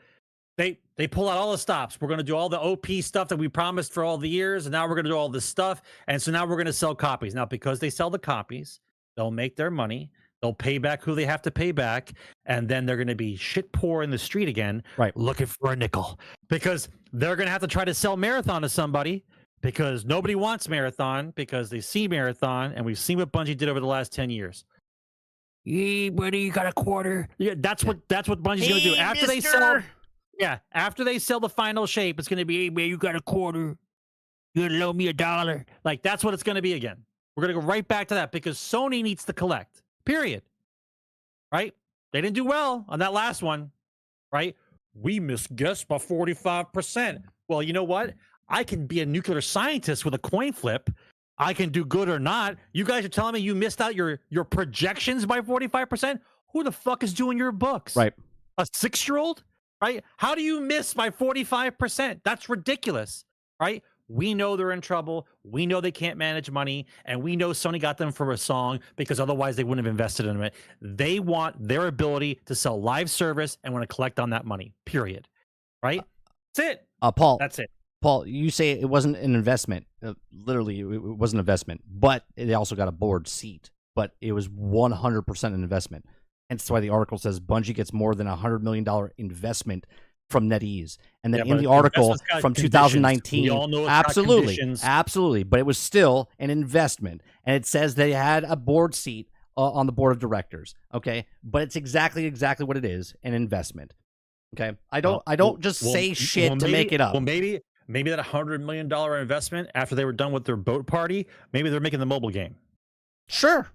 they pull out all the stops. We're going to do all the OP stuff that we promised for all the years, and now we're going to do all this stuff. And so now we're going to sell copies. Now, because they sell the copies, they'll make their money. They'll pay back who they have to pay back, and then they're going to be shit poor in the street again, right, looking for a nickel. Because they're going to have to try to sell Marathon to somebody, because nobody wants Marathon, because they see Marathon, and we've seen what Bungie did over the last 10 years. Hey, buddy, you got a quarter? Yeah, that's what Bungie's going to do. After they sell... Yeah, after they sell the final shape, it's going to be, hey, man, you got a quarter. You're going to loan me $1. Like, that's what it's going to be again. We're going to go right back to that because Sony needs to collect, period. Right? They didn't do well on that last one, right? We misguessed by 45%. Well, you know what? I can be a nuclear scientist with a coin flip. I can do good or not. You guys are telling me you missed out your projections by 45%? Who the fuck is doing your books? Right. A 6-year-old? Right? How do you miss by 45%? That's ridiculous, right? We know they're in trouble. We know they can't manage money, and we know Sony got them for a song because otherwise they wouldn't have invested in it. They want their ability to sell live service and want to collect on that money, period. Right? That's it. Paul. That's it. Paul, you say it wasn't an investment. Literally, it was an investment, but they also got a board seat. But it was 100% an investment. Hence why the article says Bungie gets more than $100 million investment from NetEase. And then in the article from 2019, absolutely. But it was still an investment. And it says they had a board seat on the board of directors. Okay. But it's exactly what it is, an investment. Okay. I don't just say shit to make it up. Well, maybe that $100 million investment after they were done with their boat party, maybe they're making the mobile game. Sure.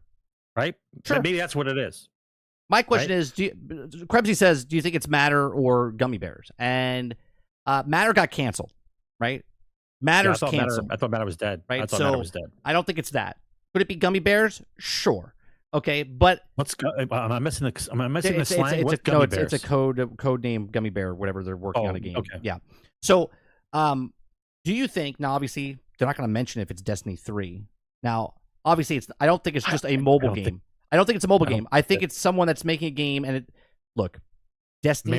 Right? Sure. Maybe that's what it is. My question is, Krebsy says, do you think it's Matter or Gummy Bears? And Matter got canceled, right? Matter's canceled. I thought Matter was dead. Right? I thought Matter was dead. I don't think it's that. Could it be Gummy Bears? Sure. Okay, but am I missing the slang? What's Gummy Bears? It's a code name, Gummy Bear, whatever. They're working on a game. Okay. Yeah. So, do you think, now obviously they're not going to mention if it's Destiny 3. Now, obviously I don't think it's just a mobile game. I don't think it's a mobile game. I think it's someone that's making a game, and look, Destiny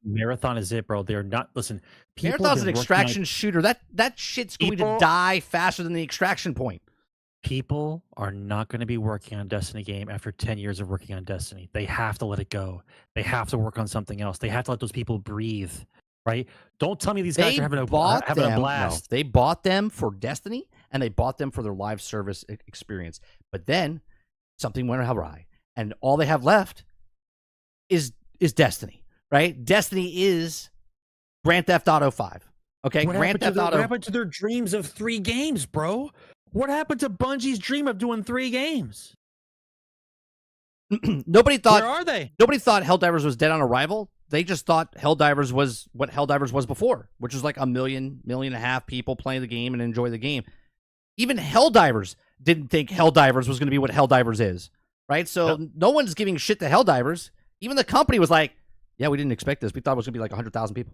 Marathon is it, bro. They're not. Listen, Marathon's an extraction shooter. That shit's going to die faster than the extraction point. People are not going to be working on Destiny game after 10 years of working on Destiny. They have to let it go. They have to work on something else. They have to let those people breathe. Right? Don't tell me these guys are having a blast. No, they bought them for Destiny, and they bought them for their live service experience. But then something went awry, and all they have left is Destiny, right? Destiny is Grand Theft Auto 5. Okay, What Grand Theft Auto. What happened to their dreams of 3 games, bro? What happened to Bungie's dream of doing 3 games? Nobody thought. Where are they? Nobody thought Helldivers was dead on arrival. They just thought Helldivers was what Helldivers was before, which was like 1 million, 1.5 million people playing the game and enjoy the game. Even Helldivers didn't think Helldivers was going to be what Helldivers is, right? So no one's giving shit to Helldivers. Even the company was like, yeah, we didn't expect this. We thought it was going to be like 100,000 people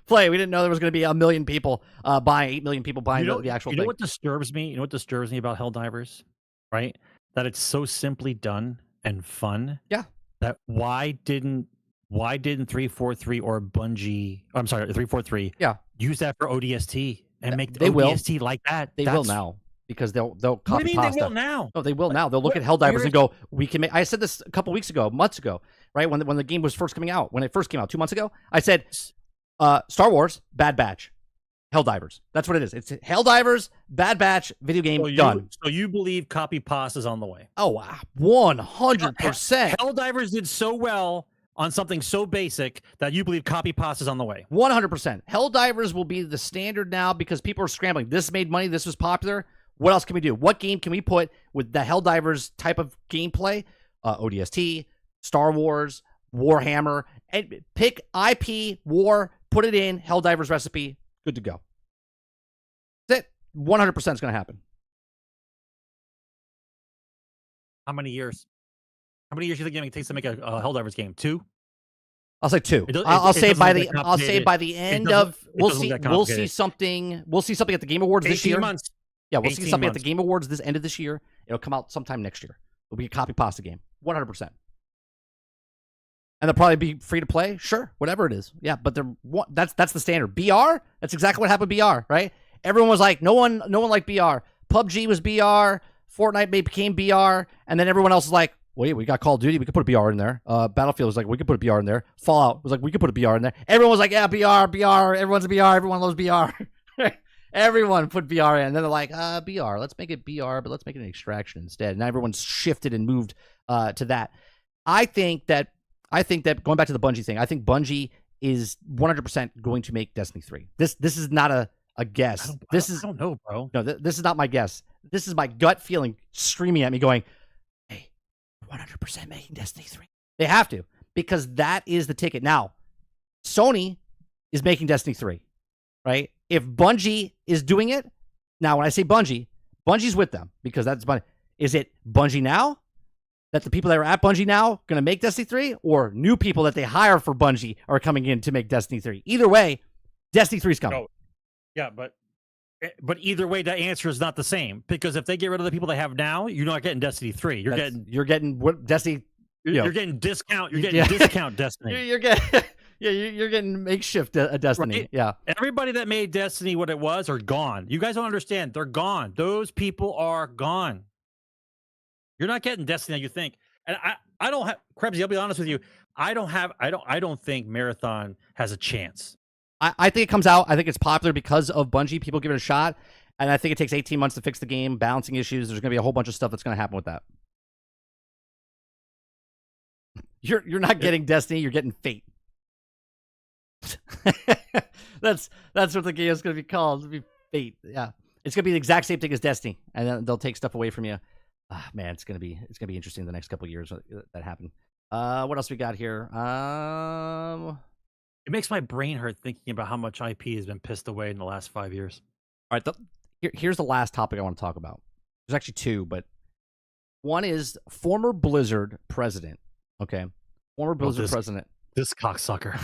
play. We didn't know there was going to be 1 million people buying, 8 million people buying the actual thing. You know what disturbs me? You know what disturbs me about Helldivers? Right? That it's so simply done and fun. Yeah. That why didn't 343 or Bungie, I'm sorry, 343 use that for ODST and make the ODST like that? They will now. Because they'll copy What do you mean pasta. they will now? No, they will now. They'll look at Helldivers and go, we can make. I said this a couple weeks ago, months ago, right? When the game was first coming out, when it first came out 2 months ago, I said, Star Wars, Bad Batch, Helldivers. That's what it is. It's Helldivers, Bad Batch, video game done. So you believe copy pasta is on the way? Oh, wow. 100%. Helldivers did so well on something so basic that you believe copy pasta is on the way. 100%. Helldivers will be the standard now because people are scrambling. This made money. This was popular. What else can we do? What game can we put with the Helldivers type of gameplay? ODST, Star Wars, Warhammer, and pick IP, war, put it in, Helldivers recipe, good to go. That's it. 100% is going to happen. How many years? How many years do you think it takes to make a Helldivers game? 2? I'll say 2. I'll say by the end of we'll see something at the Game Awards this year. Months. Yeah, we'll see something at the Game Awards this end of this year. It'll come out sometime next year. It'll be a copy pasta game. 100%. And they'll probably be free to play. Sure, whatever it is. Yeah, but that's the standard. BR? That's exactly what happened with BR, right? Everyone was like, no one liked BR. PUBG was BR. Fortnite became BR. And then everyone else was like, wait, we got Call of Duty. We could put a BR in there. Battlefield was like, we could put a BR in there. Fallout was like, we could put a BR in there. Everyone was like, yeah, BR. Everyone's a BR. Everyone loves BR. Everyone put BR in. And then they're like, BR. Let's make it BR, but let's make it an extraction instead. And everyone's shifted and moved to that. I think that going back to the Bungie thing, I think Bungie is 100% going to make Destiny 3. This is not a guess. I don't know, bro. No, this is not my guess. This is my gut feeling screaming at me going, hey, 100% making Destiny 3. They have to, because that is the ticket. Now, Sony is making Destiny 3, right? If Bungie is doing it, now when I say Bungie's with them, because that's Bungie. Is it Bungie now? That the people that are at Bungie now going to make Destiny 3, or new people that they hire for Bungie are coming in to make Destiny 3? Either way, Destiny 3 is coming. Oh, yeah, but either way, the answer is not the same, because if they get rid of the people they have now, you're not getting Destiny 3. You're getting what Destiny. You're getting discount. You're getting discount Destiny. You're getting you're getting makeshift Destiny. Right? Yeah. Everybody that made Destiny what it was are gone. You guys don't understand. They're gone. Those people are gone. You're not getting Destiny how you think. And I don't have Krebsy, I'll be honest with you. I don't think Marathon has a chance. I think it comes out. I think it's popular because of Bungie. People give it a shot. And I think it takes 18 months to fix the game, balancing issues. There's going to be a whole bunch of stuff that's going to happen with that. You're not getting Destiny. You're getting Fate. That's what the game is going to be called. It'll be Fate. Yeah, it's going to be the exact same thing as Destiny, and then they'll take stuff away from you. Man, it's going to be interesting the next couple of years that happen. What else we got here? It makes my brain hurt thinking about how much IP has been pissed away in the last 5 years. All right, here's the last topic I want to talk about. There's actually 2, but one is former Blizzard president. Okay, former Blizzard president. This cocksucker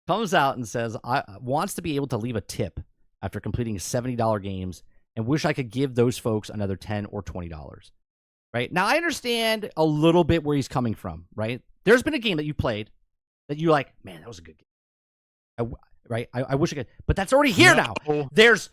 comes out and says wants to be able to leave a tip after completing $70 games, and wish I could give those folks another $10 or $20. Right now, I understand a little bit where he's coming from. Right, there's been a game that you played that you're like, man, that was a good game. I wish I could, but that's already here now. There's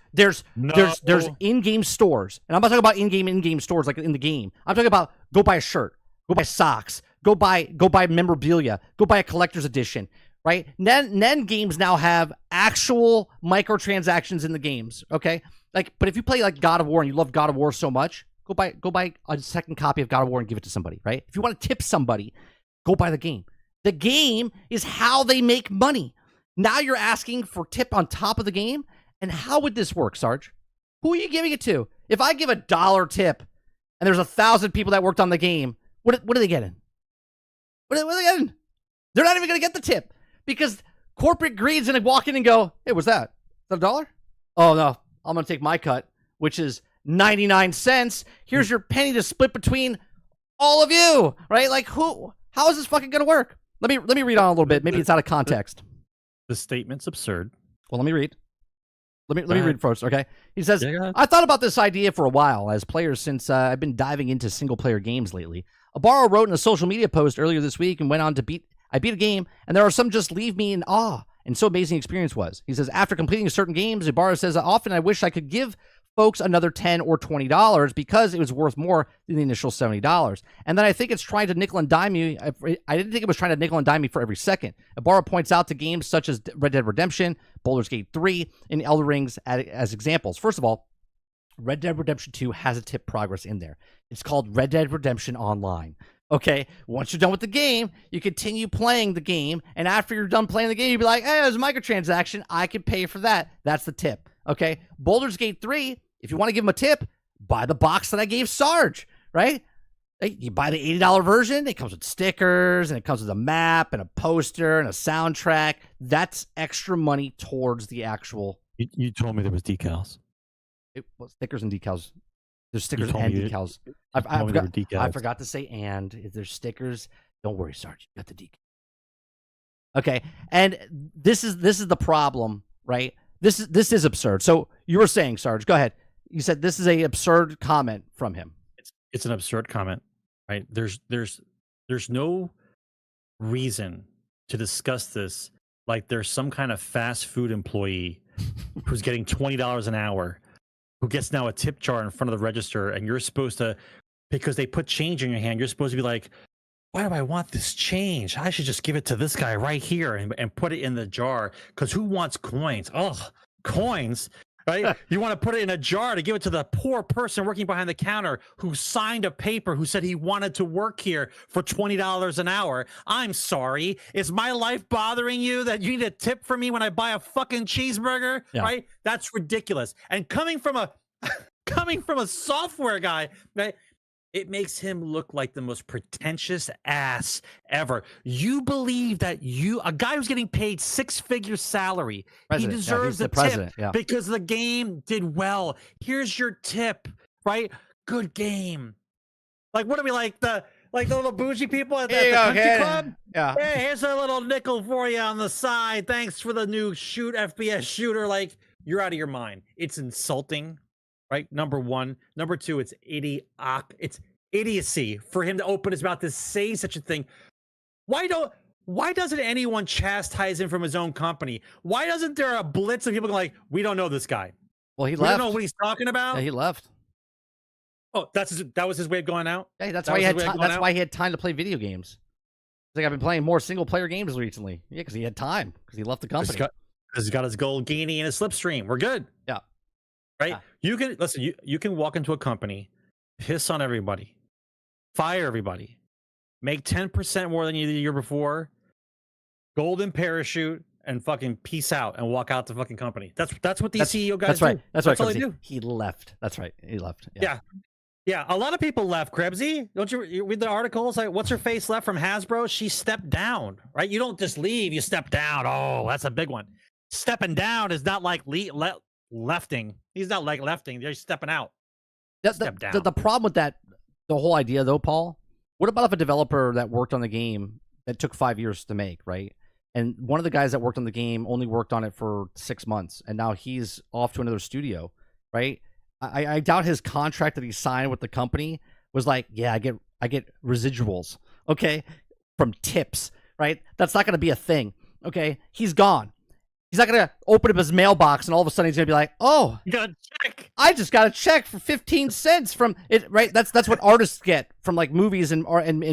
in-game stores, and I'm not talking about in-game stores like in the game. I'm talking about go buy a shirt, go buy socks, go buy memorabilia, go buy a collector's edition. Right? Then games now have actual microtransactions in the games. Okay, but if you play like God of War and you love God of War so much, go buy a second copy of God of War and give it to somebody. Right? If you want to tip somebody, go buy the game. The game is how they make money. Now you're asking for tip on top of the game? And how would this work, Sarge? Who are you giving it to? If I give $1 tip and there's 1,000 people that worked on the game, what are they getting? What are they getting? They're not even going to get the tip because corporate greed's going to walk in and go, hey, what's that? Is that $1? Oh, no. I'm going to take my cut, which is 99 cents. Here's your penny to split between all of you, right? Like, how is this fucking going to work? Let me read on a little bit. Maybe it's out of context. The statement's absurd. Well, let me read. Let me read first, okay? He says, I thought about this idea for a while as players since I've been diving into single-player games lately. Ibarra wrote in a social media post earlier this week and went on to beat a game, and there are some just leave me in awe, and so amazing experience was. He says, after completing certain games, Ibarra says, often I wish I could give folks another $10 or $20 because it was worth more than the initial $70. And then I think it's trying to nickel and dime me. I didn't think it was trying to nickel and dime me for every second. Ibarra points out to games such as Red Dead Redemption, Baldur's Gate 3, and Elder Rings as examples. First of all, Red Dead Redemption 2 has a tip progress in there. It's called Red Dead Redemption Online. Okay, once you're done with the game, you continue playing the game, and after you're done playing the game, you'll be like, hey, there's a microtransaction. I can pay for that. That's the tip. Okay, Baldur's Gate 3, if you want to give him a tip, buy the box that I gave Sarge, right? You buy the $80 version. It comes with stickers, and it comes with a map, and a poster, and a soundtrack. That's extra money towards the actual... You told me there was decals. Stickers and decals. There's stickers and decals. I forgot to say and. If there's stickers, don't worry, Sarge. You got the decal. Okay, and this is the problem, right? This is absurd. So you were saying, Sarge, go ahead. You said this is a absurd comment from him. It's an absurd comment, right? There's no reason to discuss this like there's some kind of fast food employee who's getting $20 an hour, who gets now a tip jar in front of the register, and you're supposed to, because they put change in your hand, you're supposed to be like, why do I want this change? I should just give it to this guy right here and put it in the jar, because who wants coins? Oh, coins, right? You want to put it in a jar to give it to the poor person working behind the counter who signed a paper who said he wanted to work here for $20 an hour. I'm sorry. Is my life bothering you that you need a tip for me when I buy a fucking cheeseburger? Yeah. Right? That's ridiculous. And coming from a software guy, right? It makes him look like the most pretentious ass ever. You believe that a guy who's getting paid six-figure salary, he deserves a tip because the game did well. Here's your tip, right? Good game. Like, what are we, like the little bougie people at the country club? Yeah. Hey, here's a little nickel for you on the side. Thanks for the new FPS shooter. Like, you're out of your mind. It's insulting. Right, number one. Number two, it's idiocy for him to open his mouth to say such a thing. Why doesn't anyone chastise him from his own company? Why doesn't there a blitz of people going like, we don't know this guy? Well, we don't know what he's talking about. Yeah, he left. Oh, that was his way of going out. Yeah, that's why he had time to play video games. It's like, I've been playing more single player games recently. Yeah, because he had time because he left the company. Because he's got his gold guinea and his slipstream. We're good. Yeah. Right? Yeah. You can listen, you can walk into a company, piss on everybody, fire everybody, make 10% more than you did the year before, golden parachute, and fucking peace out and walk out the fucking company. That's what these CEO guys do. That's all they do. He left. That's right. He left. Yeah. A lot of people left, Krebsy. Don't you read the articles? Like, what's her face left from Hasbro? She stepped down, right? You don't just leave, you step down. Oh, that's a big one. Stepping down is not like lefting. He's not like lefting. They're stepping out. The problem with that, the whole idea though, Paul, what about if a developer that worked on the game that took 5 years to make, right? And one of the guys that worked on the game only worked on it for 6 months, and now he's off to another studio, right? I doubt his contract that he signed with the company was like, yeah, I get residuals, okay, from tips, right? That's not going to be a thing, okay? He's gone. He's not going to open up his mailbox and all of a sudden he's going to be like, oh, you got a check. I just got a check for 15 cents from it, right? That's what artists get from like movies and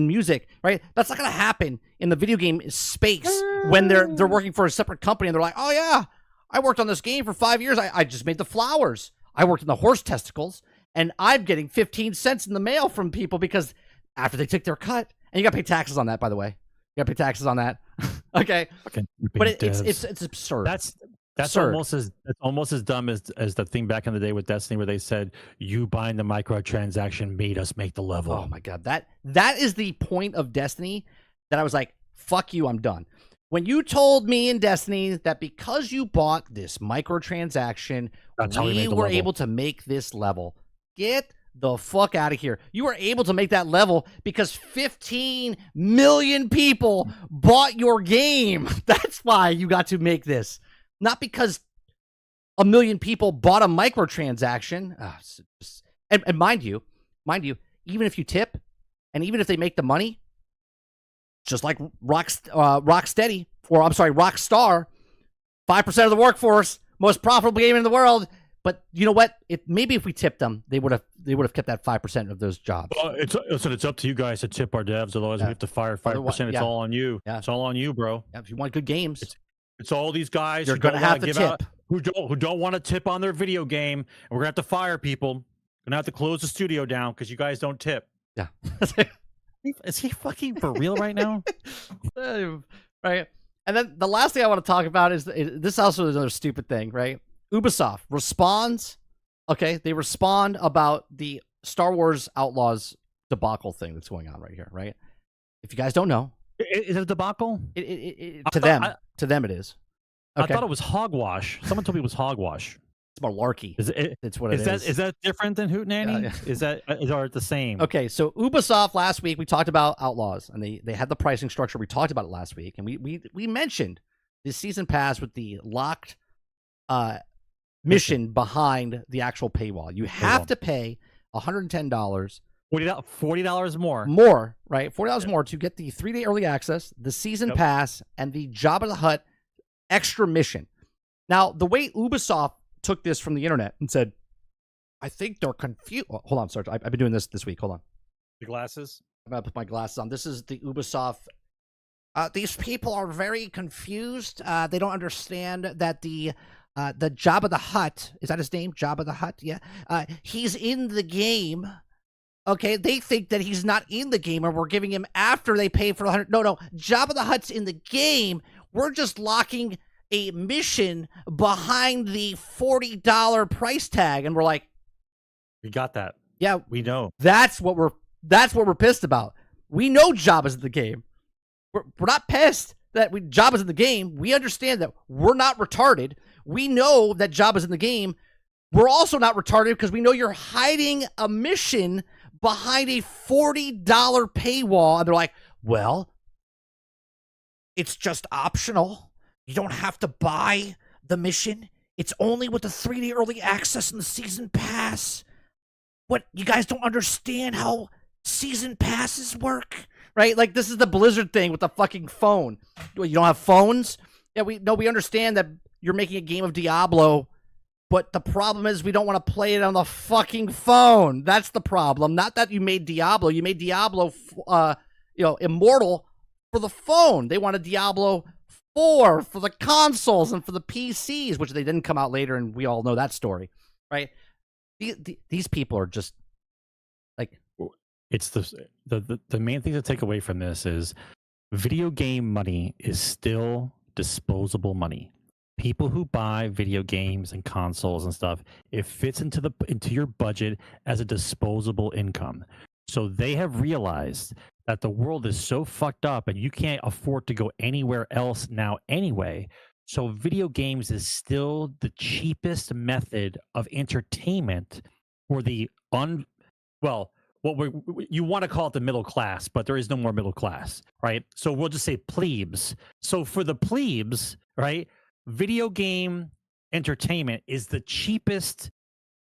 music, right? That's not going to happen in the video game space when they're working for a separate company and they're like, oh yeah, I worked on this game for 5 years. I just made the flowers. I worked in the horse testicles and I'm getting 15 cents in the mail from people because after they took their cut, and you got to pay taxes on that, by the way. You got to pay taxes on that. Okay, Fucking but devs. it's absurd. That's absurd. almost as dumb as the thing back in the day with Destiny where they said you buying the microtransaction made us make the level. Oh my god, that is the point of Destiny that I was like, fuck you, I'm done. When you told me in Destiny that because you bought this microtransaction, we were able to make this level. Get the fuck out of here. You were able to make that level because 15 million people bought your game. That's why you got to make this. Not because a million people bought a microtransaction. And mind you, even if you tip, and even if they make the money, just like Rocksteady, or I'm sorry, Rockstar, 5% of the workforce, most profitable game in the world. But you know what? Maybe if we tipped them, they would have kept that 5% of those jobs. It's up to you guys to tip our devs. Otherwise, we have to fire 5%. It's all on you. Yeah. It's all on you, bro. Yeah, if you want good games, it's all these guys you're going to have to tip. Who don't want to tip on their video game, and we're gonna have to fire people. Gonna have to close the studio down because you guys don't tip. Yeah. Is he fucking for real right now? Right. And then the last thing I want to talk about is this also is another stupid thing, right? Ubisoft responds. Okay, they respond about the Star Wars Outlaws debacle thing that's going on right here, right? If you guys don't know, is it a debacle? To them it is. Okay. I thought it was hogwash. Someone told me it was hogwash. It's malarkey. It's what it is. Is that different than Hootenanny? Yeah. Is it the same? Okay, so Ubisoft last week we talked about Outlaws, and they had the pricing structure. We talked about it last week, and we mentioned this season pass with the locked mission behind the actual paywall. You have to pay $110. $40 more. More, right? $40 more to get the 3-day early access, the season pass, and the Jabba the Hutt extra mission. Now, the way Ubisoft took this from the internet and said, I think they're confused. Oh, hold on, Serge. I've been doing this week. Hold on. The glasses? I'm going to put my glasses on. This is the Ubisoft. These people are very confused. They don't understand that the Jabba the Hutt, is that his name? Jabba the Hutt? Yeah. He's in the game. Okay, they think that he's not in the game, or we're giving him after they pay for $100. No, Jabba the Hutt's in the game. We're just locking a mission behind the $40 price tag, and we're like, we got that. Yeah, we know. That's what we're pissed about. We know Jabba's in the game. We're not pissed that Jabba's in the game. We understand that we're not retarded. We know that Jabba's in the game. We're also not retarded because we know you're hiding a mission behind a $40 paywall. And they're like, well, it's just optional. You don't have to buy the mission. It's only with the 3-day early access and the season pass. What, you guys don't understand how season passes work? Right? Like, this is the Blizzard thing with the fucking phone. You don't have phones? Yeah, we understand that you're making a game of Diablo, but the problem is we don't want to play it on the fucking phone. That's the problem. Not that you made Diablo. You made Diablo, immortal for the phone. They wanted Diablo 4 for the consoles and for the PCs, which they didn't come out later, and we all know that story, right? These people are just like... It's the main thing to take away from this is video game money is still disposable money. People who buy video games and consoles and stuff, it fits into your budget as a disposable income. So they have realized that the world is so fucked up and you can't afford to go anywhere else now anyway. So video games is still the cheapest method of entertainment for the you want to call it the middle class, but there is no more middle class, right? So we'll just say plebes. So for the plebes, right, video game entertainment is the cheapest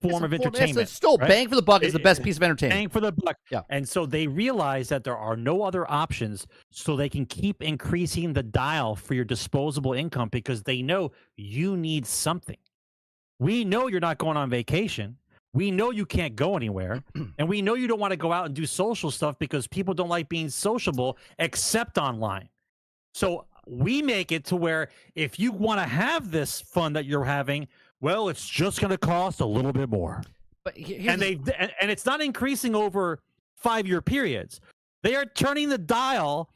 form of entertainment. It's still right? Bang for the buck is the best piece of entertainment. Bang for the buck. Yeah. And so they realize that there are no other options, so they can keep increasing the dial for your disposable income because they know you need something. We know you're not going on vacation. We know you can't go anywhere, and we know you don't want to go out and do social stuff because people don't like being sociable except online. So we make it to where if you want to have this fun that you're having, well, it's just going to cost a little bit more. But and it's not increasing over 5-year periods. They are turning the dial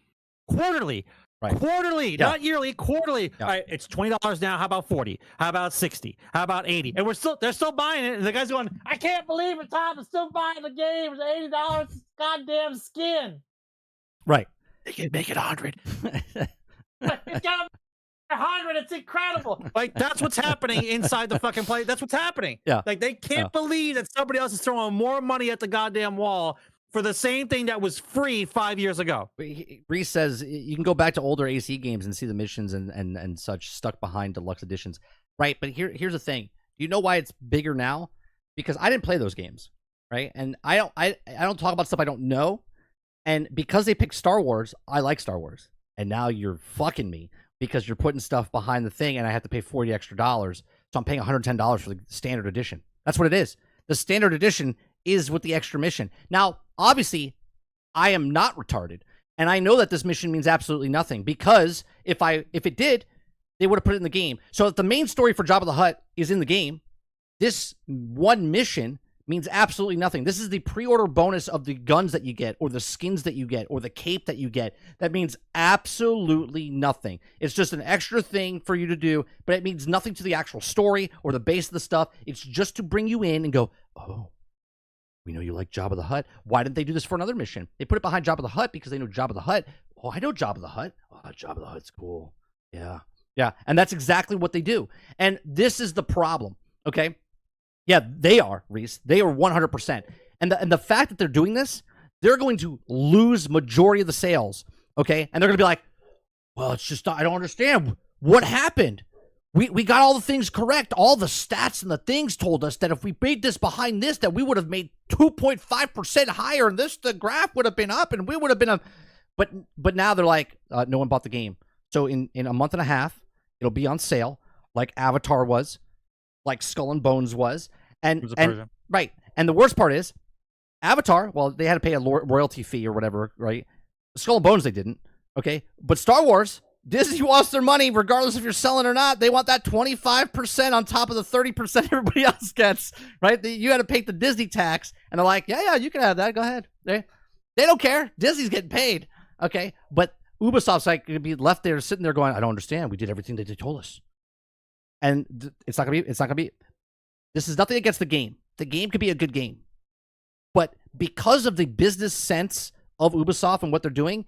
quarterly. Right. Quarterly, not yearly, quarterly. Yeah. All right, it's $20 now. How about 40? How about 60? How about 80? And they're still buying it. And the guy's going, I can't believe it, Tom. I'm still buying the game. It's $80 goddamn skin. Right. They can make it 100. It's got 100. It's incredible. Like, that's what's happening inside the fucking play. That's what's happening. Yeah. Like, they can't believe that somebody else is throwing more money at the goddamn wall for the same thing that was free 5 years ago. Reese says you can go back to older AC games and see the missions and such stuck behind deluxe editions. Right, but here's the thing. You know why it's bigger now? Because I didn't play those games, right? And I don't talk about stuff I don't know. And because they picked Star Wars, I like Star Wars. And now you're fucking me because you're putting stuff behind the thing and I have to pay $40 extra. So I'm paying $110 for the standard edition. That's what it is. The standard edition is with the extra mission. Now, obviously, I am not retarded. And I know that this mission means absolutely nothing because if it did, they would have put it in the game. So if the main story for Jabba the Hutt is in the game, this one mission means absolutely nothing. This is the pre-order bonus of the guns that you get or the skins that you get or the cape that you get. That means absolutely nothing. It's just an extra thing for you to do, but it means nothing to the actual story or the base of the stuff. It's just to bring you in and go, oh, we know you like Jabba the Hutt. Why didn't they do this for another mission? They put it behind Jabba the Hutt because they know Jabba the Hutt. Oh, I know Jabba the Hutt. Oh, Jabba the Hutt's cool. Yeah. Yeah. And that's exactly what they do. And this is the problem. Okay. Yeah, they are, Reese. They are 100%. And the fact that they're doing this, they're going to lose majority of the sales. Okay. And they're going to be like, well, it's just, I don't understand. What happened? We got all the things correct. All the stats and the things told us that if we made this behind this, that we would have made 2.5% higher, and the graph would have been up, and we would have been But now they're like, no one bought the game. So in a month and a half, it'll be on sale, like Avatar was, like Skull and Bones was, and right. And the worst part is, Avatar. Well, they had to pay a royalty fee or whatever, right? Skull and Bones, they didn't. Okay, but Star Wars. Disney wants their money regardless if you're selling or not. They want that 25% on top of the 30% everybody else gets, right? You got to pay the Disney tax. And they're like, yeah, you can have that. Go ahead. They don't care. Disney's getting paid. Okay. But Ubisoft's like going to be left there sitting there going, I don't understand. We did everything that they told us. And it's not going to be, this is nothing against the game. The game could be a good game. But because of the business sense of Ubisoft and what they're doing,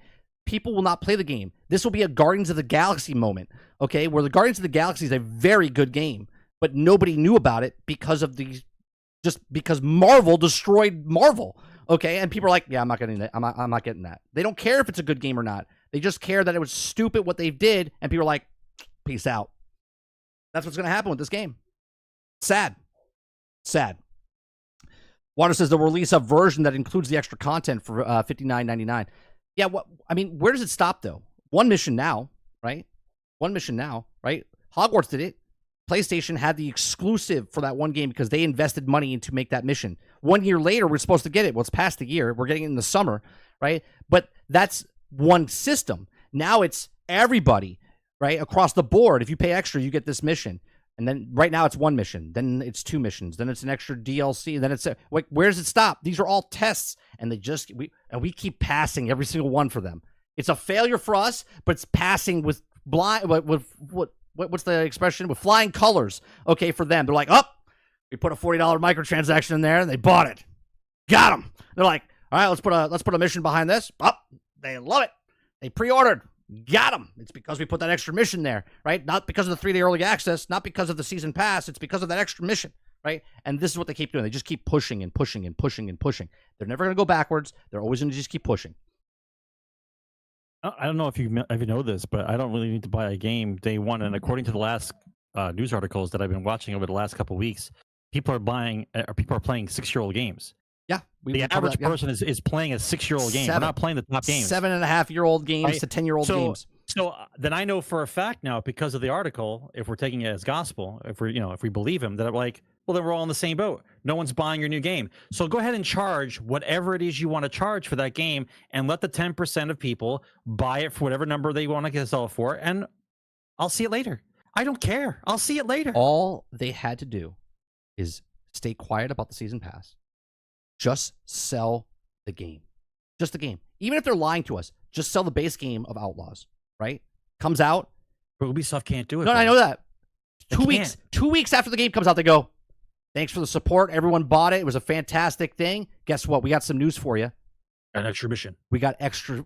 people will not play the game. This will be a Guardians of the Galaxy moment, okay? Where the Guardians of the Galaxy is a very good game, but nobody knew about it because Marvel destroyed Marvel, okay? And people are like, yeah, I'm not getting that. I'm not getting that. They don't care if it's a good game or not. They just care that it was stupid what they did, and people are like, peace out. That's what's going to happen with this game. Sad. Water says they'll release a version that includes the extra content for $59.99. Yeah, where does it stop, though? One mission now, right? Hogwarts did it. PlayStation had the exclusive for that one game because they invested money into make that mission. 1 year later, we're supposed to get it. Well, it's past the year. We're getting it in the summer, right? But that's one system. Now it's everybody, right? Across the board. If you pay extra, you get this mission. And then right now it's one mission. Then it's two missions. Then it's an extra DLC. Then it's like, where does it stop? These are all tests, and we keep passing every single one for them. It's a failure for us, but it's passing with what's the expression? With flying colors. Okay, for them, they're like, we put a $40 microtransaction in there, and they bought it. Got them. They're like, all right, let's put a mission behind this. They love it. They pre-ordered. Got them. It's because we put that extra mission there, right? Not because of the 3-day early access, not because of the season pass. It's because of that extra mission, right? And this is what they keep doing. They just keep pushing and pushing and pushing and pushing. They're never going to go backwards. They're always going to just keep pushing. I don't know if you know this, but I don't really need to buy a game day one. And according to the last news articles that I've been watching over the last couple of weeks, people are playing 6-year-old games. Yeah, the average person is playing a 6-year-old game. They're not playing the top games. 7.5-year-old games right? to 10-year-old games. So then I know for a fact now, because of the article, if we're taking it as gospel, if we believe him, that I'm like, well, then we're all in the same boat. No one's buying your new game. So go ahead and charge whatever it is you want to charge for that game, and let the 10% of people buy it for whatever number they want to sell it for, and I'll see it later. I don't care. I'll see it later. All they had to do is stay quiet about the season pass. Just sell the game. Just the game. Even if they're lying to us, just sell the base game of Outlaws, right? Comes out. But Ubisoft can't do it. No, I know that. They 2 weeks. 2 weeks after the game comes out, they go, "Thanks for the support. Everyone bought it. It was a fantastic thing. Guess what? We got some news for you. An extra mission. We got extra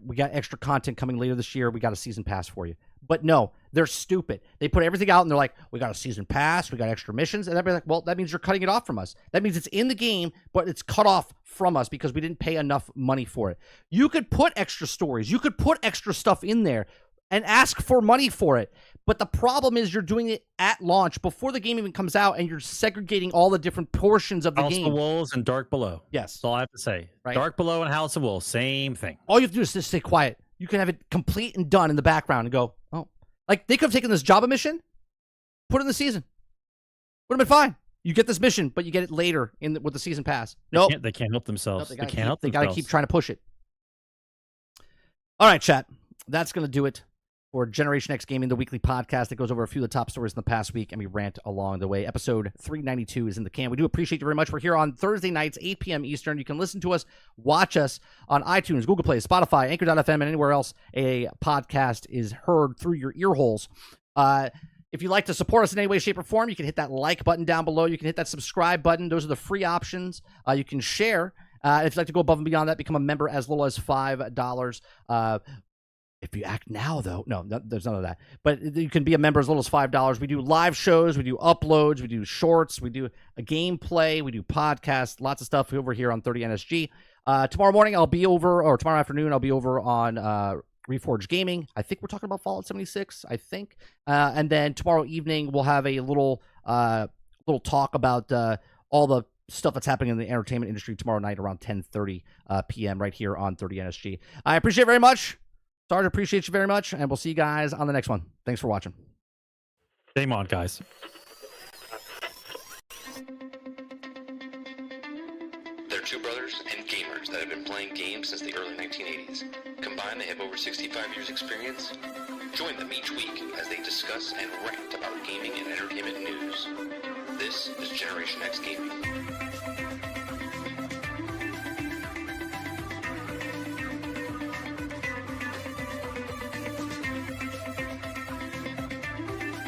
content coming later this year. We got a season pass for you." But no, they're stupid. They put everything out and they're like, "We got a season pass. We got extra missions." And everybody's like, "Well, that means you're cutting it off from us. That means it's in the game, but it's cut off from us because we didn't pay enough money for it." You could put extra stories. You could put extra stuff in there and ask for money for it. But the problem is you're doing it at launch before the game even comes out, and you're segregating all the different portions of the game. House of Wolves and Dark Below. Yes. That's all I have to say. Right. Dark Below and House of Wolves, same thing. All you have to do is just stay quiet. You can have it complete and done in the background and go, "Oh." Like, they could have taken this Java mission, put it in the season. Would have been fine. You get this mission, but you get it later with the season pass. Nope. They can't help themselves. Nope, they can't help themselves. They got to keep trying to push it. All right, chat. That's going to do it for Generation X Gaming, the weekly podcast that goes over a few of the top stories in the past week, and we rant along the way. Episode 392 is in the can. We do appreciate you very much. We're here on Thursday nights, 8 p.m. Eastern. You can listen to us, watch us on iTunes, Google Play, Spotify, Anchor.fm, and anywhere else a podcast is heard through your ear holes. If you'd like to support us in any way, shape, or form, you can hit that like button down below. You can hit that subscribe button. Those are the free options. You can share. If you'd like to go above and beyond that, become a member as little as $5. If you act now, though, no, there's none of that. But you can be a member as little as $5. We do live shows, we do uploads, we do shorts, we do a gameplay, we do podcasts, lots of stuff over here on 30NSG. Tomorrow morning, or tomorrow afternoon, I'll be over on Reforge Gaming. I think we're talking about Fallout 76, I think. And then tomorrow evening, we'll have a little talk about all the stuff that's happening in the entertainment industry tomorrow night around 10:30 p.m. right here on 30NSG. I appreciate it very much. Sarge, appreciate you very much, and we'll see you guys on the next one. Thanks for watching. Game on, guys. They're two brothers and gamers that have been playing games since the early 1980s. Combined, they have over 65 years experience. Join them each week as they discuss and rant about gaming and entertainment news. This is Generation X Gaming.